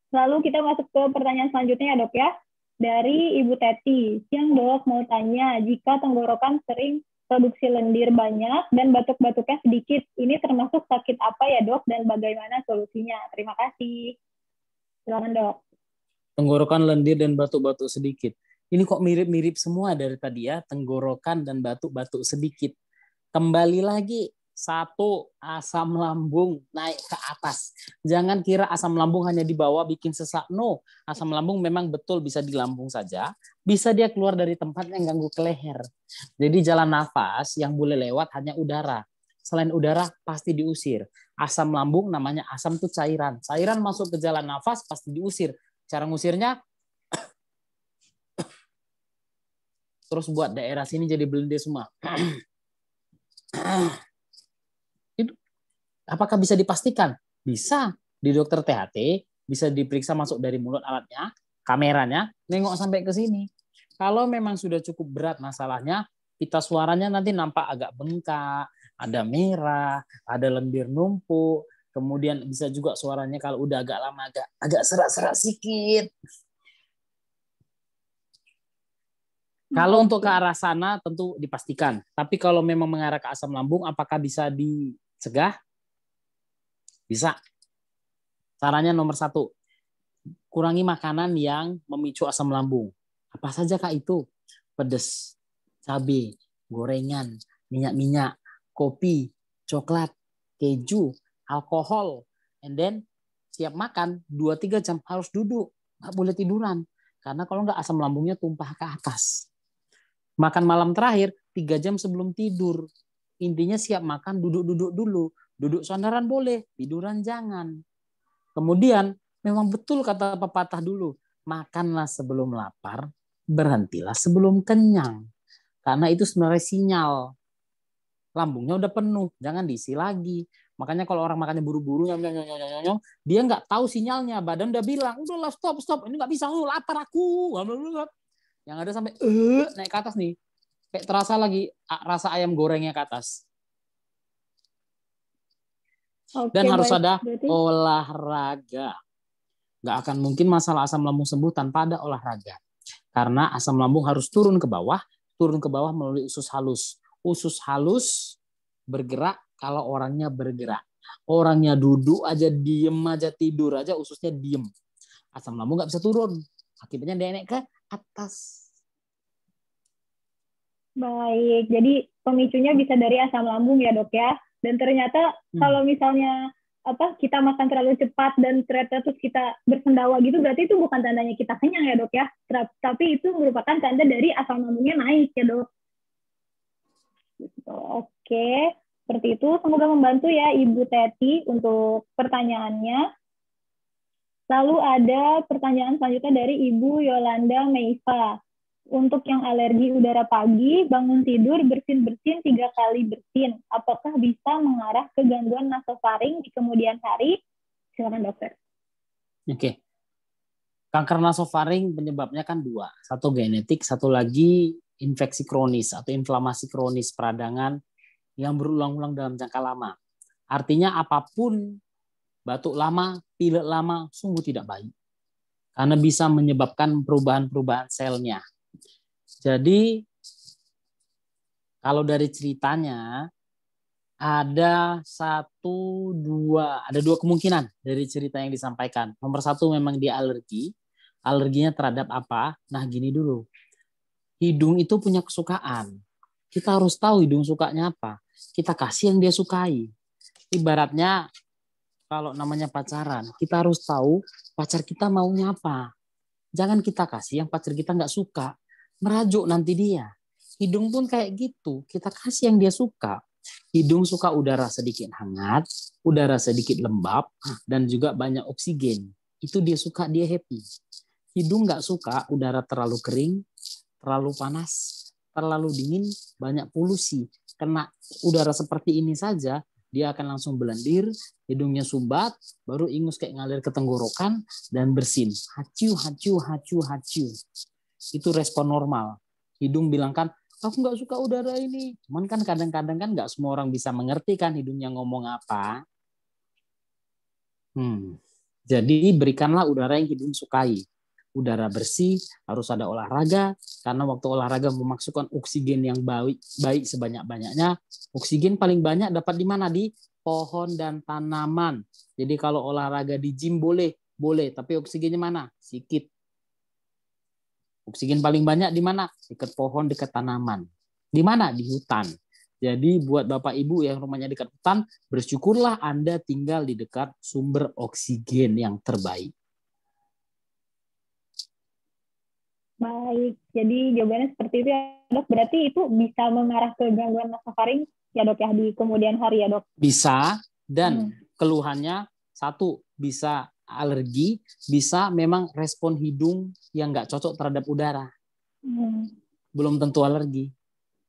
Lalu kita masuk ke pertanyaan selanjutnya ya dok ya. Dari Ibu Teti. Siang dok, mau tanya, jika tenggorokan sering produksi lendir banyak dan batuk-batuknya sedikit, ini termasuk sakit apa ya dok dan bagaimana solusinya? Terima kasih. Silakan dok. Tenggorokan lendir dan batuk-batuk sedikit. Ini kok mirip-mirip semua dari tadi ya, tenggorokan dan batuk-batuk sedikit. Kembali lagi, satu, asam lambung naik ke atas. Jangan kira asam lambung hanya di bawah bikin sesak. No, asam lambung memang betul bisa di lambung saja. Bisa dia keluar dari tempat yang ganggu ke leher. Jadi jalan nafas yang boleh lewat hanya udara. Selain udara pasti diusir. Asam lambung namanya asam itu cairan. Cairan masuk ke jalan nafas pasti diusir. Cara ngusirnya terus buat daerah sini jadi belendar semua. Itu apakah bisa dipastikan? Bisa. Di dokter THT bisa diperiksa masuk dari mulut alatnya, kameranya, nengok sampai ke sini. Kalau memang sudah cukup berat masalahnya, pita suaranya nanti nampak agak bengkak, ada merah, ada lendir numpuk, kemudian bisa juga suaranya kalau udah agak lama agak serak-serak sedikit. Kalau untuk ke arah sana tentu dipastikan. Tapi kalau memang mengarah ke asam lambung, apakah bisa dicegah? Bisa. Caranya nomor 1, kurangi makanan yang memicu asam lambung. Apa saja Kak itu? Pedas, cabai, gorengan, minyak-minyak, kopi, coklat, keju, alkohol. And then siap makan 2-3 jam harus duduk. Nggak boleh tiduran. Karena kalau nggak asam lambungnya tumpah ke atas. Makan malam terakhir 3 jam sebelum tidur. Intinya siap makan, duduk-duduk dulu. Duduk sandaran boleh, tiduran jangan. Kemudian memang betul kata pepatah dulu, makanlah sebelum lapar, berhentilah sebelum kenyang. Karena itu sebenarnya sinyal. Lambungnya udah penuh, jangan diisi lagi. Makanya kalau orang makannya buru-buru, dia nggak tahu sinyalnya. Badan udah bilang, udahlah stop, ini nggak bisa, lapar aku. Yang ada sampai naik ke atas nih. Kayak terasa lagi rasa ayam gorengnya ke atas. Dan harus ada olahraga. Nggak akan mungkin masalah asam lambung sembuh tanpa ada olahraga. Karena asam lambung harus turun ke bawah melalui usus halus. Usus halus bergerak kalau orangnya bergerak. Orangnya duduk aja, diem aja, tidur aja, ususnya diem. Asam lambung nggak bisa turun. Akibatnya dia naik ke atas. Baik, jadi pemicunya bisa dari asam lambung ya dok ya. Dan ternyata kalau misalnya kita makan terlalu cepat dan ternyata terus kita bersendawa gitu, berarti itu bukan tandanya kita kenyang ya dok ya. Tapi itu merupakan tanda dari asam lambungnya naik ya dok. Oke, seperti itu. Semoga membantu ya Ibu Teti untuk pertanyaannya. Lalu ada pertanyaan selanjutnya dari Ibu Yolanda Meifa. Untuk yang alergi udara pagi, bangun tidur bersin-bersin 3 kali bersin. Apakah bisa mengarah ke gangguan nasofaring di kemudian hari? Silakan dokter. Oke. Kanker nasofaring penyebabnya kan dua. Satu genetik, satu lagi infeksi kronis atau inflamasi kronis peradangan yang berulang-ulang dalam jangka lama. Artinya apapun, batuk lama, pilek lama, sungguh tidak baik. Karena bisa menyebabkan perubahan-perubahan selnya. Jadi, kalau dari ceritanya, ada dua kemungkinan dari cerita yang disampaikan. Nomor satu memang dia alergi. Alerginya terhadap apa? Nah, gini dulu. Hidung itu punya kesukaan. Kita harus tahu hidung sukanya apa. Kita kasih yang dia sukai. Ibaratnya, kalau namanya pacaran, kita harus tahu pacar kita maunya apa. Jangan kita kasih yang pacar kita nggak suka. Merajuk nanti dia. Hidung pun kayak gitu. Kita kasih yang dia suka. Hidung suka udara sedikit hangat, udara sedikit lembab, dan juga banyak oksigen. Itu dia suka, dia happy. Hidung nggak suka udara terlalu kering, terlalu panas, terlalu dingin, banyak polusi. Kena udara seperti ini saja, dia akan langsung belendir, hidungnya sumbat, baru ingus kayak ngalir ke tenggorokan, dan bersin. Haciu, haciu, haciu, haciu. Itu respon normal. Hidung bilang kan, aku nggak suka udara ini. Cuman kan kadang-kadang kan nggak semua orang bisa mengerti kan hidungnya ngomong apa. Jadi berikanlah udara yang hidung sukai. Udara bersih, harus ada olahraga, karena waktu olahraga memasukkan oksigen yang baik sebanyak-banyaknya. Oksigen paling banyak dapat di mana? Di pohon dan tanaman. Jadi kalau olahraga di gym boleh, tapi oksigennya mana? Sedikit. Oksigen paling banyak di mana? Dekat pohon, dekat tanaman. Di mana? Di hutan. Jadi buat Bapak Ibu yang rumahnya dekat hutan, bersyukurlah Anda tinggal di dekat sumber oksigen yang terbaik. Baik, jadi jawabannya seperti itu ya dok. Berarti itu bisa mengarah ke gangguan nasofaring ya dok ya di kemudian hari ya dok? Bisa, dan keluhannya satu, bisa alergi, bisa memang respon hidung yang nggak cocok terhadap udara. Belum tentu alergi.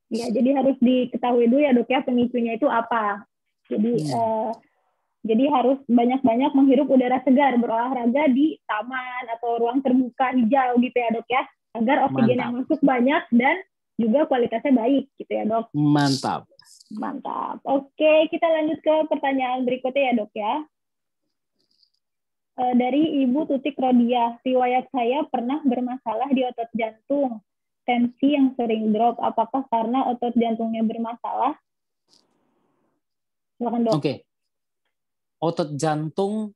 Ya, jadi harus diketahui dulu ya dok ya pemicunya itu apa. Jadi harus banyak-banyak menghirup udara segar, berolahraga di taman atau ruang terbuka hijau gitu ya dok ya, agar oksigen yang masuk banyak dan juga kualitasnya baik gitu ya dok. Mantap. Oke, kita lanjut ke pertanyaan berikutnya ya dok ya. Dari Ibu Tutik Rodia, riwayat saya pernah bermasalah di otot jantung, tensi yang sering drop. Apakah karena otot jantungnya bermasalah? Silakan dok. Oke. Otot jantung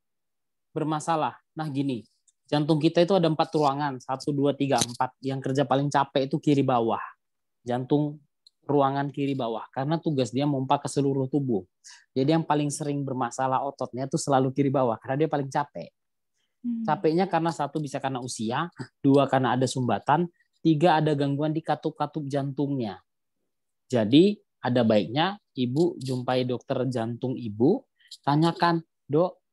bermasalah. Nah gini, jantung kita itu ada 4 ruangan, 1, 2, 3, 4. Yang kerja paling capek itu kiri bawah. Jantung ruangan kiri bawah, karena tugas dia memompa ke seluruh tubuh. Jadi yang paling sering bermasalah ototnya itu selalu kiri bawah, karena dia paling capek. Capeknya karena 1 bisa karena usia, 2 karena ada sumbatan, 3 ada gangguan di katup-katup jantungnya. Jadi ada baiknya Ibu jumpai dokter jantung Ibu, tanyakan, dok,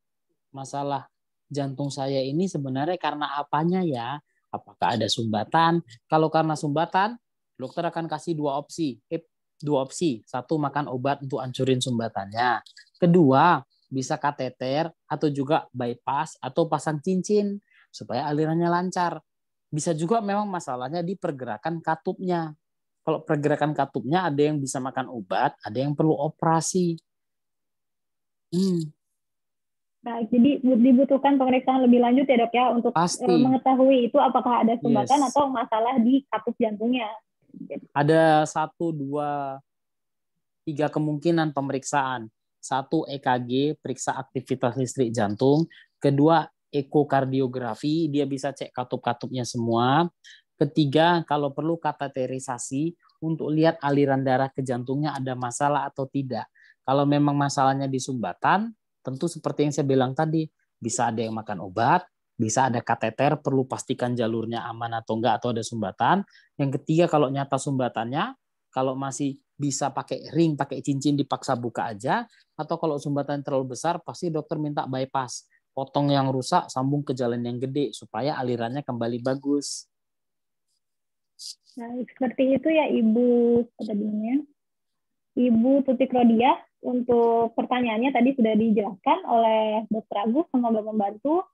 masalah jantung saya ini sebenarnya karena apanya ya? Apakah ada sumbatan? Kalau karena sumbatan, dokter akan kasih 2 opsi. 2 opsi. 1, makan obat untuk hancurin sumbatannya. Kedua, bisa kateter atau juga bypass atau pasang cincin supaya alirannya lancar. Bisa juga memang masalahnya di pergerakan katupnya. Kalau pergerakan katupnya ada yang bisa makan obat, ada yang perlu operasi. Nah, jadi dibutuhkan pemeriksaan lebih lanjut ya dok ya untuk mengetahui itu apakah ada sumbatan atau masalah di katup jantungnya. Ada 1, 2, 3 kemungkinan pemeriksaan. 1, EKG, periksa aktivitas listrik jantung. Kedua, ekokardiografi, dia bisa cek katup-katupnya semua. Ketiga, kalau perlu kateterisasi untuk lihat aliran darah ke jantungnya ada masalah atau tidak. Kalau memang masalahnya di sumbatan, tentu seperti yang saya bilang tadi, bisa ada yang makan obat, bisa ada kateter, perlu pastikan jalurnya aman atau enggak, atau ada sumbatan. Yang ketiga, kalau nyata sumbatannya, kalau masih bisa pakai ring, pakai cincin dipaksa buka aja, atau kalau sumbatan terlalu besar, pasti dokter minta bypass. Potong yang rusak, sambung ke jalan yang gede, supaya alirannya kembali bagus. Nah, seperti itu ya Ibu tadinya. Ibu Tutik Rodiah, untuk pertanyaannya tadi sudah dijelaskan oleh Dr. Agus, semoga membantu.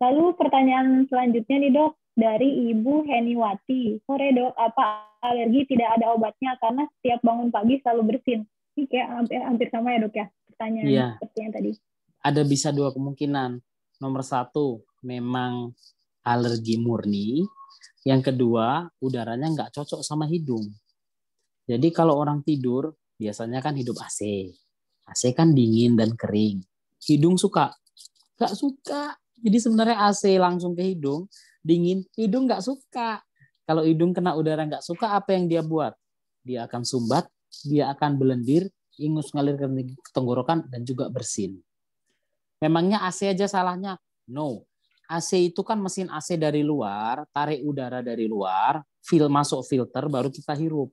Lalu pertanyaan selanjutnya nih dok, dari Ibu Heniwati. Sore dok, apa alergi tidak ada obatnya karena setiap bangun pagi selalu bersin? Ini kayak hampir sama ya dok ya, pertanyaan Iya. seperti yang tadi. Ada bisa dua kemungkinan. Nomor satu, memang alergi murni. Yang kedua, udaranya nggak cocok sama hidung. Jadi kalau orang tidur, biasanya kan hidup AC. AC kan dingin dan kering. Hidung suka? Nggak suka. Jadi sebenarnya AC langsung ke hidung, dingin, hidung nggak suka. Kalau hidung kena udara nggak suka, apa yang dia buat? Dia akan sumbat, dia akan belendir, ingus ngalir ke tenggorokan, dan juga bersin. Memangnya AC aja salahnya? No. AC itu kan mesin AC dari luar, tarik udara dari luar, masuk filter, baru kita hirup.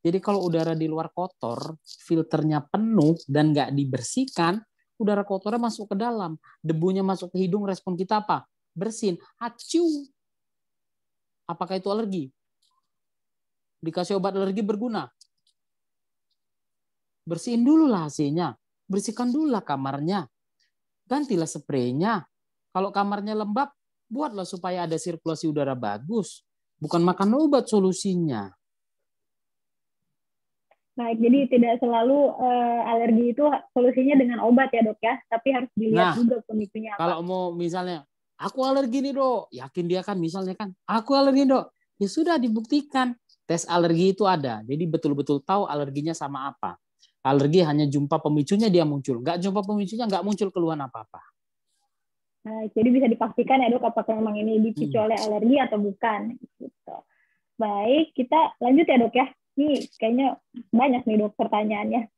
Jadi kalau udara di luar kotor, filternya penuh dan nggak dibersihkan, udara kotornya masuk ke dalam. Debunya masuk ke hidung, respon kita apa? Bersin. Haciu. Apakah itu alergi? Dikasih obat alergi berguna? Bersihin dulu lah AC-nya. Bersihkan dulu lah kamarnya. Gantilah spraynya. Kalau kamarnya lembab, buatlah supaya ada sirkulasi udara bagus. Bukan makan obat solusinya. Baik, jadi tidak selalu alergi itu solusinya dengan obat ya dok ya, tapi harus dilihat juga pemicunya apa. Kalau mau misalnya, aku alergi nih dok, yakin dia kan misalnya kan, aku alergi dok, ya sudah dibuktikan. Tes alergi itu ada, jadi betul-betul tahu alerginya sama apa. Alergi hanya jumpa pemicunya dia muncul, nggak jumpa pemicunya nggak muncul keluhan apa-apa. Nah, jadi bisa dipastikan ya dok, apakah memang ini dipicu oleh alergi atau bukan. Gitu. Baik, kita lanjut ya dok ya. Ini kayaknya banyak nih dok pertanyaannya.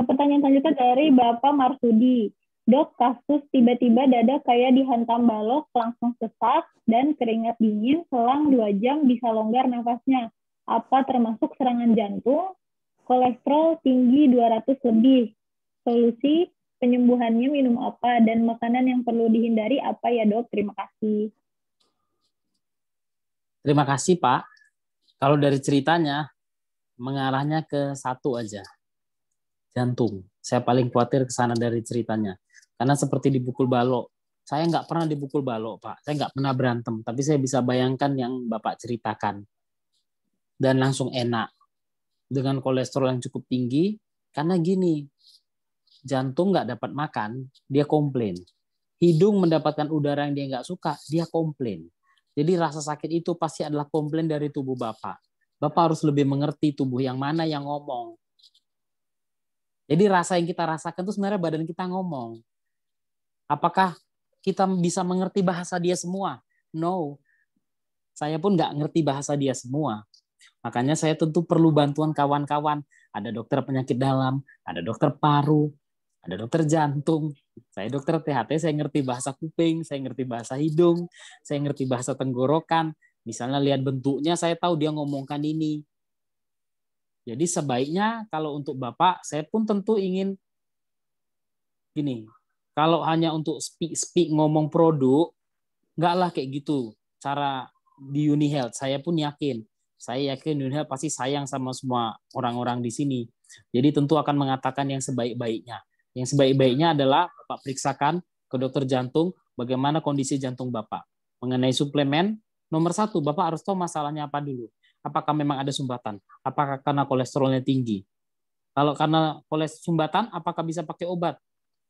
Pertanyaan selanjutnya dari Bapak Marsudi. Dok, kasus tiba-tiba dada kayak dihantam balok, langsung sesak, dan keringat dingin, selang 2 jam bisa longgar nafasnya. Apa termasuk serangan jantung? Kolesterol tinggi 200 lebih. Solusi penyembuhannya minum apa? Dan makanan yang perlu dihindari apa ya dok? Terima kasih. Terima kasih Pak. Kalau dari ceritanya, mengarahnya ke satu aja. Jantung. Saya paling khawatir ke sana dari ceritanya. Karena seperti dipukul balok. Saya nggak pernah dipukul balok, Pak. Saya nggak pernah berantem. Tapi saya bisa bayangkan yang Bapak ceritakan. Dan langsung enak. Dengan kolesterol yang cukup tinggi. Karena gini, jantung nggak dapat makan, dia komplain. Hidung mendapatkan udara yang dia nggak suka, dia komplain. Jadi rasa sakit itu pasti adalah komplain dari tubuh Bapak. Bapak harus lebih mengerti tubuh yang mana yang ngomong. Jadi rasa yang kita rasakan itu sebenarnya badan kita ngomong. Apakah kita bisa mengerti bahasa dia semua? No. Saya pun nggak ngerti bahasa dia semua. Makanya saya tentu perlu bantuan kawan-kawan. Ada dokter penyakit dalam, ada dokter paru, ada dokter jantung. Saya dokter THT, saya ngerti bahasa kuping, saya ngerti bahasa hidung, saya ngerti bahasa tenggorokan. Misalnya lihat bentuknya, saya tahu dia ngomongkan ini. Jadi sebaiknya kalau untuk Bapak, saya pun tentu ingin gini, kalau hanya untuk speak ngomong produk, enggak lah kayak gitu. Cara di Uni Health, saya pun yakin. Saya yakin Uni Health pasti sayang sama semua orang-orang di sini. Jadi tentu akan mengatakan yang sebaik-baiknya. Yang sebaik-baiknya adalah Bapak periksakan ke dokter jantung bagaimana kondisi jantung Bapak. Mengenai suplemen, nomor 1, Bapak harus tahu masalahnya apa dulu. Apakah memang ada sumbatan? Apakah karena kolesterolnya tinggi? Kalau karena sumbatan, apakah bisa pakai obat?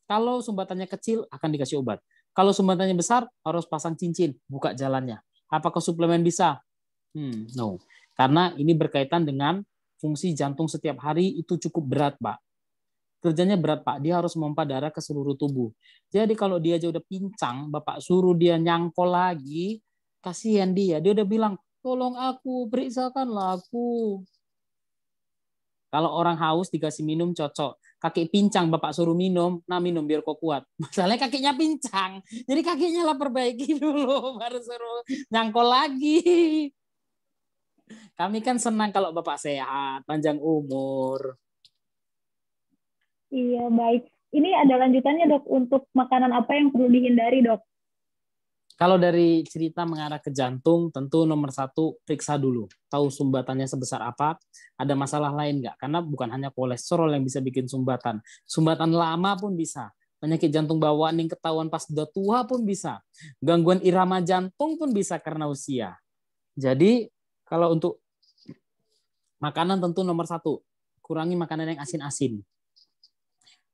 Kalau sumbatannya kecil, akan dikasih obat. Kalau sumbatannya besar, harus pasang cincin, buka jalannya. Apakah suplemen bisa? No. Karena ini berkaitan dengan fungsi jantung setiap hari itu cukup berat, Pak. Kerjanya berat, Pak. Dia harus memompa darah ke seluruh tubuh. Jadi kalau dia aja udah pincang, Bapak suruh dia nyangkol lagi, kasihan dia. Dia udah bilang, tolong aku, periksakanlah aku. Kalau orang haus dikasih minum cocok. Kaki pincang Bapak suruh minum, nah minum biar kok kuat. Masalahnya kakinya pincang. Jadi kakinya lah perbaiki dulu, baru suruh nyangkol lagi. Kami kan senang kalau Bapak sehat, panjang umur. Iya, baik. Ini ada lanjutannya, Dok, untuk makanan apa yang perlu dihindari, Dok? Kalau dari cerita mengarah ke jantung, tentu nomor satu periksa dulu. Tahu sumbatannya sebesar apa, ada masalah lain nggak? Karena bukan hanya kolesterol yang bisa bikin sumbatan. Sumbatan lama pun bisa. Penyakit jantung bawaan yang ketahuan pas udah tua pun bisa. Gangguan irama jantung pun bisa karena usia. Jadi kalau untuk makanan tentu nomor satu, kurangi makanan yang asin-asin.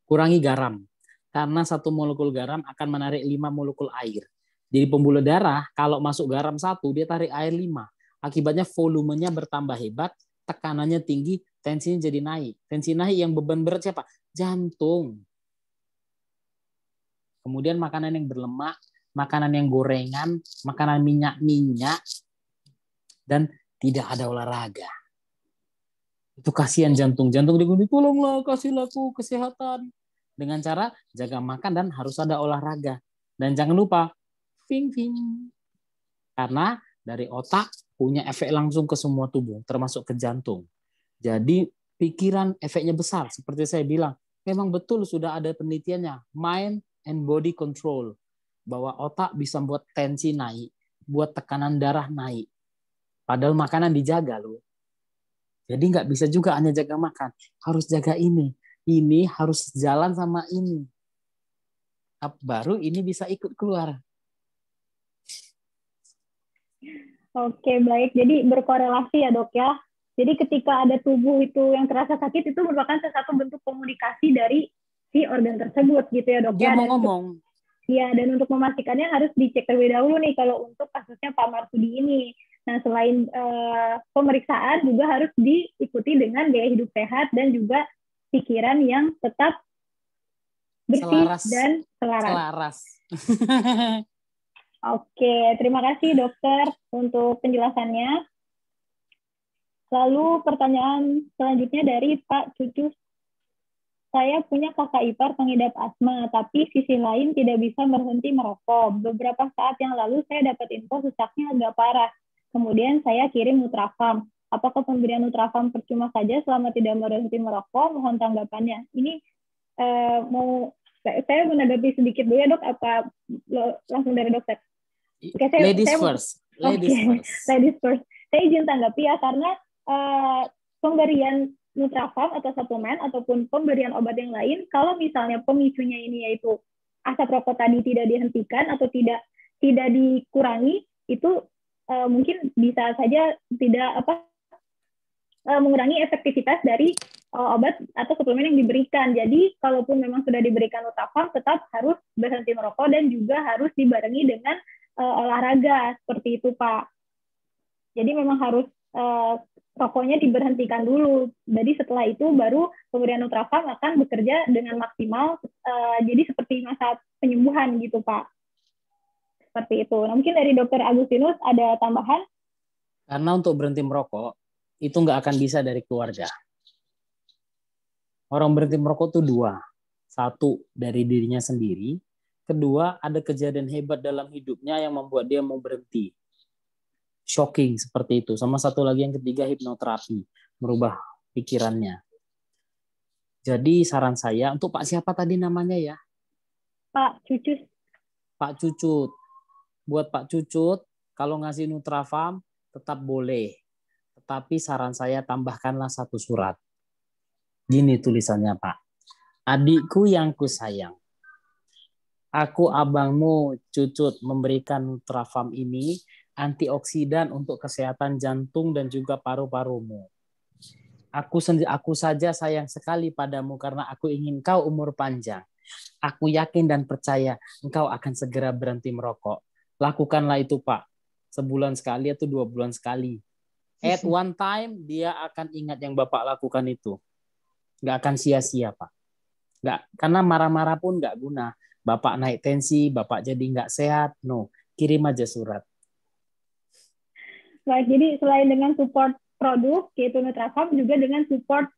Kurangi garam. Karena 1 molekul garam akan menarik 5 molekul air. Jadi pembuluh darah, kalau masuk garam 1, dia tarik air 5. Akibatnya volumenya bertambah hebat, tekanannya tinggi, tensinya jadi naik. Tensi naik yang beban berat siapa? Jantung. Kemudian makanan yang berlemak, makanan yang gorengan, makanan minyak-minyak, dan tidak ada olahraga. Itu kasihan jantung. Jantung digunakan, tolonglah kasihlah aku kesehatan. Dengan cara jaga makan dan harus ada olahraga. Dan jangan lupa, ping. Karena dari otak punya efek langsung ke semua tubuh, termasuk ke jantung. Jadi pikiran efeknya besar. Seperti saya bilang, memang betul sudah ada penelitiannya. Mind and body control. Bahwa otak bisa buat tensi naik, buat tekanan darah naik. Padahal makanan dijaga loh. Jadi nggak bisa juga hanya jaga makan. Harus jaga ini. Ini harus jalan sama ini. Baru ini bisa ikut keluar. Oke, baik. Jadi berkorelasi ya, Dok ya. Jadi ketika ada tubuh itu yang terasa sakit, itu merupakan salah satu bentuk komunikasi dari si organ tersebut gitu ya, Dok. Dia Ya. mau ngomong. Iya, dan untuk memastikannya harus dicek terlebih dahulu nih kalau untuk kasusnya Pak Marsudi ini. Nah, selain pemeriksaan juga harus diikuti dengan gaya hidup sehat dan juga pikiran yang tetap bersih dan selaras. Oke, terima kasih dokter untuk penjelasannya. Lalu pertanyaan selanjutnya dari Pak Cucu. Saya punya kakak ipar pengidap asma, tapi sisi lain tidak bisa berhenti merokok. Beberapa saat yang lalu saya dapat info sesaknya agak parah. Kemudian saya kirim Nutrafam. Apakah pemberian Nutrafam percuma saja selama tidak berhenti merokok? Mohon tanggapannya. Ini saya menanggapi sedikit dulu ya dok, apa langsung dari dokter? Oke, Ladies first. Saya izin tanggapi ya, karena pemberian Nutrafam atau suplemen ataupun pemberian obat yang lain, kalau misalnya pemicunya ini yaitu asap rokok tadi tidak dihentikan atau tidak dikurangi, itu mungkin bisa saja tidak mengurangi efektivitas dari obat atau suplemen yang diberikan. Jadi kalaupun memang sudah diberikan Nutrafam, tetap harus berhenti merokok dan juga harus dibarengi dengan olahraga seperti itu Pak. Jadi memang harus rokoknya diberhentikan dulu. Jadi setelah itu baru pemberian Nutrafam akan bekerja dengan maksimal. Jadi seperti masa penyembuhan gitu Pak. Seperti itu. Nah, mungkin dari Dokter Agustinus ada tambahan? Karena untuk berhenti merokok itu nggak akan bisa dari keluarga. Orang berhenti merokok itu 2. 1 dari dirinya sendiri. Kedua, ada kejadian hebat dalam hidupnya yang membuat dia mau berhenti. Shocking seperti itu. Sama satu lagi yang ketiga, hipnoterapi, merubah pikirannya. Jadi saran saya untuk Pak siapa tadi namanya ya? Pak Cucut. Pak Cucut. Buat Pak Cucut, kalau ngasih Nutrafam tetap boleh. Tetapi saran saya tambahkanlah 1 surat. Gini tulisannya Pak. Adikku yang kusayang. Aku abangmu Cucut memberikan Nutrafam ini antioksidan untuk kesehatan jantung dan juga paru-parumu. Aku saja sayang sekali padamu karena aku ingin kau umur panjang. Aku yakin dan percaya engkau akan segera berhenti merokok. Lakukanlah itu Pak. Sebulan sekali atau 2 bulan sekali. At one time dia akan ingat yang Bapak lakukan itu. Nggak akan sia-sia Pak. Nggak, karena marah-marah pun nggak guna. Bapak naik tensi, Bapak jadi nggak sehat. No, kirim aja surat. Baik, jadi selain dengan support produk, yaitu Nutrafam, juga dengan support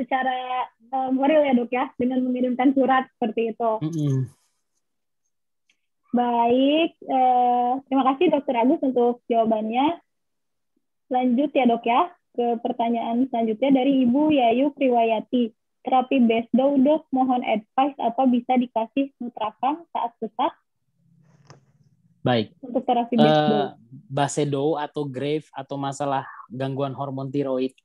secara moral ya dok ya, dengan mengirimkan surat seperti itu. Baik, terima kasih Dokter Agus untuk jawabannya. Lanjut ya dok ya, ke pertanyaan selanjutnya dari Ibu Yayu Kriwayati. Terapi Besdow dok, mohon advice apa bisa dikasih Nutrafam saat sesak? Baik. untuk terapi BSD. Basedow atau Grave atau masalah gangguan hormon tiroid,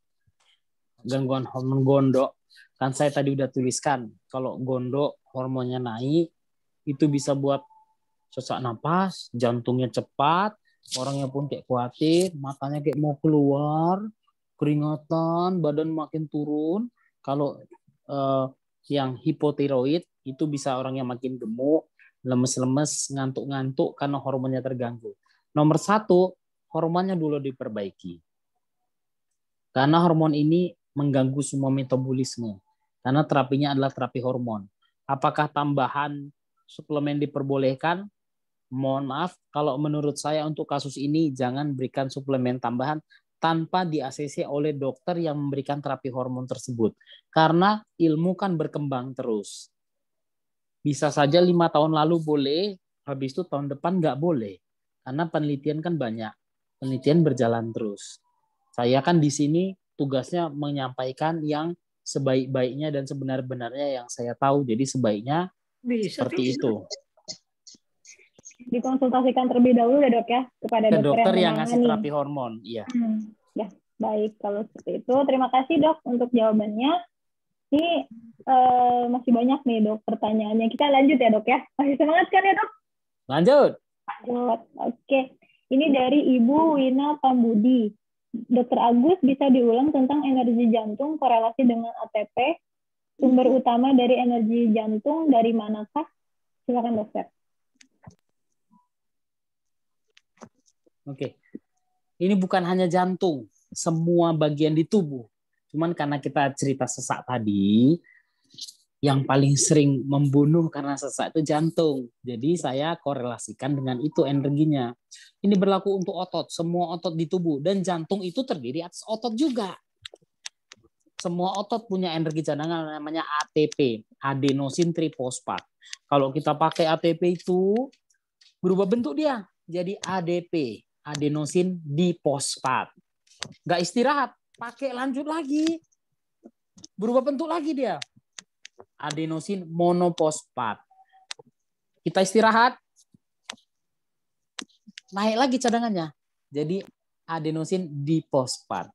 gangguan hormon gondok. Kan saya tadi udah tuliskan, kalau gondok hormonnya naik, itu bisa buat sesak napas, jantungnya cepat, orangnya pun kayak khawatir, matanya kayak mau keluar, keringatan, badan makin turun. Kalau yang hipotiroid itu bisa orangnya makin gemuk, lemes-lemes, ngantuk-ngantuk karena hormonnya terganggu. Nomor 1, hormonnya dulu diperbaiki. Karena hormon ini mengganggu semua metabolisme. Karena terapinya adalah terapi hormon. Apakah tambahan suplemen diperbolehkan? Mohon maaf, kalau menurut saya untuk kasus ini jangan berikan suplemen tambahan tanpa di-ACC oleh dokter yang memberikan terapi hormon tersebut. Karena ilmu kan berkembang terus. Bisa saja 5 tahun lalu boleh, habis itu tahun depan nggak boleh. Karena penelitian kan banyak. Penelitian berjalan terus. Saya kan di sini tugasnya menyampaikan yang sebaik-baiknya dan sebenar-benarnya yang saya tahu. Jadi sebaiknya seperti itu. Dikonsultasikan terlebih dahulu ya dok ya kepada Ke dokter dokter yang ngasih menangani. terapi hormon. Iya. Ya, baik kalau seperti itu. Terima kasih dok untuk jawabannya. Ini masih banyak nih dok pertanyaannya. Kita lanjut ya dok ya. Masih semangat kan ya dok? Lanjut. Lanjut. Oke. Ini dari Ibu Wina Pambudi. Dokter Agus, bisa diulang tentang energi jantung korelasi dengan ATP? Sumber utama dari energi jantung dari manakah? Silakan dokter. Oke. Ini bukan hanya jantung, semua bagian di tubuh. Cuman karena kita cerita sesak tadi, yang paling sering membunuh karena sesak itu jantung. Jadi saya korelasikan dengan itu energinya. Ini berlaku untuk otot, semua otot di tubuh. Dan jantung itu terdiri atas otot juga. Semua otot punya energi cadangan namanya ATP, adenosin trifosfat. Kalau kita pakai ATP itu berubah bentuk dia jadi ADP, adenosin difosfat. Nggak istirahat, pakai lanjut lagi. Berubah bentuk lagi dia. Adenosin monofosfat. Kita istirahat, naik lagi cadangannya. Jadi adenosin difosfat.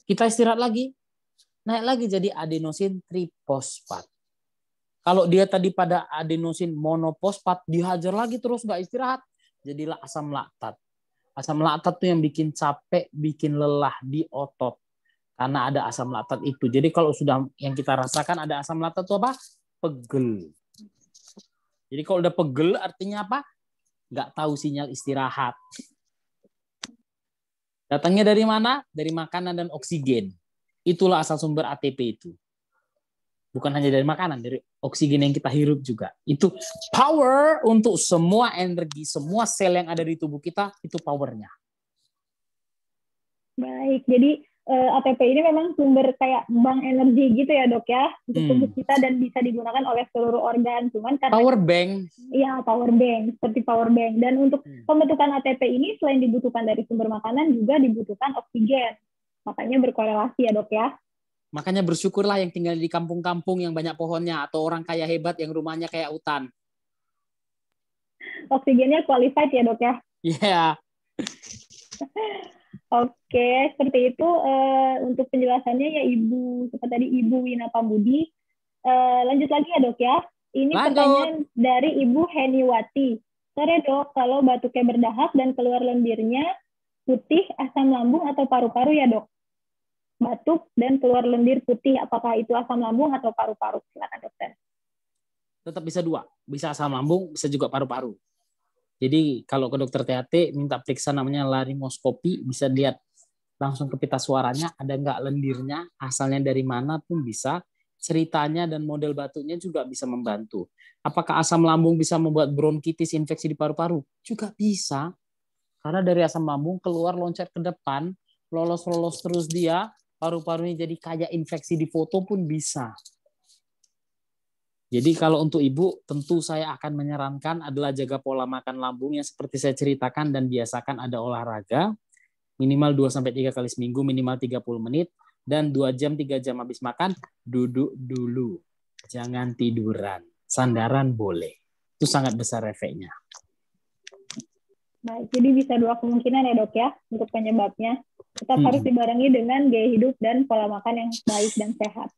Kita istirahat lagi, naik lagi jadi adenosin trifosfat. Kalau dia tadi pada adenosin monofosfat, dihajar lagi terus nggak istirahat, jadilah asam laktat. Asam laktat itu yang bikin capek, bikin lelah di otot. Karena ada asam laktat itu. Jadi kalau sudah yang kita rasakan ada asam laktat itu apa? Pegel. Jadi kalau udah pegel artinya apa? Nggak tahu sinyal istirahat. Datangnya dari mana? Dari makanan dan oksigen. Itulah asal sumber ATP itu. Bukan hanya dari makanan, dari oksigen yang kita hirup juga. Itu power untuk semua energi, semua sel yang ada di tubuh kita, itu powernya. Baik, jadi ATP ini memang sumber kayak bank energi gitu ya dok ya untuk tubuh kita dan bisa digunakan oleh seluruh organ. Cuman karena power bank. Iya, power bank, seperti power bank. Dan untuk pembentukan ATP ini selain dibutuhkan dari sumber makanan juga dibutuhkan oksigen. Makanya berkorelasi ya dok ya. Makanya bersyukurlah yang tinggal di kampung-kampung yang banyak pohonnya atau orang kaya hebat yang rumahnya kayak hutan. Oksigennya qualified ya dok ya. Iya. Yeah. Oke, seperti itu untuk penjelasannya ya Ibu, seperti tadi Ibu Wina Pambudi. Lanjut lagi ya dok ya. Ini pertanyaan dari Ibu Heniwati. Sore dok, kalau batuknya berdahak dan keluar lendirnya putih, asam lambung atau paru-paru ya dok? Batuk dan keluar lendir putih, apakah itu asam lambung atau paru-paru? Silakan dokter. Tetap bisa dua, bisa asam lambung, bisa juga paru-paru. Jadi kalau ke dokter THT minta periksa namanya laringoskopi, bisa lihat langsung ke pita suaranya ada nggak lendirnya, asalnya dari mana pun bisa, ceritanya dan model batuknya juga bisa membantu. Apakah asam lambung bisa membuat bronkitis, infeksi di paru-paru? Juga bisa, karena dari asam lambung keluar loncat ke depan, lolos terus dia, paru-parunya jadi kayak infeksi di foto pun bisa. Jadi kalau untuk ibu, tentu saya akan menyarankan adalah jaga pola makan lambung yang seperti saya ceritakan dan biasakan ada olahraga, minimal 2-3 kali seminggu, minimal 30 menit, dan 2 jam, 3 jam habis makan, duduk dulu. Jangan tiduran. Sandaran boleh. Itu sangat besar efeknya. Baik, jadi bisa dua kemungkinan ya dok ya untuk penyebabnya. Tetap harus dibarengi dengan gaya hidup dan pola makan yang baik dan sehat.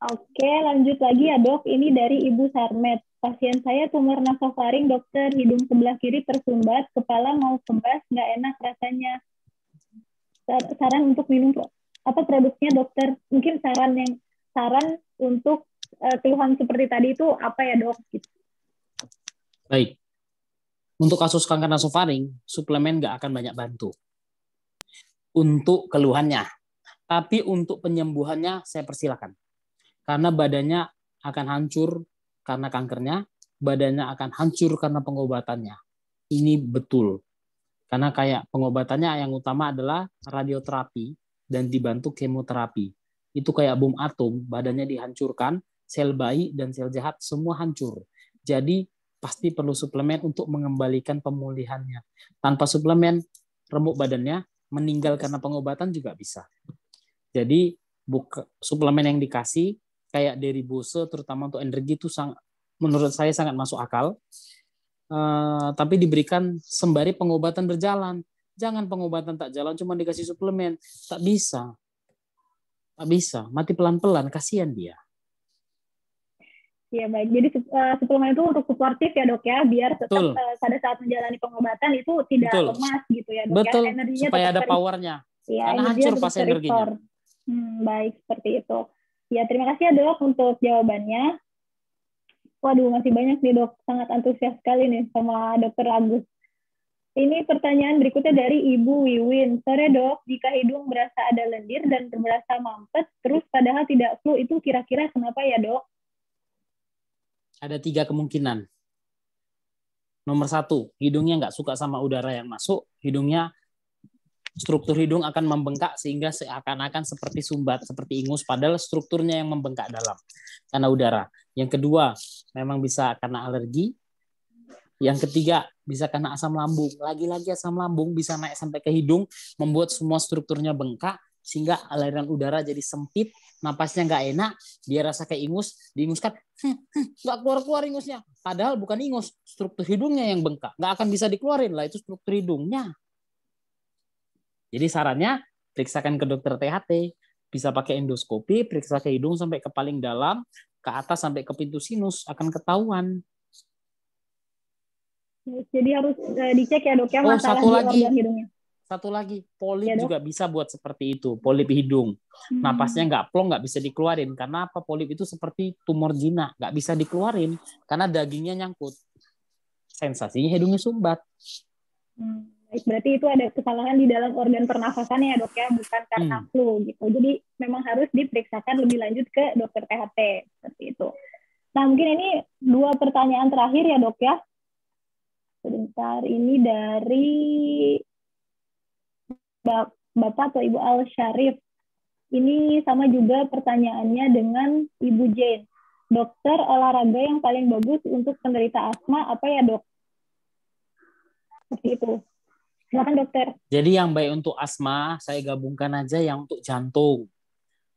Oke, lanjut lagi ya dok. Ini dari Ibu Sarmet. Pasien saya tumor nasofaring dokter, hidung sebelah kiri tersumbat, kepala mau kebas, nggak enak rasanya. Saran untuk minum produknya dokter? Mungkin saran untuk keluhan seperti tadi itu apa ya dok? Baik. Untuk kasus kanker nasofaring, suplemen nggak akan banyak bantu untuk keluhannya. Tapi untuk penyembuhannya saya persilakan. Karena badannya akan hancur karena kankernya, badannya akan hancur karena pengobatannya. Ini betul. Karena kayak pengobatannya yang utama adalah radioterapi dan dibantu kemoterapi. Itu kayak bom atom, badannya dihancurkan, sel baik dan sel jahat semua hancur. Jadi pasti perlu suplemen untuk mengembalikan pemulihannya. Tanpa suplemen, remuk badannya, meninggal karena pengobatan juga bisa. Jadi suplemen yang dikasih kayak dari Bose, terutama untuk energi itu menurut saya sangat masuk akal. Tapi diberikan sembari pengobatan berjalan. Jangan pengobatan tak jalan cuma dikasih suplemen, tak bisa. Tak bisa, mati pelan-pelan, kasihan dia. Ya baik, jadi suplemen itu untuk suportif ya dok ya, biar tetap pada saat menjalani pengobatan itu tidak lemas gitu ya dok. Betul, ya. Energinya supaya ada powernya. Ya, karena hancur pas energinya. Baik, seperti itu. Ya, terima kasih ya dok untuk jawabannya. Waduh, masih banyak nih dok, sangat antusias sekali nih sama dokter Agus. Ini pertanyaan berikutnya dari Ibu Wiwin. Sore dok, jika hidung berasa ada lendir dan berasa mampet, terus padahal tidak flu, itu kira-kira kenapa ya dok? Ada 3 kemungkinan. Nomor 1, hidungnya nggak suka sama udara yang masuk, struktur hidung akan membengkak sehingga seakan-akan seperti sumbat, seperti ingus, padahal strukturnya yang membengkak dalam karena udara. Yang kedua, memang bisa karena alergi. Yang ketiga, bisa karena asam lambung. Lagi-lagi asam lambung bisa naik sampai ke hidung, membuat semua strukturnya bengkak, sehingga aliran udara jadi sempit, napasnya nggak enak, dia rasa kayak ingus, diinguskan, nggak keluar-keluar ingusnya. Padahal bukan ingus, struktur hidungnya yang bengkak. Nggak akan bisa dikeluarin lah, itu struktur hidungnya. Jadi sarannya, periksakan ke dokter THT. Bisa pakai endoskopi, periksa ke hidung sampai ke paling dalam, ke atas sampai ke pintu sinus, akan ketahuan. Jadi harus dicek ya dok ya, masalah di organ hidungnya. Satu lagi, polip ya, juga bisa buat seperti itu, polip hidung. Napasnya nggak plong, nggak bisa dikeluarin. Karena apa? Polip itu seperti tumor jinak, nggak bisa dikeluarin karena dagingnya nyangkut. Sensasinya hidungnya sumbat. Berarti itu ada kesalahan di dalam organ pernafasan ya dok ya, bukan karena flu gitu. Jadi memang harus diperiksakan lebih lanjut ke dokter THT seperti itu. Nah mungkin ini 2 pertanyaan terakhir ya dok ya. Sebentar, ini dari Bapak atau Ibu Al Syarif. Ini sama juga pertanyaannya dengan Ibu Jane. Dokter, olahraga yang paling bagus untuk penderita asma apa ya dok? Seperti itu. Silakan dokter. Jadi yang baik untuk asma, saya gabungkan aja yang untuk jantung.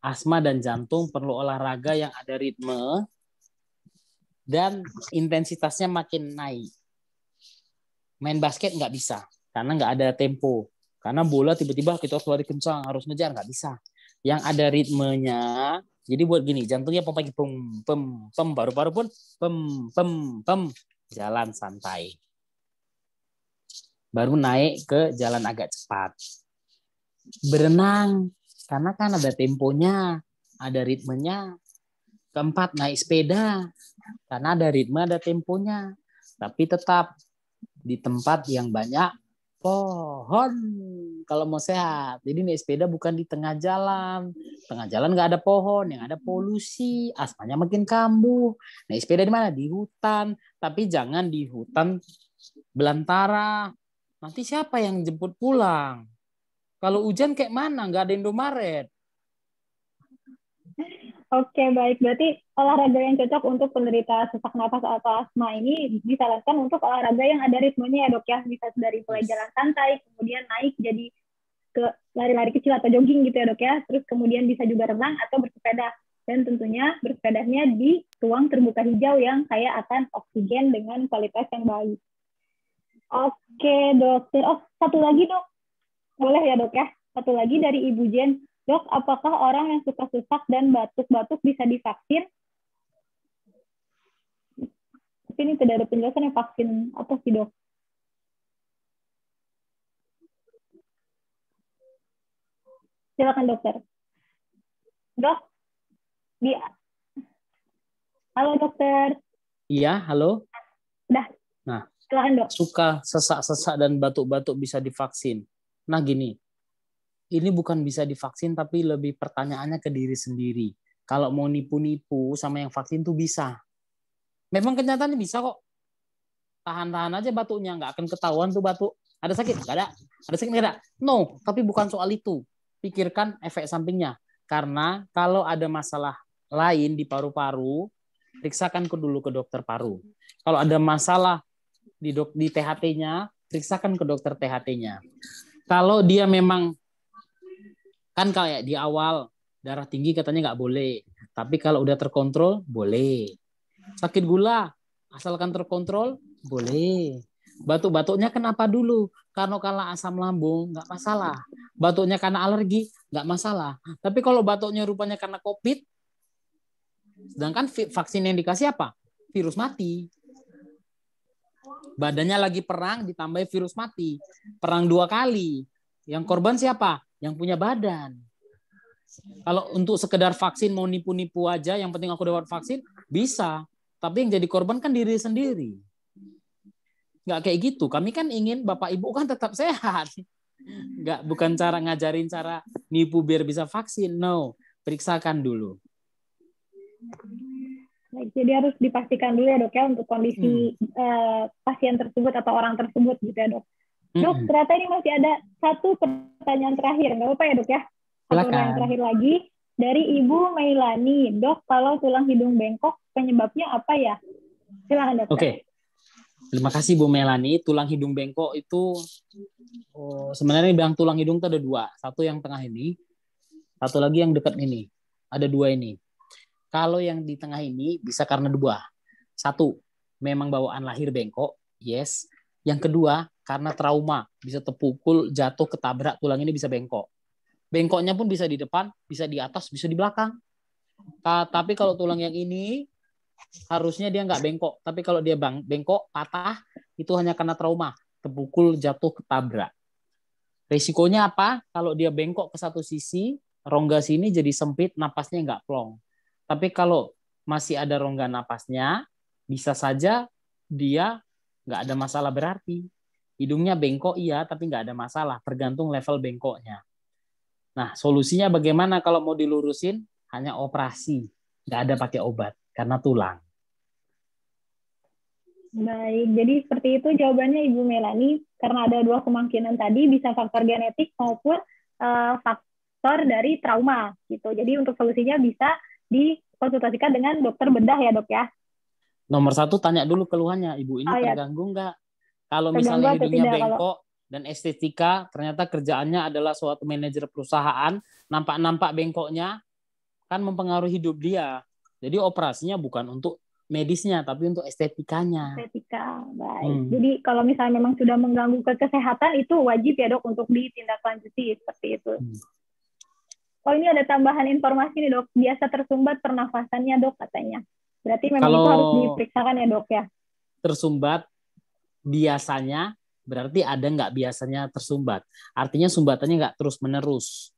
Asma dan jantung perlu olahraga yang ada ritme dan intensitasnya makin naik. Main basket nggak bisa, karena nggak ada tempo. Karena bola tiba-tiba kita harus lari kencang, harus ngejar, nggak bisa. Yang ada ritmenya, jadi buat gini, jantungnya pom pagi, pem, pem, pem, paru-paru pun pem, pem, pem, jalan santai. Baru naik ke jalan agak cepat. Berenang, karena kan ada temponya, ada ritmenya. Keempat, naik sepeda, karena ada ritme, ada temponya. Tapi tetap di tempat yang banyak pohon kalau mau sehat. Jadi naik sepeda bukan di tengah jalan. Tengah jalan nggak ada pohon, yang ada polusi, asmanya makin kambuh. Naik sepeda di mana? Di hutan. Tapi jangan di hutan belantara. Nanti siapa yang jemput pulang? Kalau hujan kayak mana? Nggak ada Indomaret. Oke, baik. Berarti olahraga yang cocok untuk penderita sesak napas atau asma ini disarankan untuk olahraga yang ada ritmenya ya dok ya. Bisa dari mulai jalan santai, kemudian naik jadi ke lari-lari kecil atau jogging gitu ya dok ya. Terus kemudian bisa juga renang atau bersepeda. Dan tentunya bersepedanya di ruang terbuka hijau yang kaya akan oksigen dengan kualitas yang baik. Oke, dokter. Oh, satu lagi, Dok. Boleh ya, Dok ya? Satu lagi dari Ibu Jen. Dok, apakah orang yang suka sesak dan batuk-batuk bisa divaksin? Tapi ini tidak ada penjelasan yang vaksin apa sih, Dok? Silakan, dokter. Dok, halo, dokter. Iya, halo. Dah. Nah, silakan, Dok. Suka sesak-sesak dan batuk-batuk bisa divaksin. Nah, gini. Ini bukan bisa divaksin, tapi lebih pertanyaannya ke diri sendiri. Kalau mau nipu-nipu sama yang vaksin tuh bisa. Memang kenyataannya bisa kok. Tahan-tahan aja batuknya, nggak akan ketahuan tuh batuk. Ada sakit? Nggak ada. Ada sakit? Nggak ada. No, tapi bukan soal itu. Pikirkan efek sampingnya. Karena kalau ada masalah lain di paru-paru, periksakan dulu ke dokter paru. Kalau ada masalah di THT-nya, periksakan ke dokter THT-nya. Kalau dia memang, kan kayak di awal, darah tinggi katanya nggak boleh. Tapi kalau udah terkontrol, boleh. Sakit gula, asalkan terkontrol, boleh. Batuk-batuknya kenapa dulu? Karena asam lambung, nggak masalah. Batuknya karena alergi, nggak masalah. Tapi kalau batuknya rupanya karena COVID, sedangkan vaksin yang dikasih apa? Virus mati. Badannya lagi perang, ditambah virus mati. Perang 2 kali. Yang korban siapa? Yang punya badan. Kalau untuk sekedar vaksin mau nipu-nipu aja, yang penting aku dapat vaksin, bisa. Tapi yang jadi korban kan diri sendiri. Nggak kayak gitu. Kami kan ingin Bapak Ibu kan tetap sehat. Bukan cara ngajarin cara nipu biar bisa vaksin. No, periksakan dulu. Baik, jadi harus dipastikan dulu ya, Dok ya, untuk kondisi pasien tersebut atau orang tersebut gitu ya, Dok. Dok, ternyata ini masih ada satu pertanyaan terakhir. Nggak apa-apa ya, Dok ya? Satu pertanyaan terakhir lagi dari Ibu Mailani. Dok, kalau tulang hidung bengkok penyebabnya apa ya? Silakan, Dok. Oke. Terima kasih Bu Melani. Tulang hidung bengkok itu sebenarnya bilang tulang hidung itu ada 2. Satu yang tengah ini, satu lagi yang dekat ini. Ada 2 ini. Kalau yang di tengah ini bisa karena 2. Satu, memang bawaan lahir bengkok, yes. Yang kedua, karena trauma, bisa terpukul, jatuh, ketabrak, tulang ini bisa bengkok. Bengkoknya pun bisa di depan, bisa di atas, bisa di belakang. Tapi kalau tulang yang ini, harusnya dia nggak bengkok. Tapi kalau dia bengkok, patah, itu hanya karena trauma, terpukul, jatuh, ketabrak. Risikonya apa? Kalau dia bengkok ke satu sisi, rongga sini jadi sempit, napasnya nggak plong. Tapi kalau masih ada rongga napasnya, bisa saja dia nggak ada masalah berarti. Hidungnya bengkok iya, tapi nggak ada masalah, tergantung level bengkoknya. Nah, solusinya bagaimana kalau mau dilurusin? Hanya operasi, nggak ada pakai obat, karena tulang. Baik, jadi seperti itu jawabannya Ibu Melani. Karena ada 2 kemungkinan tadi, bisa faktor genetik maupun faktor dari trauma. Gitu. Jadi untuk solusinya bisa dikonsultasikan dengan dokter bedah ya, Dok ya. Nomor 1 tanya dulu keluhannya, Ibu ini terganggu nggak? Kalau misalnya hidungnya bengkok dan estetika, ternyata kerjaannya adalah suatu manajer perusahaan, nampak-nampak bengkoknya kan mempengaruhi hidup dia. Jadi operasinya bukan untuk medisnya, tapi untuk estetikanya. Estetika, baik. Jadi kalau misalnya memang sudah mengganggu ke kesehatan, itu wajib ya, Dok, untuk ditindaklanjuti seperti itu. Oh, ini ada tambahan informasi nih, Dok. Biasa tersumbat pernafasannya, Dok, katanya. Berarti memang itu harus diperiksakan ya, Dok ya? Tersumbat biasanya berarti ada nggak biasanya tersumbat. Artinya sumbatannya nggak terus-menerus.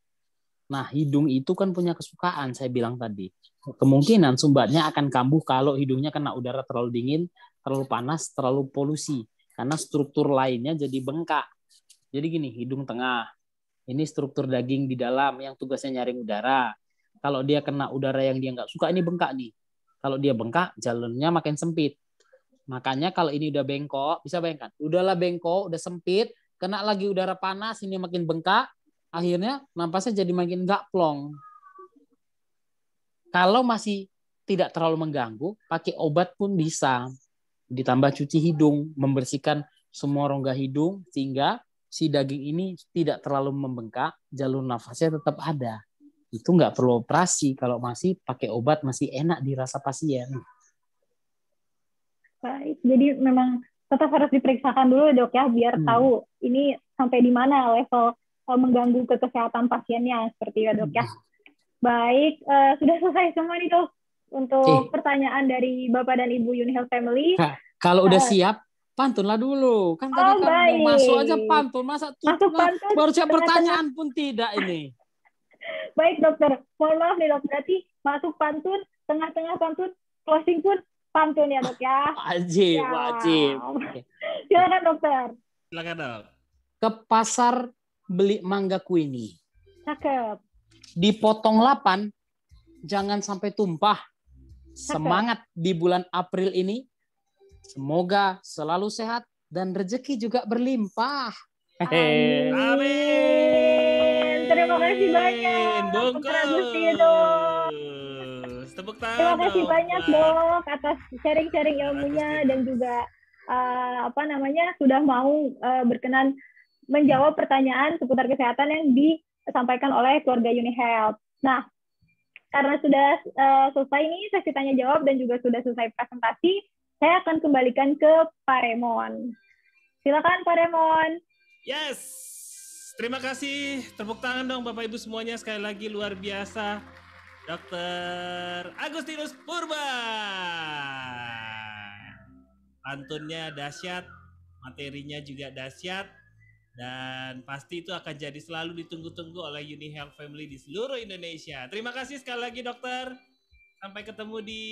Nah, hidung itu kan punya kesukaan, saya bilang tadi. Kemungkinan sumbatnya akan kambuh kalau hidungnya kena udara terlalu dingin, terlalu panas, terlalu polusi. Karena struktur lainnya jadi bengkak. Jadi gini, hidung tengah. Ini struktur daging di dalam yang tugasnya nyaring udara. Kalau dia kena udara yang dia nggak suka, ini bengkak nih. Kalau dia bengkak, jalurnya makin sempit. Makanya kalau ini udah bengkok, bisa bayangkan, udahlah bengkok, udah sempit, kena lagi udara panas, ini makin bengkak, akhirnya napasnya jadi makin nggak plong. Kalau masih tidak terlalu mengganggu, pakai obat pun bisa. Ditambah cuci hidung, membersihkan semua rongga hidung, sehingga si daging ini tidak terlalu membengkak, jalur nafasnya tetap ada. Itu nggak perlu operasi, kalau masih pakai obat masih enak dirasa pasien. Baik, jadi memang tetap harus diperiksakan dulu dok ya, biar tahu ini sampai di mana level mengganggu ke kesehatan pasiennya, seperti itu dok ya. Baik, sudah selesai semua nih dok untuk pertanyaan dari Bapak dan Ibu Uni Health Family. Kalau udah siap, pantunlah dulu. Kan tadi kamu mau masuk aja pantun, masa masuk pantun, baru siap pertanyaan pun tidak ini. Baik dokter, mohon maaf nih dok, berarti masuk pantun, tengah-tengah pantun, closing pun pantun ya dok ya. Wajib, wajib. Silakan dokter. Silakan dok. Ke pasar beli mangga kuini. Cakep. Dipotong 8, jangan sampai tumpah. Semangat di bulan April ini. Semoga selalu sehat dan rezeki juga berlimpah. Amin. Amin. Terima kasih banyak. Bungkus. Tepuk tangan. Terima kasih banyak dok atas sharing-sharing ilmunya dan juga sudah mau berkenan menjawab pertanyaan seputar kesehatan yang disampaikan oleh keluarga Uni Health. Nah, karena sudah selesai nih sesi tanya jawab dan juga sudah selesai presentasi, saya akan kembalikan ke Pak Remon. Silakan Pak Remon. Yes, terima kasih. Tepuk tangan dong Bapak Ibu semuanya, sekali lagi luar biasa. Dr. Agustinus Purba. Pantunnya dahsyat, materinya juga dahsyat, dan pasti itu akan jadi selalu ditunggu-tunggu oleh Uni Health Family di seluruh Indonesia. Terima kasih sekali lagi dokter. Sampai ketemu di...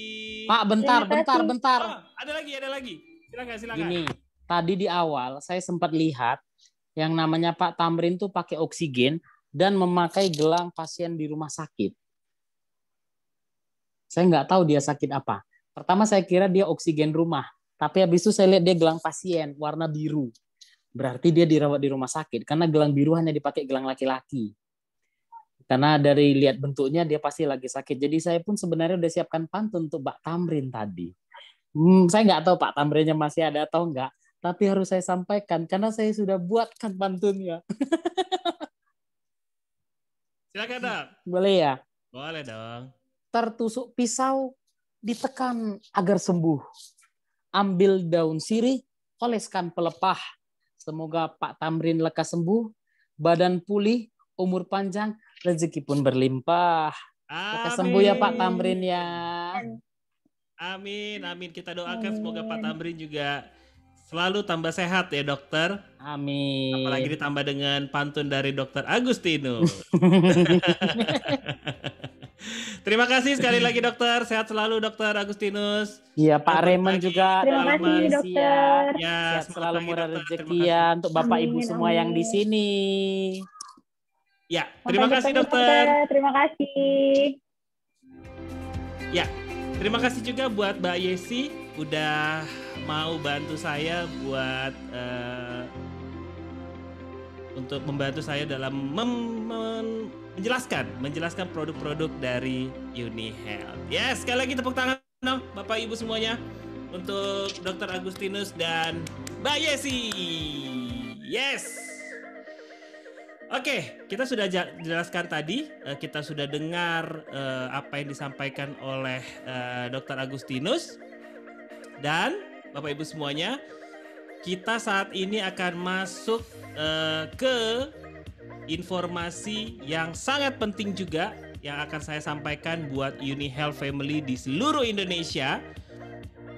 Pak, bentar. Oh, ada lagi. Silakan. Gini, tadi di awal saya sempat lihat yang namanya Pak Tamrin tuh pakai oksigen dan memakai gelang pasien di rumah sakit. Saya nggak tahu dia sakit apa. Pertama saya kira dia oksigen rumah, tapi habis itu saya lihat dia gelang pasien warna biru. Berarti dia dirawat di rumah sakit, karena gelang biru hanya dipakai gelang laki-laki. Karena dari lihat bentuknya dia pasti lagi sakit. Jadi saya pun sebenarnya udah siapkan pantun untuk Pak Tamrin tadi. Saya nggak tahu Pak Tamrinnya masih ada atau enggak, tapi harus saya sampaikan karena saya sudah buatkan pantunnya. Silakan dok. Boleh ya? Boleh dong. Tertusuk pisau, ditekan agar sembuh. Ambil daun sirih, oleskan pelepah. Semoga Pak Tamrin lekas sembuh, badan pulih, umur panjang, rezeki pun berlimpah. Lekas sembuh ya Pak Tamrin ya. Amin. Kita doakan semoga Pak Tamrin juga selalu tambah sehat ya dokter. Amin. Apalagi ditambah dengan pantun dari Dr. Agustinus. Terima kasih sekali lagi dokter. Sehat selalu Dr. Agustinus. Iya Pak Raymond juga. Terima kasih dokter. Ya, sehat selalu murah rezeki ya ya untuk Bapak Ibu semua yang di sini. Ya, terima kasih dokter. Terima kasih. Ya, terima kasih juga buat Mbak Yesi udah mau bantu saya buat untuk membantu saya dalam menjelaskan produk-produk dari Uni Health. Yes, sekali lagi tepuk tangan dong Bapak Ibu semuanya untuk Dr. Agustinus dan Mbak Yesi. Yes. Oke, kita sudah jelaskan tadi, kita sudah dengar apa yang disampaikan oleh Dr. Agustinus. Dan Bapak Ibu semuanya, kita saat ini akan masuk ke informasi yang sangat penting juga yang akan saya sampaikan buat Uni Health Family di seluruh Indonesia.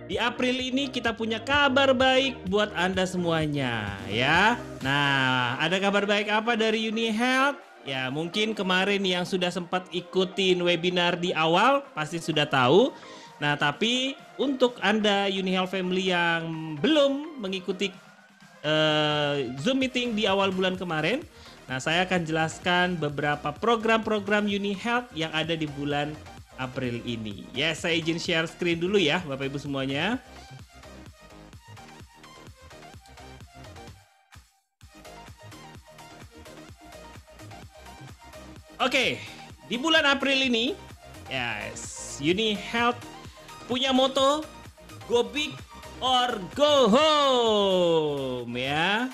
Di April ini kita punya kabar baik buat Anda semuanya ya. Nah, ada kabar baik apa dari Uni Health? Ya, mungkin kemarin yang sudah sempat ikutin webinar di awal pasti sudah tahu. Nah, tapi untuk Anda Uni Health Family yang belum mengikuti Zoom meeting di awal bulan kemarin, nah saya akan jelaskan beberapa program-program Uni Health yang ada di bulan April ini. Ya, saya izin share screen dulu ya Bapak Ibu semuanya. Oke, di bulan April ini, yes, Uni Health punya moto Go Big or Go Home ya.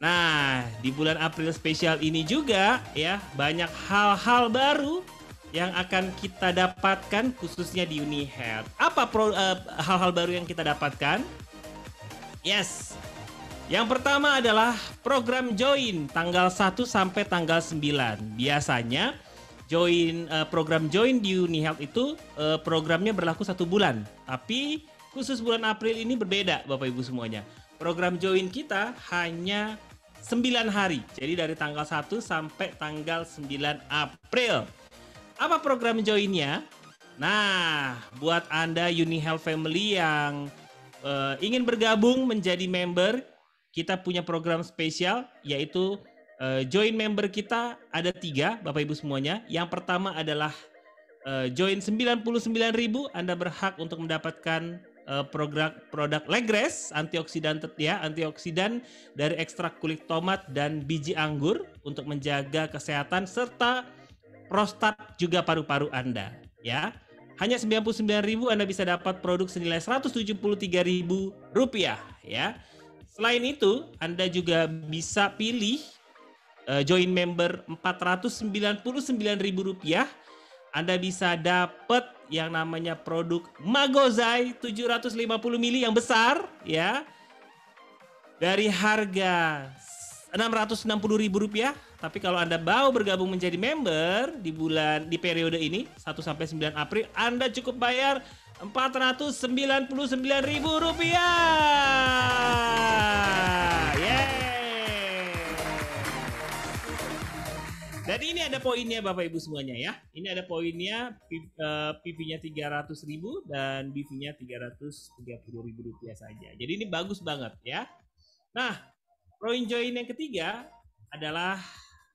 Nah, di bulan April spesial ini juga ya banyak hal-hal baru yang akan kita dapatkan khususnya di Uni Health. Apa hal-hal baru yang kita dapatkan? Yes. Yang pertama adalah program join tanggal 1 sampai tanggal 9. Biasanya program join di UniHealth itu programnya berlaku 1 bulan. Tapi khusus bulan April ini berbeda Bapak Ibu semuanya. Program join kita hanya 9 hari. Jadi dari tanggal 1 sampai tanggal 9 April. Apa program joinnya? Nah, buat Anda UniHealth Family yang ingin bergabung menjadi member, kita punya program spesial yaitu join member kita ada 3 Bapak Ibu semuanya. Yang pertama adalah join 99.000, Anda berhak untuk mendapatkan produk Legres antioksidan dari ekstrak kulit tomat dan biji anggur untuk menjaga kesehatan serta prostat juga paru-paru Anda, ya. Hanya 99.000 Anda bisa dapat produk senilai Rp173.000, ya. Selain itu, Anda juga bisa pilih join member Rp499.000. Anda bisa dapat yang namanya produk Magozai 750 ml yang besar, ya. Dari harga Rp660.000. Tapi kalau Anda mau bergabung menjadi member di periode ini 1 sampai 9 April, Anda cukup bayar Rp499.000. Dan ini ada poinnya Bapak Ibu semuanya, ya. Ini ada poinnya, PV-nya 300.000 dan BV-nya Rp330.000 saja. Jadi ini bagus banget, ya. Nah, poin join yang ketiga adalah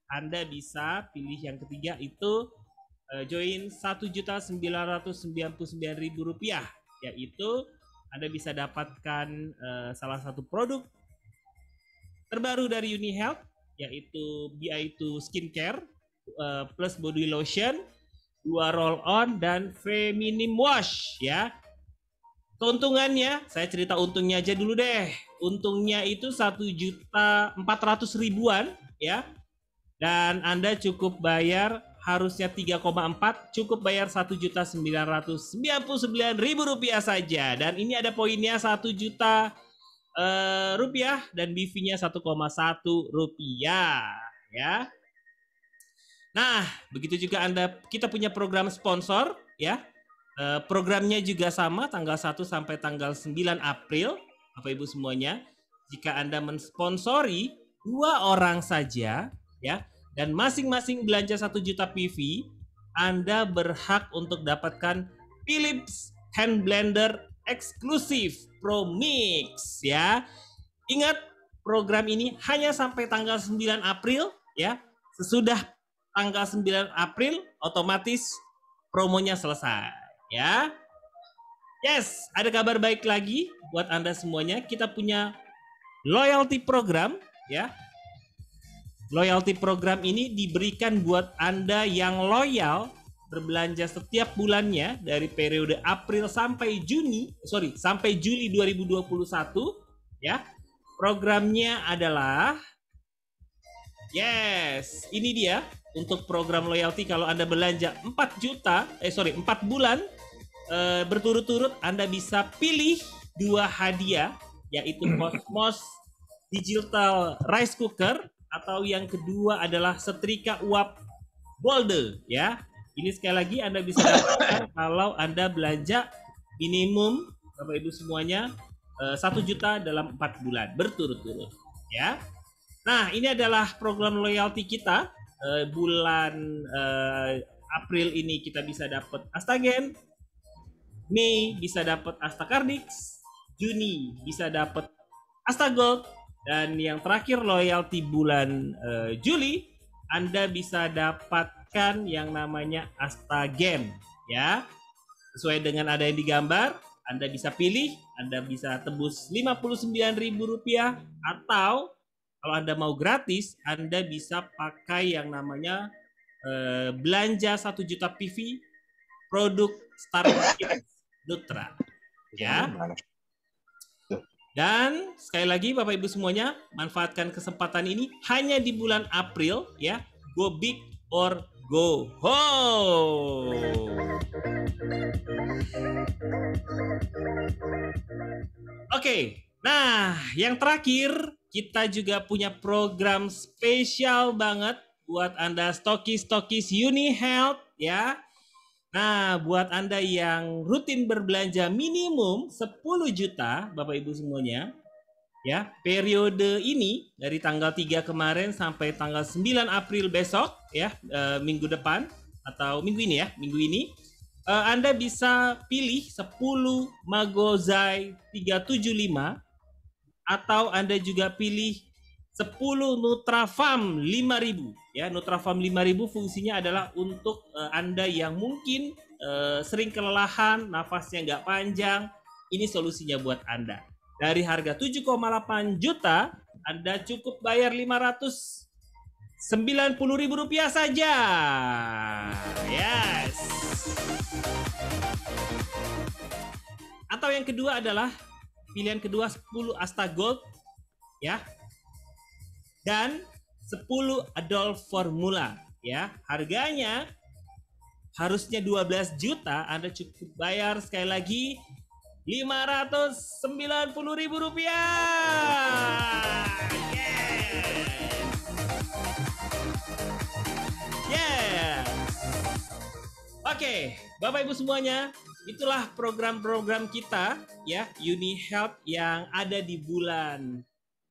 Anda bisa pilih yang ketiga itu join Rp1.999.000, yaitu Anda bisa dapatkan salah satu produk terbaru dari UniHealth, yaitu BI2 Skincare plus body lotion, 2 roll on dan Feminim Wash, ya. Keuntungannya, saya cerita untungnya aja dulu deh. Untungnya itu 1.400.000-an, ya. Dan Anda cukup bayar harusnya 3,4, cukup bayar Rp1.999.000 saja. Dan ini ada poinnya 1 juta rupiah dan BV-nya 1,1 rupiah, ya. Nah, begitu juga kita punya program sponsor, ya. Programnya juga sama tanggal 1 sampai tanggal 9 April, Bapak Ibu semuanya. Jika Anda mensponsori 2 orang saja, ya, dan masing-masing belanja 1 juta PV, Anda berhak untuk dapatkan Philips Hand Blender eksklusif Pro Mix, ya. Ingat, program ini hanya sampai tanggal 9 April, ya. Sesudah tanggal 9 April otomatis promonya selesai, ya. Yes, ada kabar baik lagi buat Anda semuanya. Kita punya loyalty program, ya. Loyalty program ini diberikan buat Anda yang loyal berbelanja setiap bulannya dari periode April sampai Juli 2021, ya. Programnya adalah ini dia untuk program loyalty. Kalau Anda belanja 4 bulan berturut-turut, Anda bisa pilih 2 hadiah, yaitu Cosmos Digital Rice Cooker atau yang kedua adalah setrika uap Bolde, ya. Ini sekali lagi Anda bisa dapatkan kalau Anda belanja minimum Bapak Ibu semuanya 1 juta dalam 4 bulan berturut-turut, ya. Nah, ini adalah program loyalty kita. Bulan April ini kita bisa dapat Astagen, Mei bisa dapat Astacardix, Juni bisa dapat Astagold, dan yang terakhir loyalty bulan Juli Anda bisa dapatkan yang namanya Astagen, ya. Sesuai dengan ada yang digambar, Anda bisa pilih, Anda bisa tebus Rp59.000, atau kalau Anda mau gratis, Anda bisa pakai yang namanya belanja 1 juta PV produk Starkit Nutra, ya. Dan sekali lagi Bapak Ibu semuanya, manfaatkan kesempatan ini hanya di bulan April, ya. Go big or go home. Oke, Nah, yang terakhir kita juga punya program spesial banget buat Anda stokis-stokis Uni Health ya. Nah, buat Anda yang rutin berbelanja minimum 10 juta, Bapak Ibu semuanya, ya, periode ini dari tanggal 3 kemarin sampai tanggal 9 April besok, ya, minggu depan, atau minggu ini ya, minggu ini, Anda bisa pilih 10 Magozai 375, atau Anda juga pilih 10 Nutrafam 5000 ya. Nutrafam 5000 fungsinya adalah untuk Anda yang mungkin sering kelelahan, nafasnya nggak panjang. Ini solusinya buat Anda. Dari harga 7,8 juta, Anda cukup bayar Rp590.000 saja. Yes. Atau yang kedua adalah pilihan kedua 10 Astagold ya. Dan 10 Adolf Formula ya. Harganya harusnya 12 juta, Anda cukup bayar sekali lagi Rp590.000. Yes. Oke, Bapak Ibu semuanya, itulah program-program kita ya, Uni Health yang ada di bulan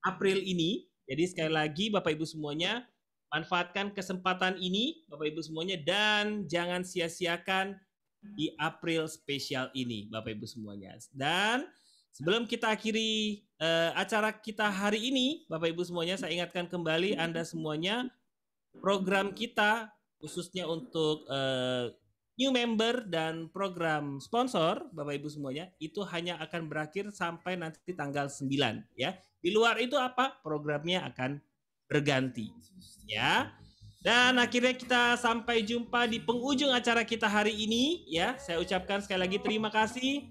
April ini. Jadi sekali lagi Bapak Ibu semuanya, manfaatkan kesempatan ini Bapak Ibu semuanya, dan jangan sia-siakan di April spesial ini Bapak Ibu semuanya. Dan sebelum kita akhiri acara kita hari ini Bapak Ibu semuanya, saya ingatkan kembali Anda semuanya, program kita khususnya untuk new member dan program sponsor Bapak Ibu semuanya itu hanya akan berakhir sampai nanti tanggal 9 ya. Di luar itu apa? Programnya akan berganti ya. Dan akhirnya kita sampai jumpa di penghujung acara kita hari ini ya. Saya ucapkan sekali lagi terima kasih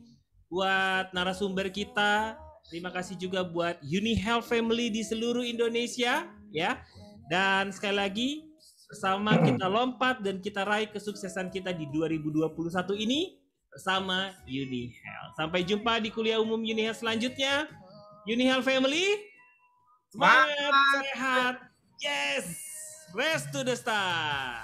buat narasumber kita. Terima kasih juga buat Uni Health Family di seluruh Indonesia ya. Dan sekali lagi bersama kita lompat dan kita raih kesuksesan kita di 2021 ini bersama Uni Health. Sampai jumpa di kuliah umum Uni Health selanjutnya. Uni Health Family, semangat, sehat, yes, race to the star.